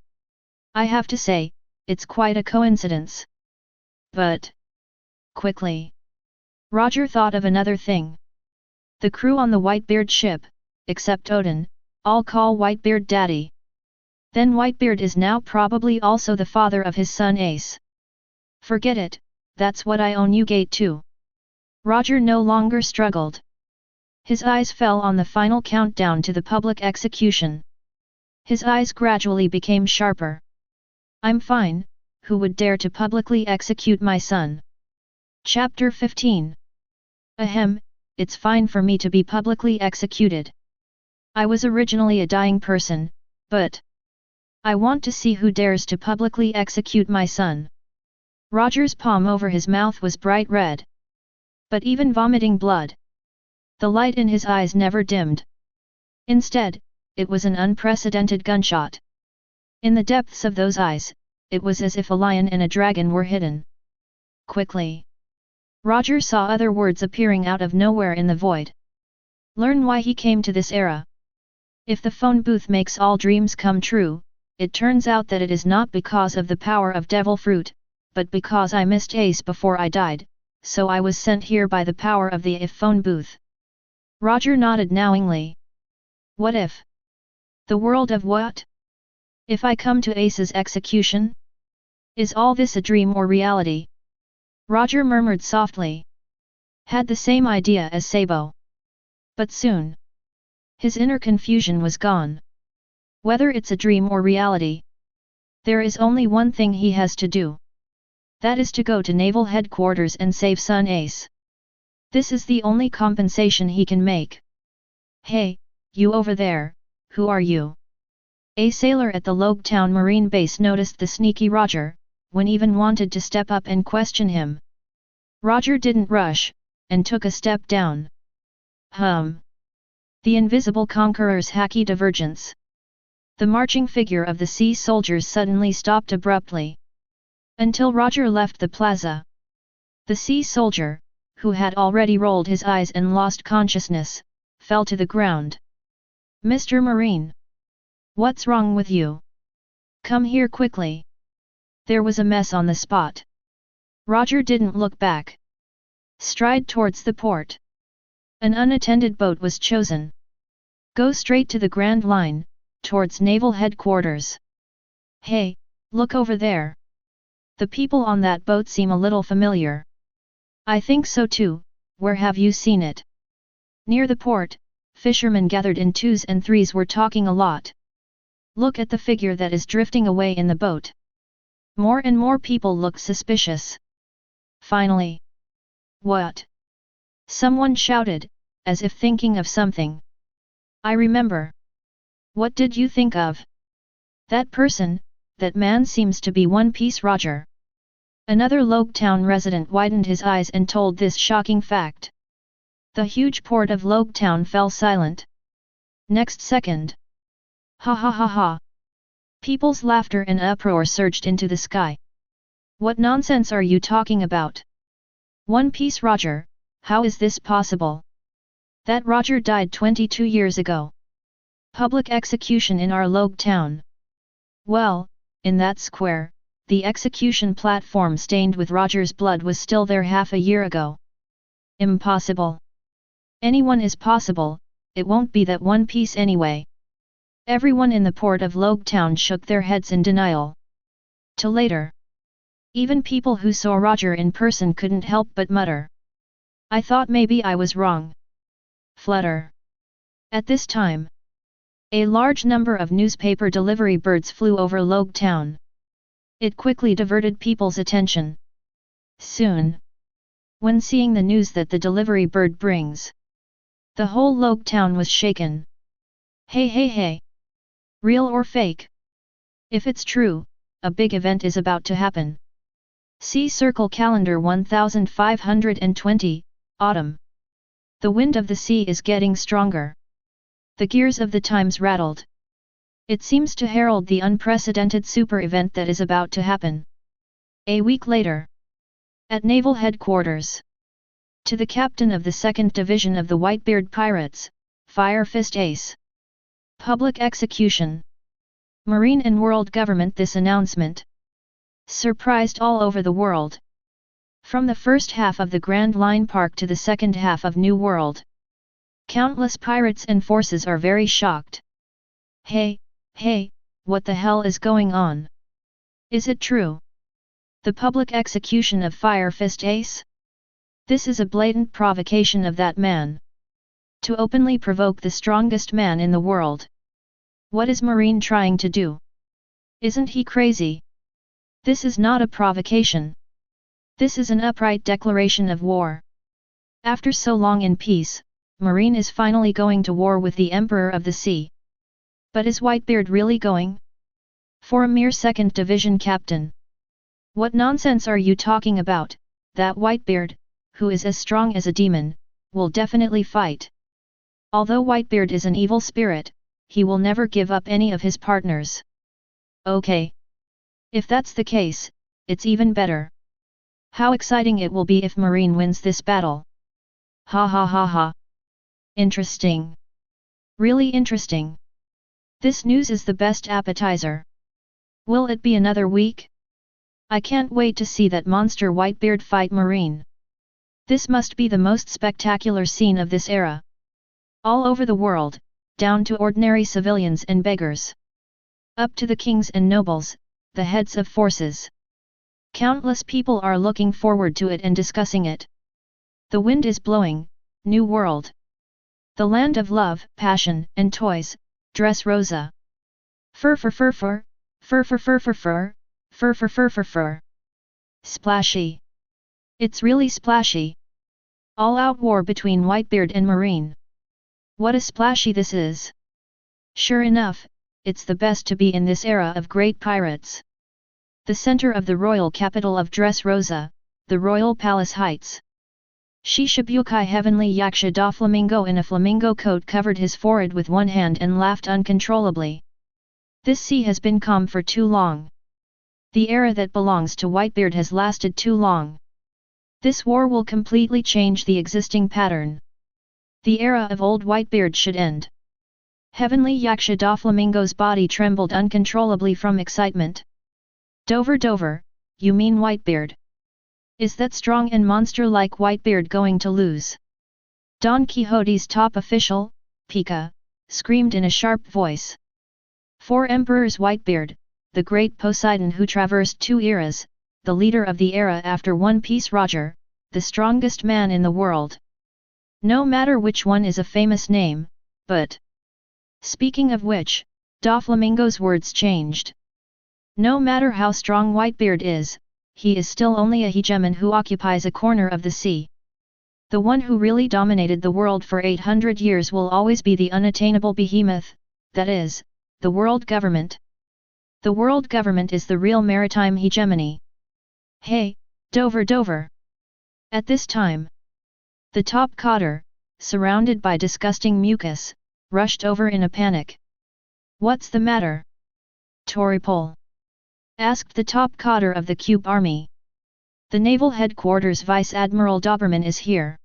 B: I have to say, it's quite a coincidence. But quickly, Roger thought of another thing. The crew on the Whitebeard ship, except Odin, all call Whitebeard Daddy. Then Whitebeard is now probably also the father of his son Ace. Forget it, that's what I own you gate to. Roger no longer struggled. His eyes fell on the final countdown to the public execution. His eyes gradually became sharper. I'm fine, who would dare to publicly execute my son? Chapter 15. Ahem, it's fine for me to be publicly executed. I was originally a dying person, but I want to see who dares to publicly execute my son. Roger's palm over his mouth was bright red. But even vomiting blood, the light in his eyes never dimmed. Instead, it was an unprecedented gunshot. In the depths of those eyes, it was as if a lion and a dragon were hidden. Quickly, Roger saw other words appearing out of nowhere in the void. Learn why he came to this era. If the phone booth makes all dreams come true, it turns out that it is not because of the power of devil fruit, but because I missed Ace before I died, so I was sent here by the power of the if phone booth. Roger nodded knowingly. What if? The world of what? If I come to Ace's execution? Is all this a dream or reality? Roger murmured softly. Had the same idea as Sabo. But soon, his inner confusion was gone. Whether it's a dream or reality, there is only one thing he has to do. That is to go to naval headquarters and save son Ace. This is the only compensation he can make. Hey, you over there, who are you? A sailor at the Logetown Marine base noticed the sneaky Roger, when even wanted to step up and question him. Roger didn't rush, and took a step down. The invisible conqueror's hacky divergence. The marching figure of the sea soldiers suddenly stopped abruptly. Until Roger left the plaza. The sea soldier, who had already rolled his eyes and lost consciousness, fell to the ground. Mr. Marine! What's wrong with you? Come here quickly. There was a mess on the spot. Roger didn't look back. Stride towards the port. An unattended boat was chosen. Go straight to the Grand Line, towards naval headquarters. Hey, look over there. The people on that boat seem a little familiar. I think so too, where have you seen it? Near the port, fishermen gathered in twos and threes were talking a lot. Look at the figure that is drifting away in the boat. More and more people look suspicious. Finally. What? Someone shouted, as if thinking of something. I remember. What did you think of? That person, that man seems to be One Piece Roger. Another Logetown resident widened his eyes and told this shocking fact. The huge port of Logetown fell silent. Next second. Ha ha ha ha. People's laughter and uproar surged into the sky. What nonsense are you talking about? One Piece Roger, how is this possible? That Roger died 22 years ago. Public execution in our Logetown. Well, in that square, the execution platform stained with Roger's blood was still there half a year ago. Impossible. Anyone is possible, it won't be that One Piece anyway. Everyone in the port of Logetown shook their heads in denial. Till later. Even people who saw Roger in person couldn't help but mutter. I thought maybe I was wrong. Flutter. At this time, a large number of newspaper delivery birds flew over Logetown. It quickly diverted people's attention. Soon, when seeing the news that the delivery bird brings, the whole Logetown was shaken. Hey hey hey! Real or fake? If it's true, a big event is about to happen. See Circle Calendar 1520, Autumn. The wind of the sea is getting stronger. The gears of the times rattled. It seems to herald the unprecedented super event that is about to happen. A week later. At Naval Headquarters. To the captain of the 2nd Division of the Whitebeard Pirates, Fire Fist Ace. Public execution. Marine and world government. This announcement surprised all over the world. From the first half of the Grand Line Park to the second half of New World. Countless pirates and forces are very shocked. Hey, what the hell is going on? Is it true? The public execution of Fire Fist Ace? This is a blatant provocation of that man. To openly provoke the strongest man in the world. What is Marine trying to do? Isn't he crazy? This is not a provocation. This is an upright declaration of war. After so long in peace, Marine is finally going to war with the Emperor of the Sea. But is Whitebeard really going? For a mere 2nd Division captain. What nonsense are you talking about? That Whitebeard, who is as strong as a demon, will definitely fight. Although Whitebeard is an evil spirit, he will never give up any of his partners. Okay. If that's the case, it's even better. How exciting it will be if Marine wins this battle. Ha ha ha ha. Interesting. Really interesting. This news is the best appetizer. Will it be another week? I can't wait to see that monster Whitebeard fight Marine. This must be the most spectacular scene of this era. All over the world, down to ordinary civilians and beggars. Up to the kings and nobles, the heads of forces. Countless people are looking forward to it and discussing it. The wind is blowing, New World. The land of love, passion, and toys, Dressrosa. Fur fur fur fur, fur fur fur fur fur, fur fur fur fur fur. Splashy. It's really splashy. All-out war between Whitebeard and Marine. What a splashy this is. Sure enough, it's the best to be in this era of great pirates. The center of the royal capital of Dressrosa, the royal palace heights. Shishibukai Heavenly Yaksha Doflamingo in a flamingo coat covered his forehead with one hand and laughed uncontrollably. This sea has been calm for too long. The era that belongs to Whitebeard has lasted too long. This war will completely change the existing pattern. The era of old Whitebeard should end. Heavenly Yaksha Doflamingo's body trembled uncontrollably from excitement. Dover, you mean Whitebeard? Is that strong and monster-like Whitebeard going to lose? Don Quixote's top official, Pika, screamed in a sharp voice. 4 Emperors Whitebeard, the great Poseidon who traversed 2 eras, the leader of the era after One Piece Roger, the strongest man in the world. No matter which one is a famous name, but... Speaking of which, Doflamingo's words changed. No matter how strong Whitebeard is, he is still only a hegemon who occupies a corner of the sea. The one who really dominated the world for 800 years will always be the unattainable behemoth, that is, the world government. The world government is the real maritime hegemony. Hey, Dover! At this time, the top cotter, surrounded by disgusting mucus, rushed over in a panic. What's the matter? Toripole? Asked the top cotter of the Cube Army. The Naval Headquarters Vice Admiral Doberman is here.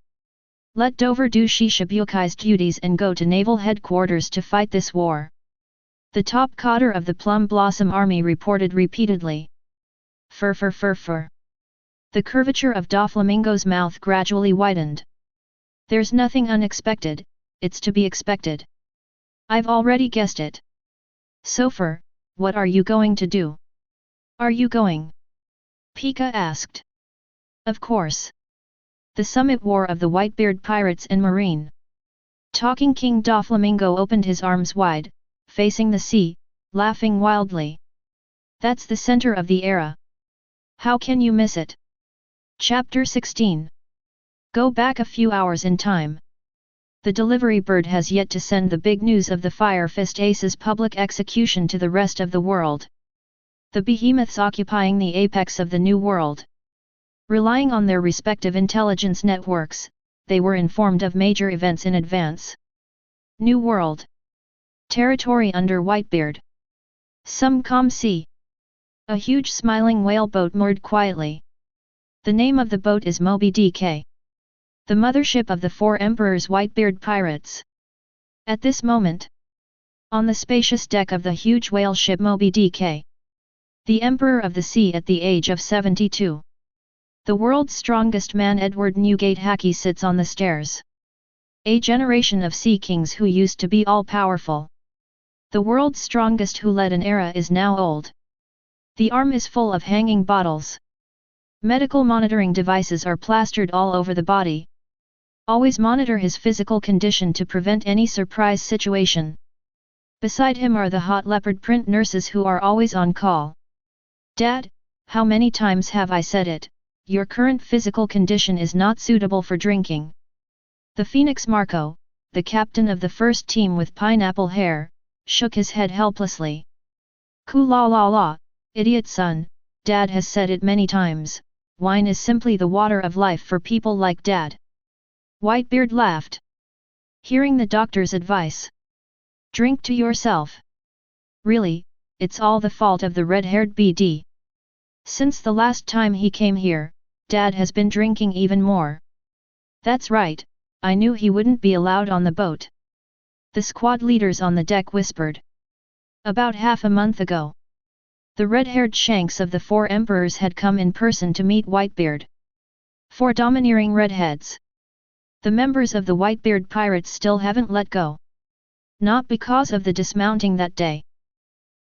B: Let Dover do Shishabukai's duties and go to Naval Headquarters to fight this war. The top cotter of the Plum Blossom Army reported repeatedly. Fur. The curvature of Doflamingo's mouth gradually widened. There's nothing unexpected, it's to be expected. I've already guessed it. So Fur, what are you going to do? Are you going? Pika asked. Of course. The summit war of the Whitebeard pirates and Marine. Talking King Doflamingo opened his arms wide, facing the sea, laughing wildly. That's the center of the era. How can you miss it? Chapter 16. Go back a few hours in time. The delivery bird has yet to send the big news of the Fire Fist Ace's public execution to the rest of the world. the behemoths occupying the apex of the New World. Relying on their respective intelligence networks, they were informed of major events in advance. New World. Territory under Whitebeard. Some calm sea. A huge smiling whale boat moored quietly. The name of the boat is Moby DK. The mothership of the Four Emperors Whitebeard pirates. At this moment, on the spacious deck of the huge whale ship Moby DK, the Emperor of the Sea at the age of 72. The world's strongest man Edward Newgate Haki sits on the stairs. A generation of sea kings who used to be all-powerful. The world's strongest who led an era is now old. The arm is full of hanging bottles. Medical monitoring devices are plastered all over the body. Always monitor his physical condition to prevent any surprise situation. Beside him are the hot leopard print nurses who are always on call. Dad, how many times have I said it, your current physical condition is not suitable for drinking. The Phoenix Marco, the captain of the first team with pineapple hair, shook his head helplessly. La la la, idiot son, Dad has said it many times, wine is simply the water of life for people like Dad. Whitebeard laughed. Hearing the doctor's advice. Drink to yourself. Really, it's all the fault of the red-haired BD. Since the last time he came here, Dad has been drinking even more. That's right, I knew he wouldn't be allowed on the boat. The squad leaders on the deck whispered. About half a month ago, the red-haired shanks of the Four Emperors had come in person to meet Whitebeard. 4 domineering redheads. The members of the Whitebeard pirates still haven't let go. Not because of the dismounting that day.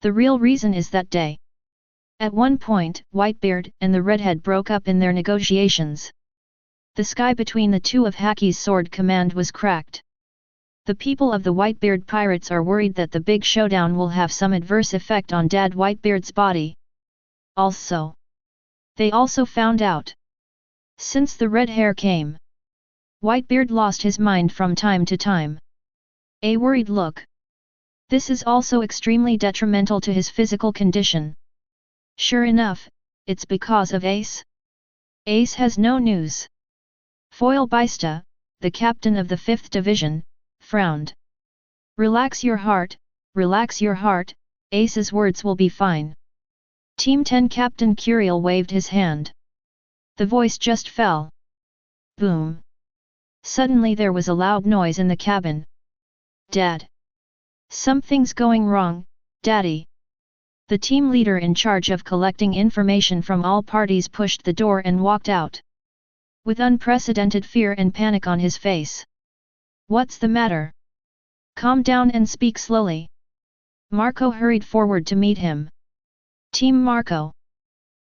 B: The real reason is that day. At one point, Whitebeard and the redhead broke up in their negotiations. The sky between the two of Haki's sword command was cracked. The people of the Whitebeard pirates are worried that the big showdown will have some adverse effect on Dad Whitebeard's body. Also, they also found out. Since the red hair came, Whitebeard lost his mind from time to time. A worried look. This is also extremely detrimental to his physical condition. Sure enough, it's because of Ace. Ace has no news. Foil Baista, the captain of the 5th Division, frowned. Relax your heart, Ace's words will be fine. Team 10 Captain Curiel waved his hand. The voice just fell. Boom. Suddenly there was a loud noise in the cabin. Dad. Something's going wrong, Daddy. The team leader in charge of collecting information from all parties pushed the door and walked out. With unprecedented fear and panic on his face. What's the matter? Calm down and speak slowly. Marco hurried forward to meet him. Team Marco.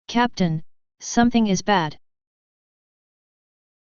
B: Captain, something is bad.